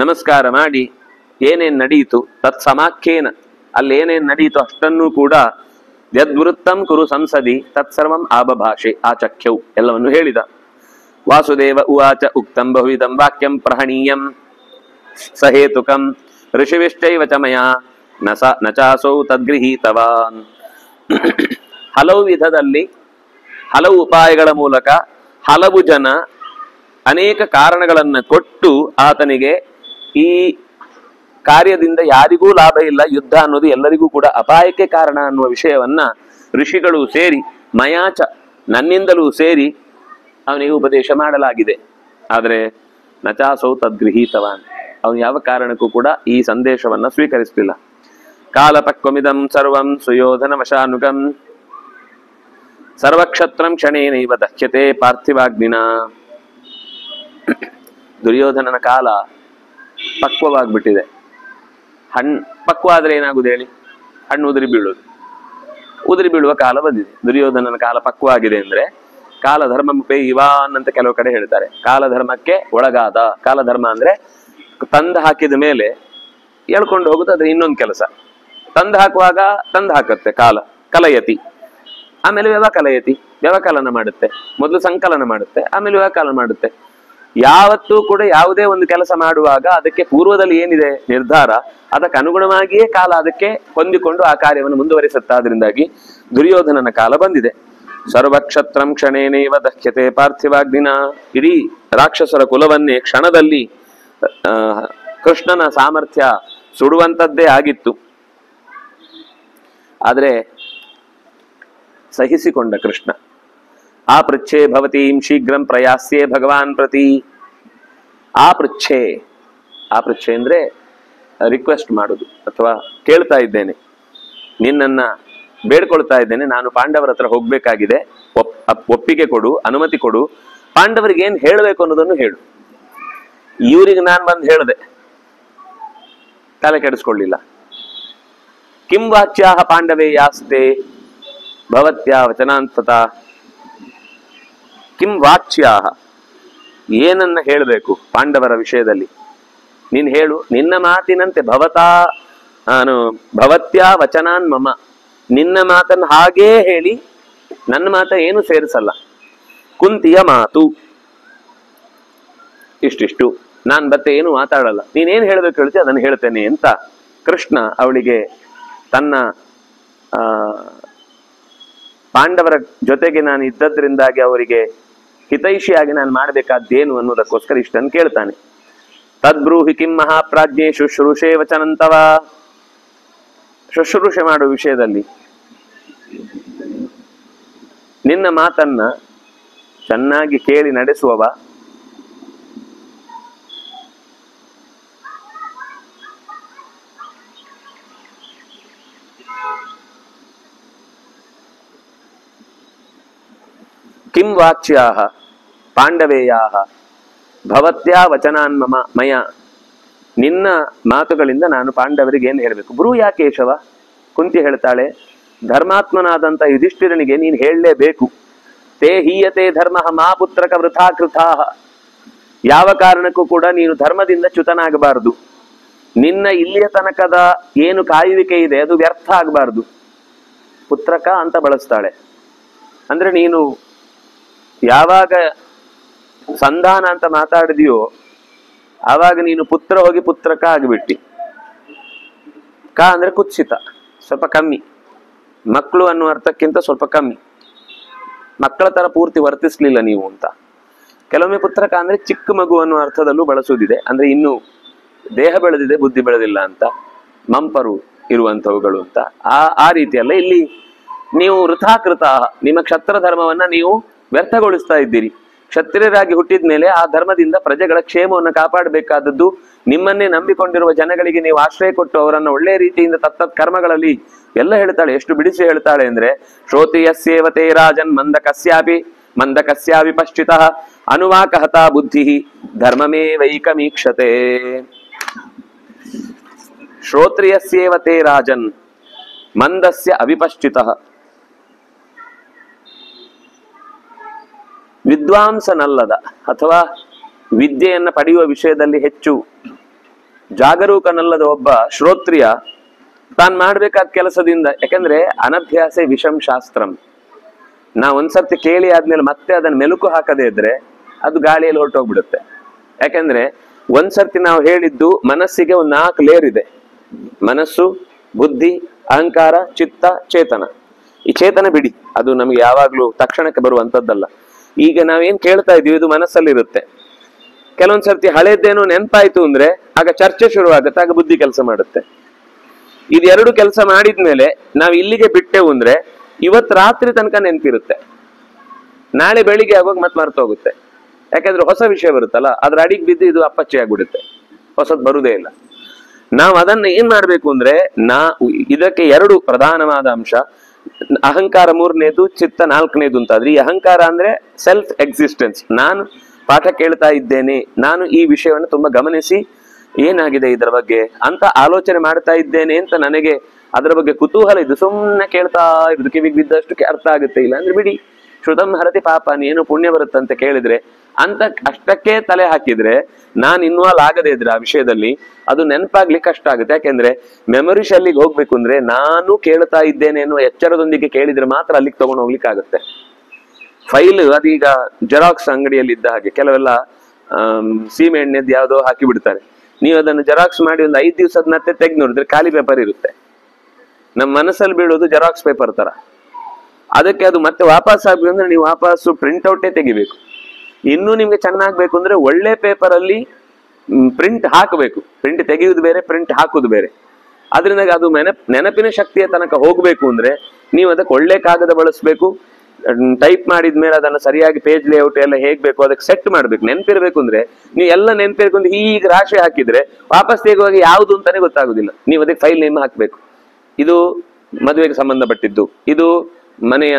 ನಮಸ್ಕಾರ ಮಾಡಿ ಏನೇನ್ ನಡೆಯಿತು ತತ್ಸಮಾಖ್ಯೇನ, ಅಲ್ಲಿ ಏನೇನ್ ನಡೆಯಿತು ಅಷ್ಟನ್ನೂ ಕೂಡ ಯದ್ವೃತ್ತಂ ಕುರು ಸಂಸದಿ ತತ್ಸರ್ವಂ ಆಬಭಾಷೆ ಆಚಖ್ಯೌ, ಎಲ್ಲವನ್ನು ಹೇಳಿದ. ವಾಸುದೇವ ಉವಾಚ ಉಕ್ತಂ ಬಹುವಿಧಂ ವಾಕ್ಯಂ ಪ್ರಹಣೀಯಂ ಸಹೇತುಕಂ ಋಷಿವಿಷ್ಟೈವ ಚ ಮಯಾ ನ ಚಾಸೌ ತದ್ಗೃಹೀತವಾನ್. ಹಲವು ವಿಧದಲ್ಲಿ, ಹಲವು ಉಪಾಯಗಳ ಮೂಲಕ, ಹಲವು ಜನ ಅನೇಕ ಕಾರಣಗಳನ್ನು ಕೊಟ್ಟು ಆತನಿಗೆ ಈ ಕಾರ್ಯದಿಂದ ಯಾರಿಗೂ ಲಾಭ ಇಲ್ಲ, ಯುದ್ಧ ಅನ್ನೋದು ಎಲ್ಲರಿಗೂ ಕೂಡ ಅಪಾಯಕ್ಕೆ ಕಾರಣ ಅನ್ನುವ ವಿಷಯವನ್ನ ಋಷಿಗಳು ಸೇರಿ, ಮಯಾಚ ನನ್ನಿಂದಲೂ ಸೇರಿ ಅವನಿಗೆ ಉಪದೇಶ ಮಾಡಲಾಗಿದೆ. ಆದರೆ ನಚಾಸೌ ತದ್ಗೃಹೀತವಾನ್, ಅವನು ಯಾವ ಕಾರಣಕ್ಕೂ ಕೂಡ ಈ ಸಂದೇಶವನ್ನ ಸ್ವೀಕರಿಸಲಿಲ್ಲ. ಕಾಲಪಕ್ವಮಿದಂ ಸರ್ವಂ ಸುಯೋಧನ ವಶಾನುಗಂ ಸರ್ವಕ್ಷತ್ರಂ ಕ್ಷಣೇನೈವ ದಹ್ಯತೆ ಪಾರ್ಥಿವಾಗ್ನಿನ. ದುರ್ಯೋಧನನ ಕಾಲ ಪಕ್ವವಾಗ್ಬಿಟ್ಟಿದೆ. ಪಕ್ವ ಆದ್ರೆ ಏನಾಗುದು ಹೇಳಿ? ಹಣ್ಣು ಉದುರಿ ಬೀಳುವುದು, ಉದುರಿ ಬೀಳುವ ಕಾಲ ಬಂದಿದೆ. ದುರ್ಯೋಧನನ ಕಾಲ ಪಕ್ವ ಆಗಿದೆ ಅಂದ್ರೆ ಕಾಲಧರ್ಮ ಪೇ ಇವಾನ್ ಅಂತ ಕೆಲವು ಕಡೆ ಹೇಳ್ತಾರೆ. ಕಾಲಧರ್ಮಕ್ಕೆ ಒಳಗಾದ, ಕಾಲಧರ್ಮ ಅಂದ್ರೆ ತಂದು ಹಾಕಿದ ಮೇಲೆ ಎಳ್ಕೊಂಡು ಹೋಗುದು, ಅದ್ರ ಇನ್ನೊಂದು ಕೆಲಸ. ತಂದು ಹಾಕುವಾಗ ತಂದು ಹಾಕುತ್ತೆ ಕಾಲ, ಕಲಯತಿ, ಆಮೇಲೆ ವ್ಯವಕಲಯತಿ, ವ್ಯವಕಲನ ಮಾಡುತ್ತೆ. ಮೊದಲು ಸಂಕಲನ ಮಾಡುತ್ತೆ, ಆಮೇಲೆ ವ್ಯವಕಲನ ಮಾಡುತ್ತೆ. ಯಾವತ್ತೂ ಕೂಡ ಯಾವುದೇ ಒಂದು ಕೆಲಸ ಮಾಡುವಾಗ ಅದಕ್ಕೆ ಪೂರ್ವದಲ್ಲಿ ಏನಿದೆ ನಿರ್ಧಾರ, ಅದಕ್ಕೆ ಅನುಗುಣವಾಗಿಯೇ ಕಾಲ ಅದಕ್ಕೆ ಹೊಂದಿಕೊಂಡು ಆ ಕಾರ್ಯವನ್ನು ಮುಂದುವರಿಸುತ್ತೆ. ಆದ್ರಿಂದಾಗಿ ದುರ್ಯೋಧನನ ಕಾಲ ಬಂದಿದೆ. ಸರ್ವಕ್ಷತ್ರಂ ಕ್ಷಣೇನೈವ ದಹ್ಯತೆ ಪಾರ್ಥಿವಾಗ್ನಿನ. ಇಡೀ ರಾಕ್ಷಸರ ಕುಲವನ್ನೇ ಕ್ಷಣದಲ್ಲಿ ಕೃಷ್ಣನ ಸಾಮರ್ಥ್ಯ ಸುಡುವಂಥದ್ದೇ ಆಗಿತ್ತು. ಆದರೆ ಸಹಿಸಿಕೊಂಡ ಕೃಷ್ಣ. ಆ ಪೃಚ್ಛೆ ಭವತೀಂ ಶೀಘ್ರಂ ಪ್ರಯಾಸ್ಯೆ ಭಗವಾನ್ ಪ್ರತಿ. ಆ ಪೃಚ್ಛೆ ಅಂದ್ರೆ ರಿಕ್ವೆಸ್ಟ್ ಮಾಡುದು, ಅಥವಾ ಕೇಳ್ತಾ ಇದ್ದೇನೆ, ನಿನ್ನನ್ನ ಬೇಡ್ಕೊಳ್ತಾ ಇದ್ದೇನೆ, ನಾನು ಪಾಂಡವರ ಹತ್ರ ಹೋಗ್ಬೇಕಾಗಿದೆ, ಒಪ್ಪಿಗೆ ಕೊಡು, ಅನುಮತಿ ಕೊಡು, ಪಾಂಡವರಿಗೆ ಏನ್ ಹೇಳಬೇಕು ಅನ್ನೋದನ್ನು ಹೇಳು. ಇವರಿಗೆ ನಾನು ಬಂದು ಹೇಳ್ದೆ, ತಲೆ ಕೆಡಿಸ್ಕೊಳ್ಳಿಲ್ಲ. ಕಿಂ ವಾಚ್ಯಾಹ ಪಾಂಡವೇ ಯಾಸ್ತೆ ಭವತ್ಯಾ ವಚನಾಂತತ. ಕಿಂ ವಾಚ್ಯಾಹ, ಏನನ್ನ ಹೇಳಬೇಕು ಪಾಂಡವರ ವಿಷಯದಲ್ಲಿ? ನೀನ್ ಹೇಳು, ನಿನ್ನ ಮಾತಿನಂತೆ. ಭವತ್ಯಾ ವಚನಾನ್ ಮಮ, ನಿನ್ನ ಮಾತನ್ನು ಹಾಗೇ ಹೇಳಿ, ನನ್ನ ಮಾತ ಏನು ಸೇರಿಸಲ್ಲ. ಕುಂತಿಯ ಮಾತು ಇಷ್ಟಿಷ್ಟು, ನಾನ್ ಮತ್ತೆ ಏನು ಮಾತಾಡಲ್ಲ, ನೀನೇನ್ ಹೇಳ್ಬೇಕು ಹೇಳ್ತಿ ಅದನ್ನು ಹೇಳ್ತೇನೆ ಅಂತ ಕೃಷ್ಣ ಅವಳಿಗೆ ತನ್ನ ಪಾಂಡವರ ಜೊತೆಗೆ ನಾನು ಇದ್ದದ್ರಿಂದಾಗಿ ಅವರಿಗೆ ಹಿತೈಷಿಯಾಗಿ ನಾನು ಮಾಡಬೇಕಾದ್ದೇನು ಅನ್ನೋದಕ್ಕೋಸ್ಕರ ಇಷ್ಟನ್ನು ಕೇಳ್ತಾನೆ. ತದ್ಬ್ರೂಹಿ ಕಿಂ ಮಹಾಪ್ರಾಜ್ಞೆ ಶುಶ್ರೂಷೆ ವಚನಂತವ. ಶುಶ್ರೂಷೆ ಮಾಡುವ ವಿಷಯದಲ್ಲಿ ನಿನ್ನ ಮಾತನ್ನ ಚೆನ್ನಾಗಿ ಕೇಳಿ ನಡೆಸುವವ, ಕಿಂ ವಾಚ್ಯಾಹ ಪಾಂಡವೇಯಾಹ ಭವತ್ಯಾ ವಚನಾನ್ ಮಯ. ನಿನ್ನ ಮಾತುಗಳಿಂದ ನಾನು ಪಾಂಡವರಿಗೆ ಏನು ಹೇಳಬೇಕು? ಬ್ರೂಯಾ ಕೇಶವ. ಕುಂತಿ ಹೇಳ್ತಾಳೆ, ಧರ್ಮಾತ್ಮನಾದಂಥ ಯುಧಿಷ್ಠಿರನಿಗೆ ನೀನು ಹೇಳಲೇಬೇಕು. ತೇ ಹೀಯತೆ ಧರ್ಮ ಮಾ ಪುತ್ರಕ ವೃಥಾ ಕೃತಾಹ. ಯಾವ ಕಾರಣಕ್ಕೂ ಕೂಡ ನೀನು ಧರ್ಮದಿಂದ ಚ್ಯುತನಾಗಬಾರದು. ನಿನ್ನ ಇಲ್ಲಿಯ ತನಕದ ಏನು ಕಾಯುವಿಕೆ ಇದೆ ಅದು ವ್ಯರ್ಥ ಆಗಬಾರ್ದು. ಪುತ್ರಕ ಅಂತ ಬಳಸ್ತಾಳೆ. ಅಂದ್ರೆ ನೀನು ಯಾವಾಗ ಸಂಧಾನ ಅಂತ ಮಾತಾಡಿದೆಯೋ ಆವಾಗ ನೀನು ಪುತ್ರ ಹೋಗಿ ಪುತ್ರಕ ಆಗಿಬಿಟ್ಟಿ. ಕ ಅಂದ್ರೆ ಕುತ್ಸಿತ, ಸ್ವಲ್ಪ ಕಮ್ಮಿ. ಮಕ್ಕಳು ಅನ್ನುವ ಅರ್ಥಕ್ಕಿಂತ ಸ್ವಲ್ಪ ಕಮ್ಮಿ. ಮಕ್ಕಳ ತರ ಪೂರ್ತಿ ವರ್ತಿಸ್ಲಿಲ್ಲ ನೀವು ಅಂತ. ಕೆಲವೊಮ್ಮೆ ಪುತ್ರಕ ಅಂದ್ರೆ ಚಿಕ್ಕ ಮಗು ಅನ್ನುವ ಅರ್ಥದಲ್ಲೂ ಬಳಸುವುದಿದೆ. ಅಂದ್ರೆ ಇನ್ನು ದೇಹ ಬೆಳೆದಿದೆ ಬುದ್ಧಿ ಬೆಳೆದಿಲ್ಲ ಅಂತ, ಮಂಪರು ಇರುವಂತವುಗಳು ಅಂತ. ಆ ರೀತಿಯಲ್ಲ, ಇಲ್ಲಿ ನೀವು ವೃಥಾಕೃತ, ನಿಮ್ಮ ಕ್ಷತ್ರ ಧರ್ಮವನ್ನ ನೀವು ವ್ಯರ್ಥಗೊಳಿಸ್ತಾ ಇದ್ದೀರಿ. ಕ್ಷತ್ರಿಯರಾಗಿ ಹುಟ್ಟಿದ ಮೇಲೆ ಆ ಧರ್ಮದಿಂದ ಪ್ರಜೆಗಳ ಕ್ಷೇಮವನ್ನು ಕಾಪಾಡಬೇಕಾದದ್ದು. ನಿಮ್ಮನ್ನೇ ನಂಬಿಕೊಂಡಿರುವ ಜನಗಳಿಗೆ ನೀವು ಆಶ್ರಯ ಕೊಟ್ಟು ಅವರನ್ನು ಒಳ್ಳೆಯ ರೀತಿಯಿಂದ ತತ್ತತ್ ಕರ್ಮಗಳಲ್ಲಿ ಎಲ್ಲ ಹೇಳ್ತಾಳೆ. ಎಷ್ಟು ಬಿಡಿಸಿ ಹೇಳ್ತಾಳೆ ಅಂದ್ರೆ, ಶ್ರೋತಿಯಸ್ಯೇವತೆ ರಾಜನ್ ಮಂದಕಸ್ಯಾಪಿ ಪಶ್ಚಿತಃ ಅನುವಾಕಹತ ಬುದ್ಧಿ ಧರ್ಮಮೇ ವೈಕಮೀಕ್ಷತೆ. ಶ್ರೋತ್ರಿಯಸ್ಯೇವ ತೇ ರಾಜನ್ ಮಂದಸ್ಯ ಅವಿಪಶ್ಚಿತಃ. ವಿದ್ವಾಂಸನಲ್ಲದ ಅಥವಾ ವಿದ್ಯೆಯನ್ನು ಪಡೆಯುವ ವಿಷಯದಲ್ಲಿ ಹೆಚ್ಚು ಜಾಗರೂಕನಲ್ಲದ ಒಬ್ಬ ಶ್ರೋತ್ರಿಯ ತಾನು ಮಾಡ್ಬೇಕಾದ ಕೆಲಸದಿಂದ, ಯಾಕಂದ್ರೆ ಅನಭ್ಯಾಸೆ ವಿಷಂ ಶಾಸ್ತ್ರಂ, ನಾವು ಒಂದ್ಸರ್ತಿ ಕೇಳಿ ಆದ್ಮೇಲೆ ಮತ್ತೆ ಅದನ್ನ ಮೆಲುಕು ಹಾಕದೇ ಇದ್ರೆ ಅದು ಗಾಳಿಯಲ್ಲಿ ಹೊರಟೋಗ್ಬಿಡುತ್ತೆ. ಯಾಕಂದ್ರೆ ಒಂದ್ಸರ್ತಿ ನಾವು ಹೇಳಿದ್ದು ಮನಸ್ಸಿಗೆ ಒಂದು 4 ಲೇಯರ್ ಇದೆ: ಮನಸ್ಸು, ಬುದ್ಧಿ, ಅಹಂಕಾರ, ಚಿತ್ತ, ಚೇತನ. ಈ ಚೇತನ ಬಿಡಿ, ಅದು ನಮ್ಗೆ ಯಾವಾಗ್ಲೂ ತಕ್ಷಣಕ್ಕೆ ಬರುವಂತದ್ದಲ್ಲ. ಈಗ ನಾವೇನ್ ಕೇಳ್ತಾ ಇದೀವಿ ಇದು ಮನಸ್ಸಲ್ಲಿರುತ್ತೆ. ಕೆಲವೊಂದ್ಸರ್ತಿ ಹಳೇದೇನೋ ನೆನಪಾಯ್ತು ಅಂದ್ರೆ ಆಗ ಚರ್ಚೆ ಶುರುವಾಗುತ್ತೆ, ಆಗ ಬುದ್ಧಿ ಕೆಲಸ ಮಾಡುತ್ತೆ. ಇದೆರಡು ಕೆಲಸ ಮಾಡಿದ್ಮೇಲೆ ನಾವ್ ಇಲ್ಲಿಗೆ ಬಿಟ್ಟೆವು ಅಂದ್ರೆ ಇವತ್ ರಾತ್ರಿ ತನಕ ನೆನಪಿರುತ್ತೆ, ನಾಳೆ ಬೆಳಿಗ್ಗೆ ಆಗುವಾಗ ಮತ್ತೆ ಮರ್ತೋಗುತ್ತೆ. ಯಾಕಂದ್ರೆ ಹೊಸ ವಿಷಯ ಬರುತ್ತಲ್ಲ, ಅದ್ರ ಅಡಿಗೆ ಬಿದ್ದು ಇದು ಅಪ್ಪಚ್ಚೆ ಆಗ್ಬಿಡುತ್ತೆ, ಹೊಸದ್ ಬರುದೇ ಇಲ್ಲ. ನಾವು ಅದನ್ನ ಏನ್ ಮಾಡ್ಬೇಕು ಅಂದ್ರೆ ಇದಕ್ಕೆ 2 ಪ್ರಧಾನವಾದ ಅಂಶ: ಅಹಂಕಾರ 3ನೇದು, ಚಿತ್ತ 4ನೇದು ಅಂತಾದ್ರೆ, ಈ ಅಹಂಕಾರ ಅಂದ್ರೆ ಸೆಲ್ಫ್ ಎಕ್ಸಿಸ್ಟೆನ್ಸ್. ನಾನು ಪಾಠ ಕೇಳ್ತಾ ಇದ್ದೇನೆ, ನಾನು ಈ ವಿಷಯವನ್ನು ತುಂಬಾ ಗಮನಿಸಿ ಏನಾಗಿದೆ ಇದರ ಬಗ್ಗೆ ಅಂತ ಆಲೋಚನೆ ಮಾಡ್ತಾ ಇದ್ದೇನೆ ಅಂತ ನನಗೆ ಅದರ ಬಗ್ಗೆ ಕುತೂಹಲ ಇದು. ಸುಮ್ಮನೆ ಕೇಳ್ತಾ ಇರುದು, ಕಿವಿಗೆ ಬಿದ್ದಷ್ಟು ಅರ್ಥ ಆಗುತ್ತೆ, ಇಲ್ಲ ಅಂದ್ರೆ ಬಿಡಿ. ಶ್ರುತಂ ಹರತಿ ಪಾಪ, ಏನು ಪುಣ್ಯ ಬರುತ್ತಂತ ಕೇಳಿದ್ರೆ ಅಂತ ಅಷ್ಟಕ್ಕೆ ತಲೆ ಹಾಕಿದ್ರೆ, ನಾನು ಇನ್ವಾಲ್ವ್ ಆಗದೆ ಇದ್ರೆ ಆ ವಿಷಯದಲ್ಲಿ ಅದು ನೆನಪಾಗ್ಲಿಕ್ಕೆ ಕಷ್ಟ ಆಗುತ್ತೆ. ಯಾಕೆಂದ್ರೆ ಮೆಮೊರಿ ಶೆಲ್ಲಿಗೆ ಹೋಗ್ಬೇಕು ಅಂದ್ರೆ ನಾನು ಕೇಳ್ತಾ ಇದ್ದೇನೆ ಅನ್ನುವ ಎಚ್ಚರದೊಂದಿಗೆ ಕೇಳಿದ್ರೆ ಮಾತ್ರ ಅಲ್ಲಿಗೆ ತಗೊಂಡು ಹೋಗ್ಲಿಕ್ಕೆ ಆಗುತ್ತೆ. ಫೈಲ್ ಅದೀಗ ಜೆರಾಕ್ಸ್ ಅಂಗಡಿಯಲ್ಲಿ ಇದ್ದ ಹಾಗೆ, ಕೆಲವೆಲ್ಲ ಸೀಮೆ ಎಣ್ಣೆದ್ದು ಯಾವುದೋ ಹಾಕಿ ಬಿಡ್ತಾರೆ. ನೀವು ಅದನ್ನು ಜೆರಾಕ್ಸ್ ಮಾಡಿ ಒಂದು 5 ದಿವಸದ ಮತ್ತೆ ತೆಗೆದು ನೋಡಿದ್ರೆ ಖಾಲಿ ಪೇಪರ್ ಇರುತ್ತೆ. ನಮ್ಮ ಮನಸ್ಸಲ್ಲಿ ಬೀಳೋದು ಜೆರಾಕ್ಸ್ ಪೇಪರ್ ತರ. ಅದಕ್ಕೆ ಅದು ಮತ್ತೆ ವಾಪಸ್ ಆಗ್ಬೇಕು ಅಂದ್ರೆ ನೀವು ವಾಪಸ್ಸು ಪ್ರಿಂಟ್ಔಟೇ ತೆಗಿಬೇಕು. ಇನ್ನೂ ನಿಮ್ಗೆ ಚೆನ್ನಾಗ್ಬೇಕು ಅಂದ್ರೆ ಒಳ್ಳೆ ಪೇಪರ್ ಅಲ್ಲಿ ಪ್ರಿಂಟ್ ಹಾಕಬೇಕು. ಪ್ರಿಂಟ್ ತೆಗೆಯುವುದು ಬೇರೆ, ಪ್ರಿಂಟ್ ಹಾಕುದು ಬೇರೆ. ಅದರಿಂದ ಅದು ನೆನಪಿನ ಶಕ್ತಿಯ ತನಕ ಹೋಗ್ಬೇಕು ಅಂದ್ರೆ ನೀವು ಅದಕ್ಕೆ ಒಳ್ಳೆ ಕಾಗದ ಬಳಸಬೇಕು. ಟೈಪ್ ಮಾಡಿದ್ಮೇಲೆ ಅದನ್ನ ಸರಿಯಾಗಿ ಪೇಜ್ ಲೇಔಟ್ ಎಲ್ಲ ಹೇಗ್ ಬೇಕು ಅದಕ್ಕೆ ಸೆಟ್ ಮಾಡ್ಬೇಕು. ನೆನಪಿರ್ಬೇಕು ಅಂದ್ರೆ ನೀವು ಎಲ್ಲ ನೆನಪಿರ್ಬೇಕು ಅಂದ್ರೆ ಈಗ ರಾಶಿ ಹಾಕಿದ್ರೆ ವಾಪಸ್ ತೆಗುವಾಗ ಯಾವುದು ಅಂತಾನೆ ಗೊತ್ತಾಗುದಿಲ್ಲ. ನೀವು ಅದಕ್ಕೆ ಫೈಲ್ ನೇಮ್ ಹಾಕ್ಬೇಕು. ಇದು ಮದುವೆಗೆ ಸಂಬಂಧಪಟ್ಟಿದ್ದು, ಇದು ಮನೆಯ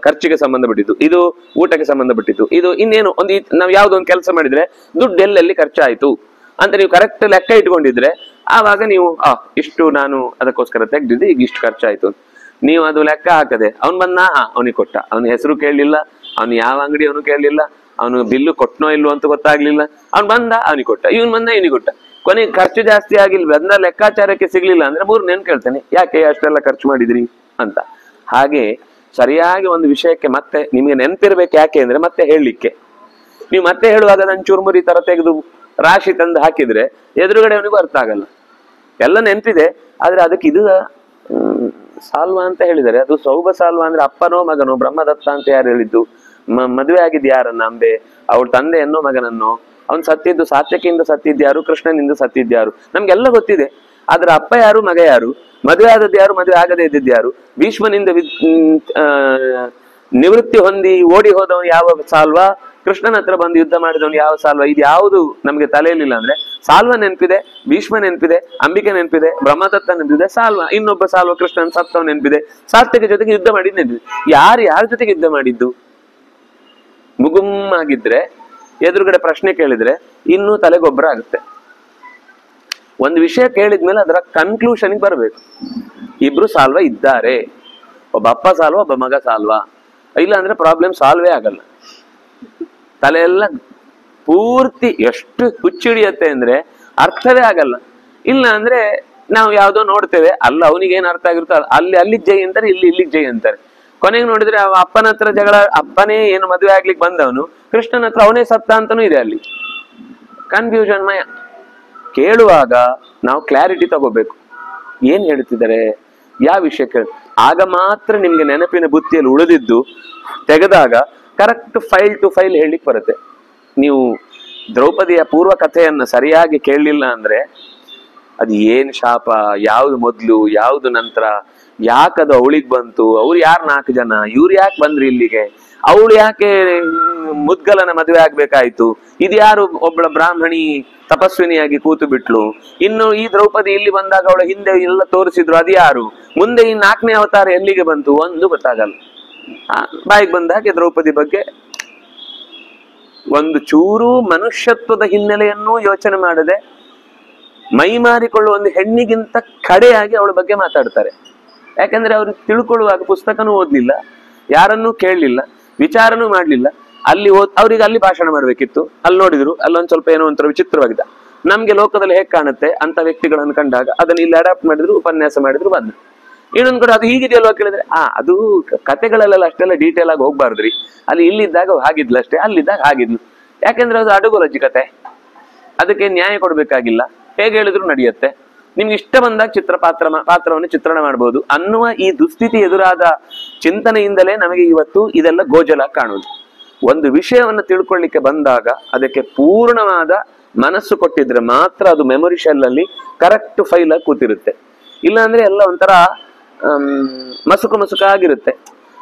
ಖರ್ಚಿಗೆ ಸಂಬಂಧಪಟ್ಟಿದ್ದು, ಇದು ಊಟಕ್ಕೆ ಸಂಬಂಧಪಟ್ಟಿದ್ದು, ಇದು ಇನ್ನೇನು ಒಂದು ನಾವು ಯಾವ್ದೋ ಒಂದು ಕೆಲಸ ಮಾಡಿದ್ರೆ ದುಡ್ಡು ಎಲ್ಲೆಲ್ಲಿ ಖರ್ಚಾಯ್ತು ಅಂತ ನೀವು ಕರೆಕ್ಟ್ ಲೆಕ್ಕ ಇಟ್ಕೊಂಡಿದ್ರೆ ಆವಾಗ ನೀವು ಇಷ್ಟು ನಾನು ಅದಕ್ಕೋಸ್ಕರ ತೆಗ್ದಿದ್ದು, ಈಗ ಇಷ್ಟು ಖರ್ಚಾಯ್ತು. ನೀವು ಅದು ಲೆಕ್ಕ ಹಾಕದೆ ಅವ್ನು ಬಂದ ಅವನಿಗೆ ಕೊಟ್ಟ, ಅವನ ಹೆಸರು ಕೇಳಲಿಲ್ಲ, ಅವ್ನು ಯಾವ ಅಂಗಡಿ ಅವನು ಕೇಳಲಿಲ್ಲ, ಅವನು ಬಿಲ್ಲು ಕೊಟ್ಟನೋ ಇಲ್ವೋ ಅಂತ ಗೊತ್ತಾಗ್ಲಿಲ್ಲ, ಅವ್ನು ಬಂದ ಅವನಿಗೆ ಕೊಟ್ಟ, ಇವನ್ ಬಂದ ಇವನಿಗೆ ಕೊಟ್ಟ, ಕೊನೆಗೆ ಖರ್ಚು ಜಾಸ್ತಿ ಆಗಿಲ್ವ ಅದನ್ನ ಲೆಕ್ಕಾಚಾರಕ್ಕೆ ಸಿಗ್ಲಿಲ್ಲ ಅಂದ್ರೆ 3 ನೆನ್ ಕೇಳ್ತೇನೆ, ಯಾಕೆ ಅಷ್ಟೆಲ್ಲ ಖರ್ಚು ಮಾಡಿದ್ರಿ ಅಂತ. ಹಾಗೆ ಸರಿಯಾಗಿ ಒಂದು ವಿಷಯಕ್ಕೆ ಮತ್ತೆ ನಿಮ್ಗೆ ನೆನಪಿರ್ಬೇಕು. ಯಾಕೆ ಅಂದ್ರೆ ಮತ್ತೆ ಹೇಳಲಿಕ್ಕೆ, ನೀವು ಮತ್ತೆ ಹೇಳುವಾಗ ಅದನ್ನು ಚುರುಮುರಿ ತರ ತೆಗೆದು ರಾಶಿ ತಂದು ಹಾಕಿದ್ರೆ ಎದುರುಗಡೆ ಅವನಿಗೂ ಅರ್ಥ ಆಗಲ್ಲ. ಎಲ್ಲ ನೆನಪಿದೆ, ಆದ್ರೆ ಅದಕ್ಕೆ ಇದು ಸಾಲ್ವ ಅಂತ ಹೇಳಿದ್ದಾರೆ. ಅದು ಸೌಭ ಸಾಲ್ವ ಅಂದ್ರೆ ಅಪ್ಪನೋ ಮಗನೋ, ಬ್ರಹ್ಮದತ್ತ ಅಂತ ಯಾರು ಹೇಳಿದ್ದು, ಮದುವೆ ಆಗಿದ್ದು ಯಾರನ್ನ, ಅಂಬೆ ಅವಳ ತಂದೆಯನ್ನೋ ಮಗನನ್ನೋ, ಅವ್ನು ಸತ್ತಿದ್ದು ಸಾತ್ಯಕಿಯಿಂದ ಸತ್ತಿದ್ಯಾರು, ಕೃಷ್ಣನಿಂದ ಸತ್ತಿದ್ಯಾರು, ನಮ್ಗೆಲ್ಲ ಗೊತ್ತಿದೆ. ಆದ್ರೆ ಅಪ್ಪ ಯಾರು, ಮಗ ಯಾರು, ಮದುವೆ ಆದದ್ದು ಯಾರು, ಮದುವೆ ಆಗದೆ ಇದ್ದಿದ್ದು ಯಾರು, ಭೀಷ್ಮನಿಂದ ನಿವೃತ್ತಿ ಹೊಂದಿ ಓಡಿ ಹೋದವನು ಯಾವ ಸಾಲ್ವ, ಕೃಷ್ಣನ ಹತ್ರ ಬಂದು ಯುದ್ಧ ಮಾಡಿದವನು ಯಾವ ಸಾಲ್ವ, ಇದು ಯಾವುದು ನಮ್ಗೆ ತಲೆಯಲ್ಲಿಲ್ಲ. ಅಂದ್ರೆ ಸಾಲ್ವ ನೆನಪಿದೆ, ಭೀಷ್ಮ ನೆನಪಿದೆ, ಅಂಬಿಕೆ ನೆನಪಿದೆ, ಬ್ರಹ್ಮದತ್ತ ನೆನಪಿದೆ, ಸಾಲ್ವ ಇನ್ನೊಬ್ಬ ಸಾಲ್ವ ಕೃಷ್ಣನ್ ಸತ್ತವ್ ನೆನಪಿದೆ, ಸಾತ್ಯಕ ಜೊತೆಗೆ ಯುದ್ಧ ಮಾಡಿದ್ ನೆನಪಿದೆ. ಯಾರ ಜೊತೆಗೆ ಯುದ್ಧ ಮಾಡಿದ್ದು ಮುಗುಮ್ಮಾಗಿದ್ರೆ ಎದುರುಗಡೆ ಪ್ರಶ್ನೆ ಕೇಳಿದ್ರೆ ಇನ್ನೂ ತಲೆಗೊಬ್ಬರ ಆಗುತ್ತೆ. ಒಂದು ವಿಷಯ ಕೇಳಿದ್ಮೇಲೆ ಅದರ ಕನ್ಕ್ಲೂಷನ್ಗೆ ಬರಬೇಕು. ಇಬ್ರು ಸಾಲ್ವ ಇದ್ದಾರೆ, ಒಬ್ಬ ಅಪ್ಪ ಸಾಲ್ವ, ಒಬ್ಬ ಮಗ ಸಾಲ್ವ, ಇಲ್ಲ ಅಂದ್ರೆ ಪ್ರಾಬ್ಲಮ್ ಸಾಲ್ವೇ ಆಗಲ್ಲ. ತಲೆಯೆಲ್ಲ ಪೂರ್ತಿ ಎಷ್ಟು ಹುಚ್ಚಿಡಿಯತ್ತೆ ಅಂದ್ರೆ ಅರ್ಥವೇ ಆಗಲ್ಲ. ಇಲ್ಲ ಅಂದ್ರೆ ನಾವು ಯಾವ್ದೋ ನೋಡ್ತೇವೆ, ಅಲ್ಲ ಅವನಿಗೆ ಏನ್ ಅರ್ಥ ಆಗಿರುತ್ತೋ ಅಲ್ಲಿ ಜೈ ಅಂತಾರೆ, ಇಲ್ಲಿಗೆ ಜೈ ಅಂತಾರೆ. ಕೊನೆಗೆ ನೋಡಿದ್ರೆ ಅವ ಅಪ್ಪನ ಹತ್ರ ಜಗಳ, ಅಪ್ಪನೇ ಏನು ಮದುವೆ ಆಗ್ಲಿಕ್ಕೆ ಬಂದವನು, ಕೃಷ್ಣನ ಹತ್ರ ಅವನೇ ಸತ್ತ ಅಂತಾನೂ ಇದೆ. ಅಲ್ಲಿ ಕನ್ಫ್ಯೂಷನ್ ಮಯ. ಕೇಳುವಾಗ ನಾವು ಕ್ಲಾರಿಟಿ ತಗೋಬೇಕು, ಏನ್ ಹೇಳ್ತಿದ್ದಾರೆ, ಯಾವ ವಿಷಯ ಆಗ ಮಾತ್ರ ನಿಮ್ಗೆ ನೆನಪಿನ ಬುತ್ತಿಯಲ್ಲಿ ಉಳಿದಿದ್ದು ತೆಗೆದಾಗ ಕರೆಕ್ಟ್ ಫೈಲ್ ಟು ಫೈಲ್ ಹೇಳಲಿಕ್ಕೆ ಬರುತ್ತೆ. ನೀವು ದ್ರೌಪದಿಯ ಪೂರ್ವ ಕಥೆಯನ್ನ ಸರಿಯಾಗಿ ಕೇಳಲಿಲ್ಲ ಅಂದ್ರೆ ಅದು ಏನ್ ಶಾಪ, ಯಾವ್ದು ಮೊದ್ಲು ಯಾವ್ದು ನಂತರ, ಯಾಕದು ಅವಳಿಗೆ ಬಂತು, ಅವ್ರು ಯಾರು 4 ಜನ, ಇವ್ರು ಯಾಕೆ ಬಂದ್ರಿ ಇಲ್ಲಿಗೆ, ಅವಳು ಯಾಕೆ ಮುದ್ಗಲನ ಮದುವೆ ಆಗ್ಬೇಕಾಯ್ತು, ಇದು ಯಾರು ಒಬ್ಬಳ ಬ್ರಾಹ್ಮಣಿ ತಪಸ್ವಿನಿಯಾಗಿ ಕೂತು ಬಿಟ್ಲು, ಇನ್ನು ಈ ದ್ರೌಪದಿ ಇಲ್ಲಿ ಬಂದಾಗ ಅವಳ ಹಿಂದೆ ಎಲ್ಲ ತೋರಿಸಿದ್ರು ಅದು ಯಾರು, ಮುಂದೆ ಈ 4ನೇ ಅವತಾರ ಎಲ್ಲಿಗೆ ಬಂತು, ಒಂದು ಗೊತ್ತಾಗಲ್ಲ. ಬಾಯಿಗೆ ಬಂದ ಹಾಗೆ ದ್ರೌಪದಿ ಬಗ್ಗೆ ಒಂದು ಚೂರು ಮನುಷ್ಯತ್ವದ ಹಿನ್ನೆಲೆಯನ್ನು ಯೋಚನೆ ಮಾಡದೆ ಮೈ ಮಾರಿಕೊಳ್ಳುವ ಒಂದು ಹೆಣ್ಣಿಗಿಂತ ಕಡೆಯಾಗಿ ಅವಳ ಬಗ್ಗೆ ಮಾತಾಡ್ತಾರೆ. ಯಾಕಂದ್ರೆ ಅವ್ರು ತಿಳ್ಕೊಳ್ಳುವಾಗ ಪುಸ್ತಕನೂ ಓದ್ಲಿಲ್ಲ, ಯಾರನ್ನೂ ಕೇಳಲಿಲ್ಲ, ವಿಚಾರನೂ ಮಾಡ್ಲಿಲ್ಲ. ಅಲ್ಲಿ ಅವ್ರಿಗೆ ಅಲ್ಲಿ ಭಾಷಣ ಮಾಡ್ಬೇಕಿತ್ತು, ಅಲ್ಲಿ ನೋಡಿದ್ರು ಅಲ್ಲೊಂದ್ ಸ್ವಲ್ಪ ಏನೋ ಒಂಥರ ವಿಚಿತ್ರವಾಗಿದೆ. ನಮ್ಗೆ ಲೋಕದಲ್ಲಿ ಹೇಗೆ ಕಾಣುತ್ತೆ ಅಂತ ವ್ಯಕ್ತಿಗಳನ್ನು ಕಂಡಾಗ ಅದನ್ನ ಇಲ್ಲಿ ಅಡಾಪ್ಟ್ ಮಾಡಿದ್ರು, ಉಪನ್ಯಾಸ ಮಾಡಿದ್ರು, ಬಂದ್ರು. ಇನ್ನೊಂದು ಕೂಡ ಅದು ಹೀಗಿದೆಯಲ್ವಾ ಕೇಳಿದ್ರೆ ಅದು ಕತೆಗಳಲ್ಲೆಲ್ಲ ಅಷ್ಟೆಲ್ಲ ಡೀಟೇಲ್ ಆಗಿ ಹೋಗ್ಬಾರ್ದ್ರಿ, ಅಲ್ಲಿ ಇಲ್ಲಿದ್ದಾಗ ಹಾಗಿದ್ಲು ಅಷ್ಟೇ, ಅಲ್ಲಿದ್ದಾಗ ಹಾಗಿದ್ಲು. ಯಾಕೆಂದ್ರೆ ಅದು ಅಡುಗೊಲಜ್ಜಿ ಕತೆ, ಅದಕ್ಕೆ ನ್ಯಾಯ ಕೊಡ್ಬೇಕಾಗಿಲ್ಲ, ಹೇಗೆ ಹೇಳಿದ್ರು ನಡೆಯುತ್ತೆ. ನಿಮ್ಗೆ ಇಷ್ಟ ಬಂದಾಗ ಪಾತ್ರವನ್ನು ಚಿತ್ರಣ ಮಾಡಬಹುದು ಅನ್ನುವ ಈ ದುಸ್ಥಿತಿ ಎದುರಾದ ಚಿಂತನೆಯಿಂದಲೇ ನಮಗೆ ಇವತ್ತು ಇದೆಲ್ಲ ಗೋಜಲ ಕಾಣುವುದು. ಒಂದು ವಿಷಯವನ್ನು ತಿಳ್ಕೊಳ್ಳಿಕ್ಕೆ ಬಂದಾಗ ಅದಕ್ಕೆ ಪೂರ್ಣವಾದ ಮನಸ್ಸು ಕೊಟ್ಟಿದ್ರೆ ಮಾತ್ರ ಅದು ಮೆಮೊರಿ ಶೆಲ್ ಅಲ್ಲಿ ಕರೆಕ್ಟ್ ಫೈಲ್ ಆಗಿ ಕೂತಿರುತ್ತೆ. ಇಲ್ಲಾಂದ್ರೆ ಎಲ್ಲ ಒಂಥರ ಮಸುಕು ಆಗಿರುತ್ತೆ.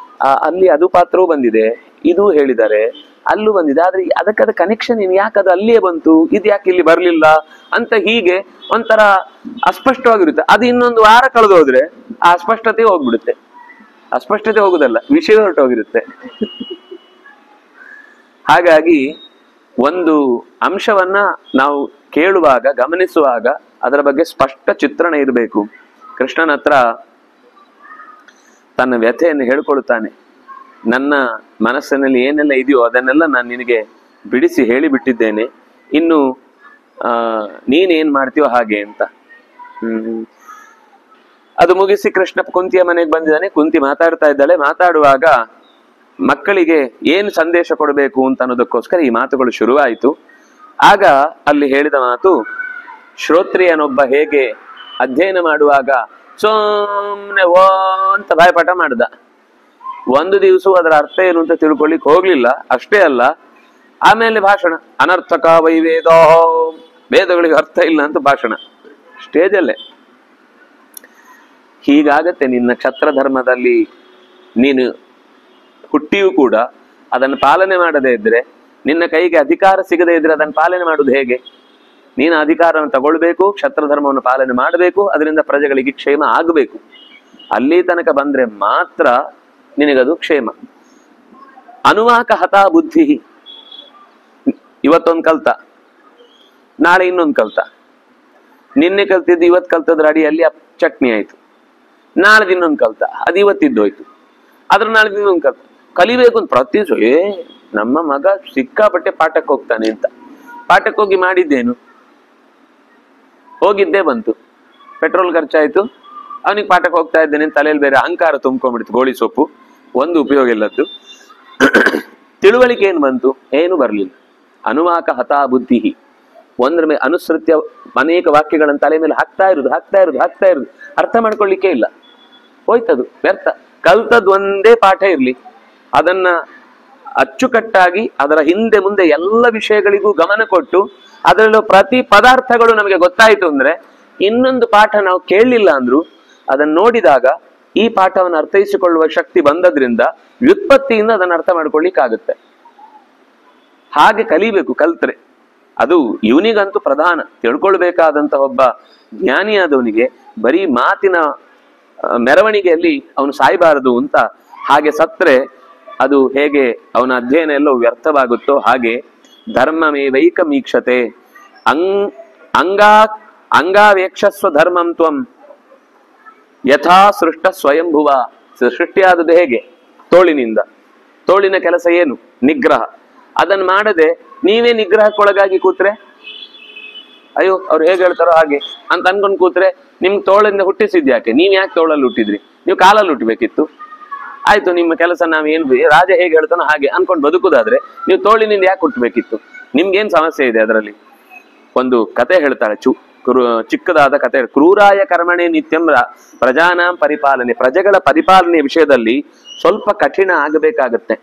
ಅಲ್ಲಿ ಅದು ಪಾತ್ರವೂ ಬಂದಿದೆ, ಇದು ಹೇಳಿದ್ದಾರೆ, ಅಲ್ಲೂ ಬಂದಿದೆ, ಆದ್ರೆ ಅದಕ್ಕದ ಕನೆಕ್ಷನ್ ಯಾಕೆ ಅದು ಅಲ್ಲಿಯೇ ಬಂತು, ಇದು ಯಾಕೆ ಇಲ್ಲಿ ಬರ್ಲಿಲ್ಲ ಅಂತ ಹೀಗೆ ಒಂಥರ ಅಸ್ಪಷ್ಟವಾಗಿರುತ್ತೆ. ಅದು ಇನ್ನೊಂದು ವಾರ ಕಳೆದು ಹೋದ್ರೆ ಆ ಅಸ್ಪಷ್ಟತೆ ಹೋಗ್ಬಿಡುತ್ತೆ. ಅಸ್ಪಷ್ಟತೆ ಹೋಗುದಲ್ಲ, ವಿಷಯ ಹೊರಟೋಗಿರುತ್ತೆ. ಹಾಗಾಗಿ ಒಂದು ಅಂಶವನ್ನ ನಾವು ಕೇಳುವಾಗ, ಗಮನಿಸುವಾಗ ಅದರ ಬಗ್ಗೆ ಸ್ಪಷ್ಟ ಚಿತ್ರಣ ಇರಬೇಕು. ಕೃಷ್ಣನ ಹತ್ರ ತನ್ನ ವ್ಯಥೆಯನ್ನು ಹೇಳ್ಕೊಳ್ತಾನೆ. ನನ್ನ ಮನಸ್ಸಿನಲ್ಲಿ ಏನೆಲ್ಲ ಇದೆಯೋ ಅದನ್ನೆಲ್ಲ ನಾನು ನಿನಗೆ ಬಿಡಿಸಿ ಹೇಳಿಬಿಟ್ಟಿದ್ದೇನೆ, ಇನ್ನು ನೀನೇನ್ ಮಾಡ್ತೀಯೋ ಹಾಗೆ ಅಂತ. ಅದು ಮುಗಿಸಿ ಕೃಷ್ಣ ಕುಂತಿಯ ಮನೆಗೆ ಬಂದಿದ್ದಾನೆ. ಕುಂತಿ ಮಾತಾಡ್ತಾ ಇದ್ದಾಳೆ. ಮಾತಾಡುವಾಗ ಮಕ್ಕಳಿಗೆ ಏನು ಸಂದೇಶ ಕೊಡಬೇಕು ಅಂತ ಅನ್ನೋದಕ್ಕೋಸ್ಕರ ಈ ಮಾತುಗಳು ಶುರುವಾಯಿತು. ಆಗ ಅಲ್ಲಿ ಹೇಳಿದ ಮಾತು, ಶ್ರೋತ್ರಿಯನೊಬ್ಬ ಹೇಗೆ ಅಧ್ಯಯನ ಮಾಡುವಾಗ ಸೋಮ್ನೆ ಓ ಅಂತ ಬಾಯ್ಪಾಠ ಮಾಡ್ದ. ಒಂದು ದಿವಸ ಅದರ ಅರ್ಥ ಏನು ಅಂತ ತಿಳ್ಕೊಳ್ಳಿಕ್ ಹೋಗ್ಲಿಲ್ಲ. ಅಷ್ಟೇ ಅಲ್ಲ, ಆಮೇಲೆ ಭಾಷಣ, ಅನರ್ಥಕ ವೈವೇದ, ವೇದಗಳಿಗೆ ಅರ್ಥ ಇಲ್ಲ ಅಂತ ಭಾಷಣ ಸ್ಟೇಜಲ್ಲೇ. ಹೀಗಾಗತ್ತೆ ನಿನ್ನ ಕ್ಷತ್ರ ಧರ್ಮದಲ್ಲಿ ನೀನು ಹುಟ್ಟಿಯೂ ಕೂಡ ಅದನ್ನು ಪಾಲನೆ ಮಾಡದೇ ಇದ್ರೆ, ನಿನ್ನ ಕೈಗೆ ಅಧಿಕಾರ ಸಿಗದೇ ಇದ್ರೆ ಅದನ್ನು ಪಾಲನೆ ಮಾಡುವುದು ಹೇಗೆ? ನೀನು ಅಧಿಕಾರವನ್ನು ತಗೊಳ್ಬೇಕು, ಕ್ಷತ್ರ ಧರ್ಮವನ್ನು ಪಾಲನೆ ಮಾಡಬೇಕು, ಅದರಿಂದ ಪ್ರಜೆಗಳಿಗೆ ಕ್ಷೇಮ ಆಗಬೇಕು. ಅಲ್ಲಿ ತನಕ ಬಂದ್ರೆ ಮಾತ್ರ ನಿನಗದು ಕ್ಷೇಮ. ಅನುವಾಕ ಹತಾ ಬುದ್ಧಿ, ಇವತ್ತೊಂದು ಕಲ್ತ, ನಾಳೆ ಇನ್ನೊಂದು ಕಲ್ತ, ನಿನ್ನೆ ಕಲ್ತಿದ್ದು ಇವತ್ತು ಕಲ್ತದ್ರ ಅಡಿಯಲ್ಲಿ ಚಟ್ನಿ ಆಯ್ತು, ನಾಳೆ ಇನ್ನೊಂದು ಕಲ್ತ, ಅದು ಇವತ್ತಿದ್ದೋಯ್ತು, ಅದ್ರ ನಾಳೆ ಇನ್ನೊಂದು ಕಲ್ತ. ಕಲಿಬೇಕು ಅಂತ ಪ್ರತಿ ನಮ್ಮ ಮಗ ಸಿಕ್ಕಾಪಟ್ಟೆ ಪಾಠಕ್ಕೆ ಹೋಗ್ತಾನೆ ಅಂತ, ಪಾಠಕ್ಕೆ ಹೋಗಿ ಮಾಡಿದ್ದೇನು, ಹೋಗಿದ್ದೇ ಬಂತು, ಪೆಟ್ರೋಲ್ ಖರ್ಚಾಯ್ತು, ಅವನಿಗೆ ಪಾಠಕ್ಕೆ ಹೋಗ್ತಾ ಇದ್ದೇನೆ ತಲೆಯಲ್ಲಿ ಬೇರೆ ಅಹಂಕಾರ ತುಂಬ್ಕೊಂಡ್ಬಿಡ್ತು, ಗೋಳಿ ಸೊಪ್ಪು, ಒಂದು ಉಪಯೋಗ ಇಲ್ಲದ್ದು. ತಿಳುವಳಿಕೆ ಏನು ಬಂತು? ಏನು ಬರಲಿಲ್ಲ. ಅನುವಾಕ ಹತಾ ಬುದ್ಧಿ, ಒಂದ್ರ ಮೇಲೆ ಅನುಸೃತ್ಯ ಅನೇಕ ವಾಕ್ಯಗಳನ್ನು ತಲೆ ಮೇಲೆ ಹಾಕ್ತಾ ಇರುದು, ಅರ್ಥ ಮಾಡ್ಕೊಳ್ಳಿಕ್ಕೆ ಇಲ್ಲ, ಹೋಯ್ತದು ವ್ಯರ್ಥ. ಕಲ್ತದ್ ಒಂದೇ ಪಾಠ ಇರ್ಲಿ, ಅದನ್ನ ಅಚ್ಚುಕಟ್ಟಾಗಿ ಅದರ ಹಿಂದೆ ಮುಂದೆ ಎಲ್ಲ ವಿಷಯಗಳಿಗೂ ಗಮನ ಕೊಟ್ಟು ಅದರಲ್ಲೂ ಪ್ರತಿ ಪದಾರ್ಥಗಳು ನಮಗೆ ಗೊತ್ತಾಯಿತು ಅಂದ್ರೆ, ಇನ್ನೊಂದು ಪಾಠ ನಾವು ಕೇಳಲಿಲ್ಲ ಅಂದ್ರು ಅದನ್ನು ನೋಡಿದಾಗ ಈ ಪಾಠವನ್ನು ಅರ್ಥೈಸಿಕೊಳ್ಳುವ ಶಕ್ತಿ ಬಂದದ್ರಿಂದ ವ್ಯುತ್ಪತ್ತಿಯಿಂದ ಅದನ್ನು ಅರ್ಥ ಮಾಡ್ಕೊಳ್ಳಿಕ್ಕಾಗುತ್ತೆ. ಹಾಗೆ ಕಲಿಬೇಕು ಕಲ್ತ್ರೆ. ಅದು ಇವನಿಗಂತೂ ಪ್ರಧಾನ. ತಿಳ್ಕೊಳ್ಬೇಕಾದಂತ ಒಬ್ಬ ಜ್ಞಾನಿಯಾದವನಿಗೆ ಬರೀ ಮಾತಿನ ಮೆರವಣಿಗೆಯಲ್ಲಿ ಅವನು ಸಾಯಬಾರದು ಅಂತ. ಹಾಗೆ ಸತ್ರೆ ಅದು ಹೇಗೆ ಅವನ ಅಧ್ಯಯನ ಎಲ್ಲೋ ವ್ಯರ್ಥವಾಗುತ್ತೋ ಹಾಗೆ ಧರ್ಮಮೇವೈಕ ಮೀಕ್ಷತೆ ಅಂಗಾವೇಕ್ಷಸ್ವ ಧರ್ಮಂ ತ್ವಂ ಯಥಾ ಸೃಷ್ಟ ಸ್ವಯಂಭುವ. ಸೃಷ್ಟಿಯಾದದ್ದು ಹೇಗೆ? ತೋಳಿನಿಂದ. ತೋಳಿನ ಕೆಲಸ ಏನು? ನಿಗ್ರಹ. ಅದನ್ನು ಮಾಡದೆ ನೀವೇ ನಿಗ್ರಹಕ್ಕೊಳಗಾಗಿ ಕೂತ್ರೆ, ಅಯ್ಯೋ ಅವ್ರು ಹೇಗೆ ಹೇಳ್ತಾರೋ ಹಾಗೆ ಅಂತ ಅನ್ಕೊಂಡ್ ಕೂತ್ರೆ ನಿಮ್ಗೆ ತೋಳಿಂದ ಹುಟ್ಟಿಸಿದ್ಯಾಕೆ? ನೀವ್ ಯಾಕೆ ತೋಳಲ್ಲಿ ಹುಟ್ಟಿದ್ರಿ? ನೀವು ಕಾಲಲ್ಲಿ ಹುಟ್ಟಬೇಕಿತ್ತು. ಆಯ್ತು, ನಿಮ್ಮ ಕೆಲಸ ನಾವೇನು ರಾಜ ಹೇಗೆ ಹೇಳ್ತಾನೋ ಹಾಗೆ ಅನ್ಕೊಂಡು ಬದುಕುದಾದ್ರೆ ನೀವು ತೋಳಿನಿಂದ ಯಾಕೆ ಹುಟ್ಟಬೇಕಿತ್ತು? ನಿಮ್ಗೇನ್ ಸಮಸ್ಯೆ ಇದೆ ಅದರಲ್ಲಿ? ಒಂದು ಕತೆ ಹೇಳ್ತಾಳೆ, ಚಿಕ್ಕದಾದ ಕತೆ. ಕ್ರೂರಾಯ ಕರ್ಮಣೆ ನಿತ್ಯಂ ಪ್ರಜಾನಾಂ ಪರಿಪಾಲನೆ. ಪ್ರಜೆಗಳ ಪರಿಪಾಲನೆ ವಿಷಯದಲ್ಲಿ ಸ್ವಲ್ಪ ಕಠಿಣ ಆಗಬೇಕಾಗತ್ತೆ.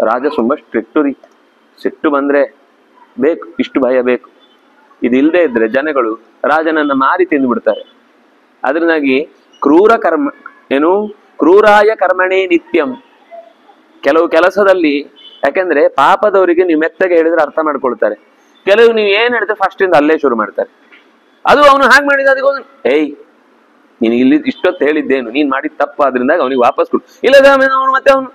ರಾಜ ತುಂಬಾ ಸ್ಟ್ರಿಕ್ಟು ರೀ. ಸಿಟ್ಟು ಬಂದ್ರೆ ಬೇಕು, ಇಷ್ಟು ಭಯ ಬೇಕು. ಇದಿಲ್ಲದೆ ಇದ್ರೆ ಜನಗಳು ರಾಜನನ್ನ ಮಾರಿ ತಿಂದು ಬಿಡ್ತಾರೆ. ಅದರಿಂದಾಗಿ ಕ್ರೂರ ಕರ್ಮ ಏನು, ಕ್ರೂರಾಯ ಕರ್ಮಣೆ ನಿತ್ಯಂ. ಕೆಲವು ಕೆಲಸದಲ್ಲಿ, ಯಾಕೆಂದ್ರೆ ಪಾಪದವರಿಗೆ ನೀವು ಮೆತ್ತಗೆ ಹೇಳಿದ್ರೆ ಅರ್ಥ ಮಾಡ್ಕೊಳ್ತಾರೆ. ಕೆಲವು ನೀವು ಏನ್ ಹೇಳಿದ್ರೆ ಫಸ್ಟ್ ಇಂದ ಅಲ್ಲೇ ಶುರು ಮಾಡ್ತಾರೆ. ಅದು ಅವನು ಹಾಗೆ ಮಾಡಿದ, ಅದಕ್ಕೆ ಏಯ್ ನೀನು ಇಲ್ಲಿ ಇಷ್ಟೊತ್ತು ಹೇಳಿದ್ದೇನು, ನೀನ್ ಮಾಡಿದ ತಪ್ಪು, ಆದ್ರಿಂದ ಅವನಿಗೆ ವಾಪಸ್ ಕೊಡು. ಇಲ್ಲದ ಅವನು ಮತ್ತೆ ಅವನು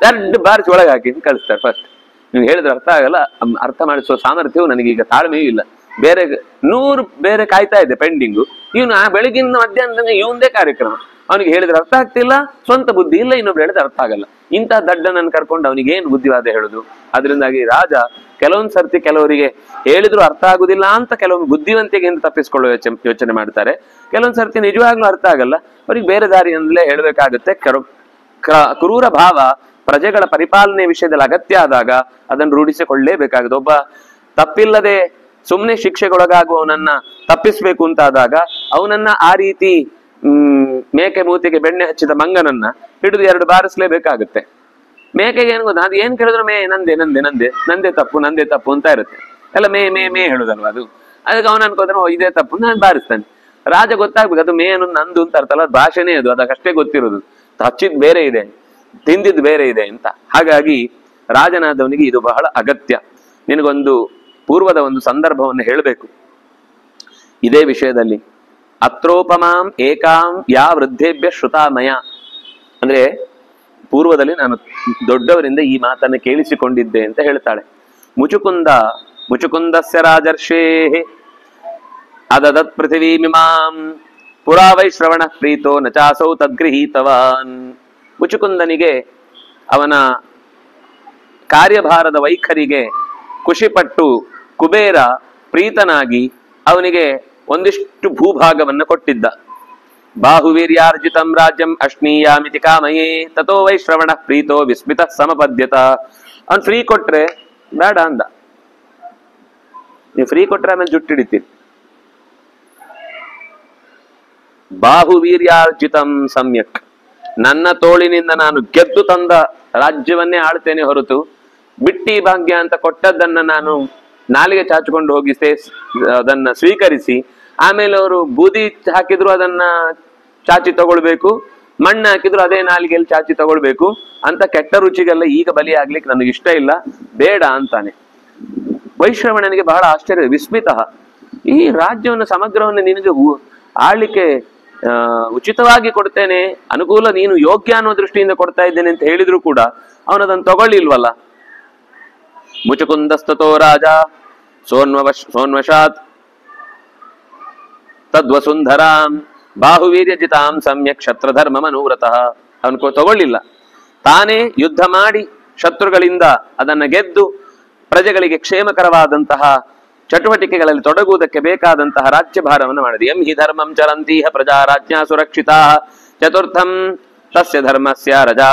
ಎರಡು ಬಾರಿಸಿ ಒಳಗೆ ಹಾಕಿ ಕಳಿಸ್ತಾರೆ. ಫಸ್ಟ್ ನೀವು ಹೇಳಿದ್ರೆ ಅರ್ಥ ಆಗಲ್ಲ, ಅರ್ಥ ಮಾಡಿಸುವ ಸಾಮರ್ಥ್ಯವು ನನಗೀಗ ತಾಳ್ಮೆಯೂ ಇಲ್ಲ, ಬೇರೆ 100 ಬೇರೆ ಕಾಯ್ತಾ ಇದೆ ಪೆಂಡಿಂಗು. ಇವನು ಆ ಬೆಳಗಿನ ಮಧ್ಯಾಹ್ನ ಇವಂದೇ ಕಾರ್ಯಕ್ರಮ. ಅವನಿಗೆ ಹೇಳಿದ್ರೆ ಅರ್ಥ ಆಗ್ತಿಲ್ಲ, ಸ್ವಂತ ಬುದ್ಧಿ ಇಲ್ಲ, ಇನ್ನೊಬ್ರು ಹೇಳಿದ್ರೆ ಅರ್ಥ ಆಗಲ್ಲ. ಇಂಥ ದಡ್ಡನನ್ನು ಕರ್ಕೊಂಡು ಅವನಿಗೆ ಏನು ಬುದ್ಧಿವಾದ ಹೇಳುದು? ಅದರಿಂದಾಗಿ ರಾಜ ಕೆಲವೊಂದ್ ಸರ್ತಿ ಕೆಲವರಿಗೆ ಹೇಳಿದ್ರು ಅರ್ಥ ಆಗುದಿಲ್ಲ ಅಂತ ಕೆಲವೊಮ್ಮೆ ಬುದ್ಧಿವಂತಿಕೆಯಿಂದ ತಪ್ಪಿಸ್ಕೊಳ್ಳೋ ಯೋಚನೆ ಮಾಡ್ತಾರೆ. ಕೆಲವೊಂದ್ ಸರ್ತಿ ನಿಜವಾಗ್ಲೂ ಅರ್ಥ ಆಗಲ್ಲ, ಅವ್ರಿಗೆ ಬೇರೆ ದಾರಿಯಿಂದಲೇ ಹೇಳಬೇಕಾಗುತ್ತೆ. ಕ್ರೂರ ಭಾವ ಪ್ರಜೆಗಳ ಪರಿಪಾಲನೆ ವಿಷಯದಲ್ಲಿ ಅಗತ್ಯ ಆದಾಗ ಅದನ್ನು ರೂಢಿಸಿಕೊಳ್ಳೇಬೇಕಾಗುತ್ತೆ. ಒಬ್ಬ ತಪ್ಪಿಲ್ಲದೆ ಸುಮ್ಮನೆ ಶಿಕ್ಷೆಗೊಳಗಾಗುವವನನ್ನ ತಪ್ಪಿಸ್ಬೇಕು ಅಂತಾದಾಗ ಅವನನ್ನ ಆ ರೀತಿ ಮೇಕೆ ಮೂತಿಗೆ ಬೆಣ್ಣೆ ಹಚ್ಚಿದ ಮಂಗನನ್ನ ಹಿಡಿದು 2 ಬಾರಿಸ್ಲೇಬೇಕಾಗುತ್ತೆ. ಮೇಕೆಗೆ ಏನ್ ಗೊತ್ತಾ, ಅದು ಏನ್ ಕೇಳಿದ್ರು ನಂದೆ ನಂದೆ ನಂದೆ ನಂದೇ ತಪ್ಪು ನಂದೇ ತಪ್ಪು ಅಂತ ಇರುತ್ತೆ. ಎಲ್ಲ ಮೇ ಮೇ ಮೇ ಹೇಳುದಲ್ವ ಅದು. ಅದಕ್ಕೆ ಅವನು ಅನ್ಕೋತಾನೆ ಇದೇ ತಪ್ಪು, ನಾನು ಬಾರಿಸ್ತಾನೆ. ರಾಜ ಗೊತ್ತಾಗ್ಬೇಕು ಅದು ಮೇ ಅನ್ನೋದು ನಂದು ಅಂತ ಅರ್ಥಲ್ಲ, ಅದು ಭಾಷೆನೇ ಅದು, ಅದಕ್ಕಷ್ಟೇ ಗೊತ್ತಿರೋದು. ಹಚ್ಚಿದ್ ಬೇರೆ ಇದೆ, ತಿಂದಿದ್ದು ಬೇರೆ ಇದೆ ಅಂತ. ಹಾಗಾಗಿ ರಾಜನಾದವನಿಗೆ ಇದು ಬಹಳ ಅಗತ್ಯ. ನಿನಗೊಂದು ಪೂರ್ವದ ಒಂದು ಸಂದರ್ಭವನ್ನು ಹೇಳಬೇಕು ಇದೇ ವಿಷಯದಲ್ಲಿ. ಅತ್ರೋಪಮಾಂ ಏಕಾಂ ಯಾ ವೃದ್ಧೇಭ್ಯ ಶ್ರುತಾಮಯ. ಅಂದ್ರೆ ಪೂರ್ವದಲ್ಲಿ ನಾನು ದೊಡ್ಡವರಿಂದ ಈ ಮಾತನ್ನು ಕೇಳಿಸಿಕೊಂಡಿದ್ದೆ ಅಂತ ಹೇಳ್ತಾಳೆ. ಮುಚುಕುಂದಸ್ಯ ರಾಜರ್ಷೇ ಅದದತ್ ಪೃಥಿವೀಮಿಮಾಂ ಪುರಾ ವೈ ಶ್ರವಣ ಪ್ರೀತೋ ನಚಾಸೌ ತದ್ಗೃಹೀತವಾನ್. ಮುಚುಕುಂದನಿಗೆ ಅವನ ಕಾರ್ಯಭಾರದ ವೈಖರಿಗೆ ಖುಷಿಪಟ್ಟು ಕುಬೇರ ಪ್ರೀತನಾಗಿ ಅವನಿಗೆ ಒಂದಿಷ್ಟು ಭೂಭಾಗವನ್ನು ಕೊಟ್ಟಿದ್ದ. ಬಾಹುವೀರ್ಯಾರ್ಜಿತಂ ರಾಜ್ಯಂ ಅಶ್ನೀಯಾಮಿತಿ ಕಾಮಯೇ ತಥೋ ವೈ ಶ್ರವಣ ಪ್ರೀತೋ ವಿಸ್ಮಿತ ಸಮಪದ್ಯತ. ಅವ್ನು ಫ್ರೀ ಕೊಟ್ರೆ ಬೇಡ ಅಂದ. ನೀವು ಫ್ರೀ ಕೊಟ್ರೆ ಆಮೇಲೆ ಜುಟ್ಟಿಡಿತೀರಿ. ಬಾಹುವೀರ್ಯಾರ್ಜಿತಂ ಸಮ್ಯಕ್, ನನ್ನ ತೋಳಿನಿಂದ ನಾನು ಗೆದ್ದು ತಂದ ರಾಜ್ಯವನ್ನೇ ಆಳ್ತೇನೆ ಹೊರತು ಬಿಟ್ಟಿ ಭಾಗ್ಯ ಅಂತ ಕೊಟ್ಟದ್ದನ್ನ ನಾನು ನಾಲಿಗೆ ಚಾಚಿಕೊಂಡು ಹೋಗಿ ಅದನ್ನ ಸ್ವೀಕರಿಸಿ ಆಮೇಲೆ ಅವರು ಬೂದಿ ಹಾಕಿದ್ರು ಅದನ್ನ ಚಾಚಿ ತಗೊಳ್ಬೇಕು, ಮಣ್ಣು ಹಾಕಿದ್ರು ಅದೇ ನಾಲಿಗೆಯಲ್ಲಿ ಚಾಚಿ ತಗೊಳ್ಬೇಕು ಅಂತ ಕೆಟ್ಟ ರುಚಿಗೆಲ್ಲ ಈಗ ಬಲಿ ಆಗ್ಲಿಕ್ಕೆ ನನಗೆ ಇಷ್ಟ ಇಲ್ಲ, ಬೇಡ ಅಂತಾನೆ. ವೈಶ್ರವಣನಿಗೆ ಬಹಳ ಆಶ್ಚರ್ಯ, ವಿಸ್ಮಿತ. ಈ ರಾಜ್ಯವನ್ನು ಸಮಗ್ರವನ್ನು ನಿನಗೆ ಆಳ್ಲಿಕ್ಕೆ ಉಚಿತವಾಗಿ ಕೊಡ್ತೇನೆ, ಅನುಕೂಲ, ನೀನು ಯೋಗ್ಯ ಅನ್ನೋ ದೃಷ್ಟಿಯಿಂದ ಕೊಡ್ತಾ ಇದ್ದೇನೆ ಅಂತ ಹೇಳಿದ್ರು ಕೂಡ ಅವನದನ್ನು ತಗೊಳ್ಳಿಲ್ವಲ್ಲ. ಮುಚುಕುಂದಸ್ತೋ ರಾಜ ಸೋನ್ವಶಾತ್ ತದ್ವಸುಂಧರಾಂ ಬಾಹುವೀರ್ಯಜಿತಾಂ ಸಮ್ಯಕ್ ಶತ್ರುಧರ್ಮ ಮನೋವ್ರತಃ. ಅವನು ತಗೊಳ್ಳಿಲ್ಲ, ತಾನೇ ಯುದ್ಧ ಮಾಡಿ ಶತ್ರುಗಳಿಂದ ಅದನ್ನ ಗೆದ್ದು ಪ್ರಜೆಗಳಿಗೆ ಕ್ಷೇಮಕರವಾದಂತಹ ಚಟುವಟಿಕೆಗಳಲ್ಲಿ ತೊಡಗುವುದಕ್ಕೆ ಬೇಕಾದಂತಹ ರಾಜ್ಯಭಾರವನ್ನು ಮಾಡಿದೆ. ಎಂ ಹಿ ಧರ್ಮಂ ಚರಂತೀಹ ಪ್ರಜಾ ರಾಜ್ಞಾ ಸುರಕ್ಷಿತಾ ಚತುರ್ಥಂ ತಸ್ಯ ಧರ್ಮಸ್ಯ ರಜಾ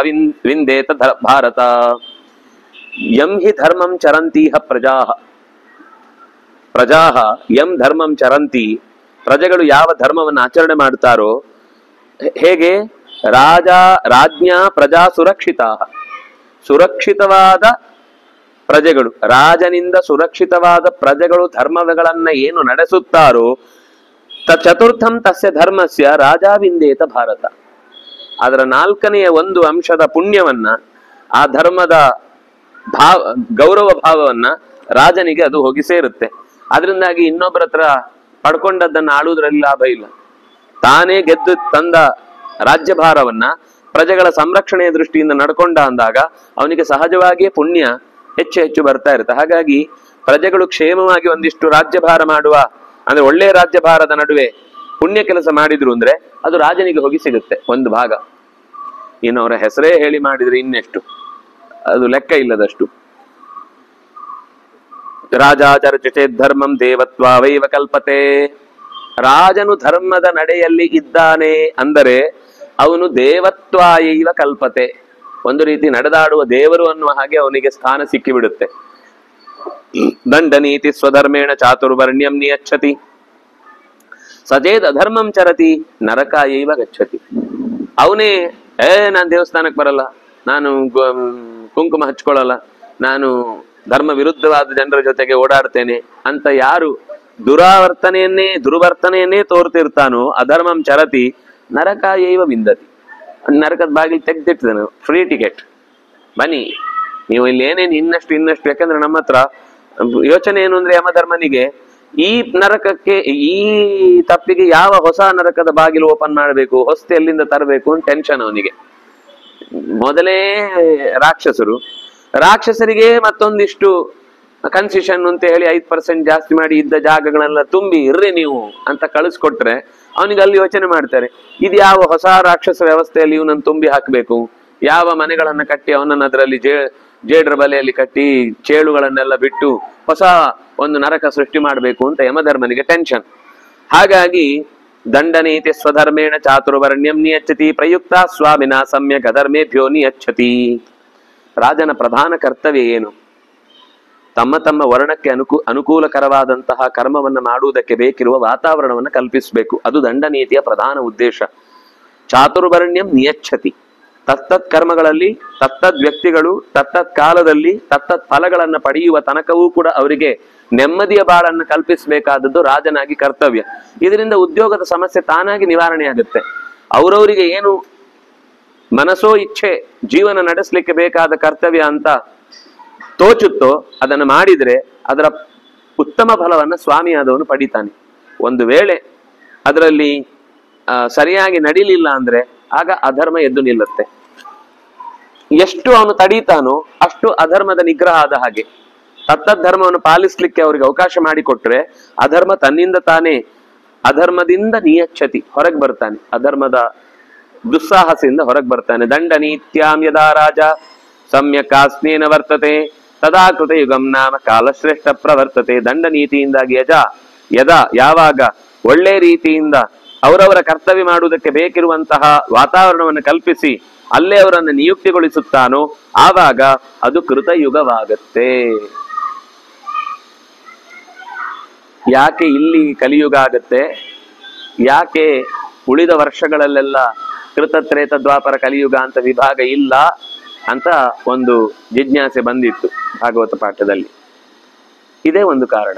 ವಿಂದೇತ ಭಾರತ. ಯಂ ಹಿ ಧರ್ಮಂ ಚರಂತೀಹ ಪ್ರಜಾಹ ಯಂ ಧರ್ಮಂ ಚರಂತಿ. ಪ್ರಜೆಗಳು ಯಾವ ಧರ್ಮವನ್ನು ಆಚರಣೆ ಮಾಡ್ತಾರೋ, ಹೇಗೆ ರಾಜ್ಞಾ ಪ್ರಜಾ ಸುರಕ್ಷಿತಾ, ಸುರಕ್ಷಿತವಾದ ಪ್ರಜೆಗಳು, ರಾಜನಿಂದ ಸುರಕ್ಷಿತವಾದ ಪ್ರಜೆಗಳು ಧರ್ಮಗಳನ್ನ ಏನು ನಡೆಸುತ್ತಾರೋ ಚತುರ್ಥಂ ತಸ್ಯ ಧರ್ಮಸ್ಯ ರಾಜಾವಿಂದೇತ ಭಾರತ. ಅದರ 4ನೆಯ ಒಂದು ಅಂಶದ ಪುಣ್ಯವನ್ನ, ಆ ಧರ್ಮದ ಗೌರವ ಭಾವವನ್ನ ರಾಜನಿಗೆ ಅದು ಹೋಗಿ ಸೇರುತ್ತೆ. ಅದರಿಂದಾಗಿ ಇನ್ನೊಬ್ಬರ ಹತ್ರ ಪಡ್ಕೊಂಡದ್ದನ್ನು ಆಳುವುದರಲ್ಲಿ ಲಾಭ ಇಲ್ಲ. ತಾನೇ ಗೆದ್ದು ತಂದ ರಾಜ್ಯಭಾರವನ್ನ ಪ್ರಜೆಗಳ ಸಂರಕ್ಷಣೆಯ ದೃಷ್ಟಿಯಿಂದ ನಡ್ಕೊಂಡ ಅಂದಾಗ ಅವನಿಗೆ ಸಹಜವಾಗಿಯೇ ಪುಣ್ಯ ಹೆಚ್ಚು ಹೆಚ್ಚು ಬರ್ತಾ ಇರುತ್ತೆ. ಹಾಗಾಗಿ ಪ್ರಜೆಗಳು ಕ್ಷೇಮವಾಗಿ ಒಂದಿಷ್ಟು ರಾಜ್ಯಭಾರ ಮಾಡುವ, ಅಂದ್ರೆ ಒಳ್ಳೆಯ ರಾಜ್ಯಭಾರದ ನಡುವೆ ಪುಣ್ಯ ಕೆಲಸ ಮಾಡಿದ್ರು ಅಂದ್ರೆ ಅದು ರಾಜನಿಗೆ ಹೋಗಿ ಸಿಗುತ್ತೆ ಒಂದು ಭಾಗ. ಇನ್ನು ಅವರ ಹೆಸರೇ ಹೇಳಿ ಮಾಡಿದ್ರೆ ಇನ್ನೆಷ್ಟು, ಅದು ಲೆಕ್ಕ ಇಲ್ಲದಷ್ಟು. ರಾಜಾಚರಚೆ ಧರ್ಮಂ ದೇವತ್ವೈವ ಕಲ್ಪತೆ. ರಾಜನು ಧರ್ಮದ ನಡೆಯಲ್ಲಿ ಇದ್ದಾನೆ ಅಂದರೆ ಅವನು ದೇವತ್ವೈವ ಕಲ್ಪತೆ, ಒಂದು ರೀತಿ ನಡೆದಾಡುವ ದೇವರು ಅನ್ನುವ ಹಾಗೆ ಅವನಿಗೆ ಸ್ಥಾನ ಸಿಕ್ಕಿಬಿಡುತ್ತೆ. ದಂಡನೀತಿ ಸ್ವಧರ್ಮೇಣ ಚಾತುರ್ವರ್ಣ್ಯಂ ನಿಯಚ್ಛತಿ ಸಚೇತ್ ಅಧರ್ಮಂ ಚರತಿ ನರಕಾಯೈವ ಗಚ್ಚತಿ. ಅವನೇ ನಾನು ದೇವಸ್ಥಾನಕ್ಕೆ ಬರಲ್ಲ, ನಾನು ಕುಂಕುಮ ಹಚ್ಕೊಳ್ಳಲ್ಲ, ನಾನು ಧರ್ಮ ವಿರುದ್ಧವಾದ ಜನರ ಜೊತೆಗೆ ಓಡಾಡ್ತೇನೆ ಅಂತ ಯಾರು ದುರ್ವರ್ತನೆಯನ್ನೇ ತೋರ್ತಿರ್ತಾನೋ ಅಧರ್ಮಂ ಚರತಿ ನರಕಾಯೈವ ವಿಂದತಿ. ನರಕದ ಬಾಗಿಲು ತೆಗ್ದಿಟ್ಟಿದ್ದಾನೆ, ಫ್ರೀ ಟಿಕೆಟ್, ಬನ್ನಿ ನೀವು ಇಲ್ಲಿ ಏನೇನು ಇನ್ನಷ್ಟು. ಯಾಕಂದ್ರೆ ನಮ್ಮ ಹತ್ರ ಯೋಚನೆ ಏನು ಅಂದ್ರೆ ಯಮಧರ್ಮನಿಗೆ ಈ ನರಕಕ್ಕೆ, ಈ ತಪ್ಪಿಗೆ ಯಾವ ಹೊಸ ನರಕದ ಬಾಗಿಲು ಓಪನ್ ಮಾಡಬೇಕು, ಹೊಸ್ತಿ ಎಲ್ಲಿಂದ ತರಬೇಕು ಅಂತ ಟೆನ್ಷನ್ ಅವನಿಗೆ. ಮೊದಲೇ ರಾಕ್ಷಸರಿಗೆ ಮತ್ತೊಂದಿಷ್ಟು ಕನ್ಸೆಷನ್ ಅಂತ ಹೇಳಿ 5% ಜಾಸ್ತಿ ಮಾಡಿ ಇದ್ದ ಜಾಗಗಳೆಲ್ಲ ತುಂಬಿ ಇರ್ರಿ ನೀವು ಅಂತ ಕಳಿಸ್ಕೊಟ್ರೆ ಅವನಿಗೆ ಅಲ್ಲಿ ಯೋಚನೆ ಮಾಡ್ತಾರೆ, ಇದು ಯಾವ ಹೊಸ ರಾಕ್ಷಸ ವ್ಯವಸ್ಥೆಯಲ್ಲಿ ಇವನನ್ನು ತುಂಬಿ ಹಾಕಬೇಕು, ಯಾವ ಮನೆಗಳನ್ನ ಕಟ್ಟಿ ಅವನನ್ನು ಅದರಲ್ಲಿ ಜೇಡ್ರ ಬಲೆಯಲ್ಲಿ ಕಟ್ಟಿ ಚೇಳುಗಳನ್ನೆಲ್ಲ ಬಿಟ್ಟು ಹೊಸ ಒಂದು ನರಕ ಸೃಷ್ಟಿ ಮಾಡಬೇಕು ಅಂತ ಯಮಧರ್ಮನಿಗೆ ಟೆನ್ಷನ್. ಹಾಗಾಗಿ ದಂಡನೀತಿ ಸ್ವಧರ್ಮೇಣ ಚಾತುರ್ವರ್ಣ್ಯಂ ನಿಯಚ್ಚತಿ ಪ್ರಯುಕ್ತ ಸ್ವಾಮಿನ ಸಮ್ಯಕ್ ಅಧರ್ಮೇಭ್ಯೋ ನಿಯಚ್ಚತಿ. ರಾಜನ ಪ್ರಧಾನ ಕರ್ತವ್ಯ ಏನು? ತಮ್ಮ ತಮ್ಮ ವರ್ಣಕ್ಕೆ ಅನುಕೂಲಕರವಾದಂತಹ ಕರ್ಮವನ್ನು ಮಾಡುವುದಕ್ಕೆ ಬೇಕಿರುವ ವಾತಾವರಣವನ್ನು ಕಲ್ಪಿಸಬೇಕು. ಅದು ದಂಡನೀತಿಯ ಪ್ರಧಾನ ಉದ್ದೇಶ. ಚಾತುರ್ವರ್ಣ್ಯಂ ನಿಯಚ್ಚತಿ, ತತ್ತತ್ ಕರ್ಮಗಳಲ್ಲಿ ತತ್ತದ್ ವ್ಯಕ್ತಿಗಳು ತತ್ತತ್ ಕಾಲದಲ್ಲಿ ತತ್ತತ್ ಫಲಗಳನ್ನು ಪಡೆಯುವ ತನಕವೂ ಕೂಡ ಅವರಿಗೆ ನೆಮ್ಮದಿಯ ಬಾಳನ್ನು ಕಲ್ಪಿಸಬೇಕಾದದ್ದು ರಾಜನಾಗಿ ಕರ್ತವ್ಯ. ಇದರಿಂದ ಉದ್ಯೋಗದ ಸಮಸ್ಯೆ ತಾನಾಗಿ ನಿವಾರಣೆ ಆಗುತ್ತೆ. ಅವರವರಿಗೆ ಏನು ಮನಸ್ಸೋ ಇಚ್ಛೆ ಜೀವನ ನಡೆಸಲಿಕ್ಕೆ ಬೇಕಾದ ಕರ್ತವ್ಯ ಅಂತ ತೋಚುತ್ತೋ ಅದನ್ನು ಮಾಡಿದ್ರೆ ಅದರ ಉತ್ತಮ ಫಲವನ್ನು ಸ್ವಾಮಿಯಾದವನು ಪಡಿತಾನೆ. ಒಂದು ವೇಳೆ ಅದರಲ್ಲಿ ಸರಿಯಾಗಿ ನಡೀಲಿಲ್ಲ ಅಂದ್ರೆ ಆಗ ಅಧರ್ಮ ಎದ್ದು ನಿಲ್ಲುತ್ತೆ. ಎಷ್ಟು ಅವನು ತಡೀತಾನೋ ಅಷ್ಟು ಅಧರ್ಮದ ನಿಗ್ರಹ ಆದ ಹಾಗೆ. ತತ್ತದ್ ಧರ್ಮವನ್ನು ಪಾಲಿಸ್ಲಿಕ್ಕೆ ಅವ್ರಿಗೆ ಅವಕಾಶ ಮಾಡಿಕೊಟ್ರೆ ಅಧರ್ಮ ತನ್ನಿಂದ ತಾನೇ ಅಧರ್ಮದಿಂದ ನಿಯಚ್ಚತಿ ಹೊರಗೆ ಬರ್ತಾನೆ, ಅಧರ್ಮದ ದುಸ್ಸಾಹಸದಿಂದ ಹೊರಗೆ ಬರ್ತಾನೆ. ದಂಡ ನೀತ್ಯಾಂ ಯದಾ ರಾಜ ಸಮ್ಯಕ್ ಆಸ್ನೇನ ವರ್ತತೆ ತದಾ ಕೃತ ಯುಗಂ ನಾಮ ಕಾಲಶ್ರೇಷ್ಠ ಪ್ರವರ್ತತೆ. ದಂಡ ನೀತಿಯಿಂದಾಗಿ ಯಾವಾಗ ಒಳ್ಳೆ ರೀತಿಯಿಂದ ಅವರವರ ಕರ್ತವ್ಯ ಮಾಡುವುದಕ್ಕೆ ಬೇಕಿರುವಂತಹ ವಾತಾವರಣವನ್ನು ಕಲ್ಪಿಸಿ ಅಲ್ಲೇ ಅವರನ್ನು ನಿಯುಕ್ತಿಗೊಳಿಸುತ್ತಾನೋ ಆವಾಗ ಅದು ಕೃತಯುಗವಾಗತ್ತೆ. ಯಾಕೆ ಇಲ್ಲಿ ಕಲಿಯುಗ ಆಗತ್ತೆ, ಯಾಕೆ ಉಳಿದ ವರ್ಷಗಳಲ್ಲೆಲ್ಲ ಕೃತತ್ರೇತ ದ್ವಾಪರ ಕಲಿಯುಗ ಅಂತ ವಿಭಾಗ ಇಲ್ಲ ಅಂತ ಒಂದು ಜಿಜ್ಞಾಸೆ ಬಂದಿತ್ತು ಭಾಗವತ ಪಾಠದಲ್ಲಿ. ಇದೇ ಒಂದು ಕಾರಣ.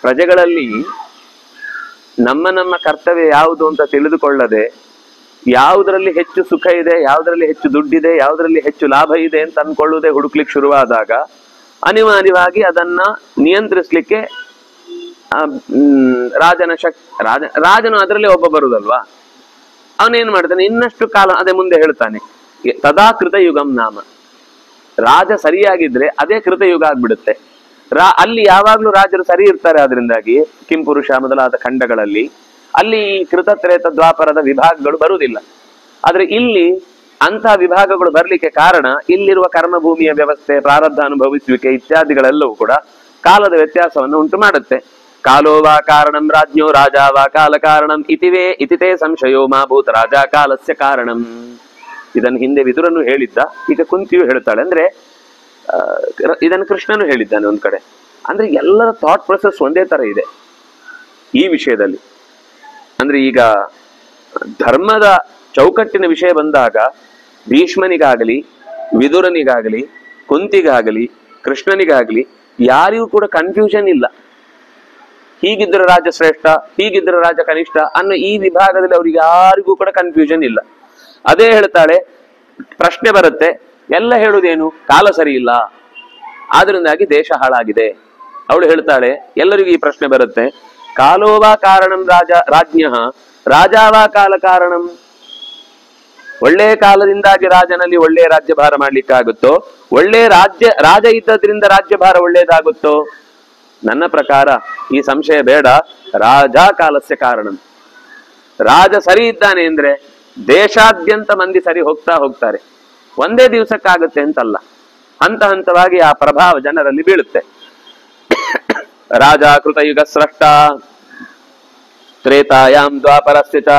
ಪ್ರಜೆಗಳಲ್ಲಿ ನಮ್ಮ ಕರ್ತವ್ಯ ಯಾವುದು ಅಂತ ತಿಳಿದುಕೊಳ್ಳದೆ ಯಾವುದರಲ್ಲಿ ಹೆಚ್ಚು ಸುಖ ಇದೆ, ಯಾವುದರಲ್ಲಿ ಹೆಚ್ಚು ದುಡ್ಡಿದೆ, ಯಾವುದರಲ್ಲಿ ಹೆಚ್ಚು ಲಾಭ ಇದೆ ಅಂತ ಅನ್ಕೊಳ್ಳುವುದೇ ಹುಡುಕ್ಲಿಕ್ಕೆ ಶುರುವಾದಾಗ ಅನಿವಾರ್ಯವಾಗಿ ಅದನ್ನ ನಿಯಂತ್ರಿಸ್ಲಿಕ್ಕೆ ರಾಜನು ಅದರಲ್ಲೇ ಒಬ್ಬ ಬರುದಲ್ವಾ. ಅವನೇನ್ ಮಾಡ್ತಾನೆ, ಇನ್ನಷ್ಟು ಕಾಲ ಅದೇ ಮುಂದೆ ಹೇಳ್ತಾನೆ ತದಾ ಕೃತಯುಗಂ ನಾಮ. ರಾಜ ಸರಿಯಾಗಿದ್ರೆ ಅದೇ ಕೃತಯುಗ ಆಗ್ಬಿಡುತ್ತೆ. ಅಲ್ಲಿ ಯಾವಾಗ್ಲೂ ರಾಜರು ಸರಿ ಇರ್ತಾರೆ. ಅದರಿಂದಾಗಿ ಕಿಂಪುರುಷ ಮೊದಲಾದ ಖಂಡಗಳಲ್ಲಿ ಅಲ್ಲಿ ಕೃತತ್ರೇತ ದ್ವಾಪರದ ವಿಭಾಗಗಳು ಬರುವುದಿಲ್ಲ. ಆದ್ರೆ ಇಲ್ಲಿ ಅಂತಹ ವಿಭಾಗಗಳು ಬರ್ಲಿಕ್ಕೆ ಕಾರಣ ಇಲ್ಲಿರುವ ಕರ್ಮಭೂಮಿಯ ವ್ಯವಸ್ಥೆ, ಪ್ರಾರಬ್ಧ ಅನುಭವಿಸುವಿಕೆ ಇತ್ಯಾದಿಗಳೆಲ್ಲವೂ ಕೂಡ ಕಾಲದ ವ್ಯತ್ಯಾಸವನ್ನು ಉಂಟು ಮಾಡುತ್ತೆ. ಕಾಲೋ ವಾ ಕಾರಣಂ ರಾಜ್ಞೋ ರಾಜಾ ವಾ ಕಾಲ ಕಾರಣಂ ಇತಿತೇ ಸಂಶಯೋ ಮಾ ಭೂತ ರಾಜ ಕಾಲಸ್ಯ ಕಾರಣಂ. ಇದನ್ನು ಹಿಂದೆ ವಿದುರನು ಹೇಳಿದ್ದ, ಈಗ ಕುಂತಿಯು ಹೇಳ್ತಾಳೆ. ಅಂದ್ರೆ ಇದನ್ನು ಕೃಷ್ಣನು ಹೇಳಿದ್ದಾನೆ ಒಂದ್ ಕಡೆ. ಅಂದ್ರೆ ಎಲ್ಲರ ಥಾಟ್ ಪ್ರೊಸೆಸ್ ಒಂದೇ ತರ ಇದೆ ಈ ವಿಷಯದಲ್ಲಿ. ಅಂದ್ರೆ ಈಗ ಧರ್ಮದ ಚೌಕಟ್ಟಿನ ವಿಷಯ ಬಂದಾಗ ಭೀಷ್ಮನಿಗಾಗಲಿ ವಿದುರನಿಗಾಗಲಿ ಕುಂತಿಗಾಗಲಿ ಕೃಷ್ಣನಿಗಾಗಲಿ ಯಾರಿಗೂ ಕೂಡ ಕನ್ಫ್ಯೂಷನ್ ಇಲ್ಲ. ಹೀಗಿದ್ರೆ ರಾಜ ಶ್ರೇಷ್ಠ, ಹೀಗಿದ್ರೆ ರಾಜ ಕನಿಷ್ಠ ಅನ್ನೋ ಈ ವಿಭಾಗದಲ್ಲಿ ಅವ್ರಿಗೆ ಯಾರಿಗೂ ಕೂಡ ಕನ್ಫ್ಯೂಷನ್ ಇಲ್ಲ. ಅದೇ ಹೇಳ್ತಾಳೆ, ಪ್ರಶ್ನೆ ಬರುತ್ತೆ, ಎಲ್ಲ ಹೇಳುವುದೇನು, ಕಾಲ ಸರಿ ಇಲ್ಲ, ಆದ್ರಿಂದಾಗಿ ದೇಶ ಹಾಳಾಗಿದೆ. ಅವಳು ಹೇಳ್ತಾಳೆ, ಎಲ್ಲರಿಗೂ ಈ ಪ್ರಶ್ನೆ ಬರುತ್ತೆ, ಕಾಲೋವಾ ಕಾರಣಂ ರಾಜ್ಞ ರಾಜಾವಾ ಕಾಲ ಕಾರಣಂ. ಒಳ್ಳೆ ಕಾಲದಿಂದಾಗಿ ರಾಜನಲ್ಲಿ ಒಳ್ಳೆ ರಾಜ್ಯಭಾರ ಮಾಡ್ಲಿಕ್ಕಾಗುತ್ತೋ, ಒಳ್ಳೆ ರಾಜ ಇದ್ದದ್ರಿಂದ ರಾಜ್ಯಭಾರ ಒಳ್ಳೇದಾಗುತ್ತೋ? ನನ್ನ ಪ್ರಕಾರ ಈ ಸಂಶಯ ಬೇಡ. ರಾಜ ಕಾಲಸ್ಯ ಕಾರಣಂ. ರಾಜ ಸರಿ ಇದ್ದಾನೆ ಅಂದ್ರೆ ದೇಶಾದ್ಯಂತ ಮಂದಿ ಸರಿ ಹೋಗ್ತಾರೆ. ಒಂದೇ ದಿವಸಕ್ಕಾಗುತ್ತೆ ಅಂತಲ್ಲ, ಹಂತ ಹಂತವಾಗಿ ಆ ಪ್ರಭಾವ ಜನರಲ್ಲಿ ಬೀಳುತ್ತೆ. ರಾಜ ಕೃತಯುಗ ಸ್ರಷ್ಟ ತ್ರೇತಾಯಾಮ್ ದ್ವಾಪರಸ್ಯ ಚ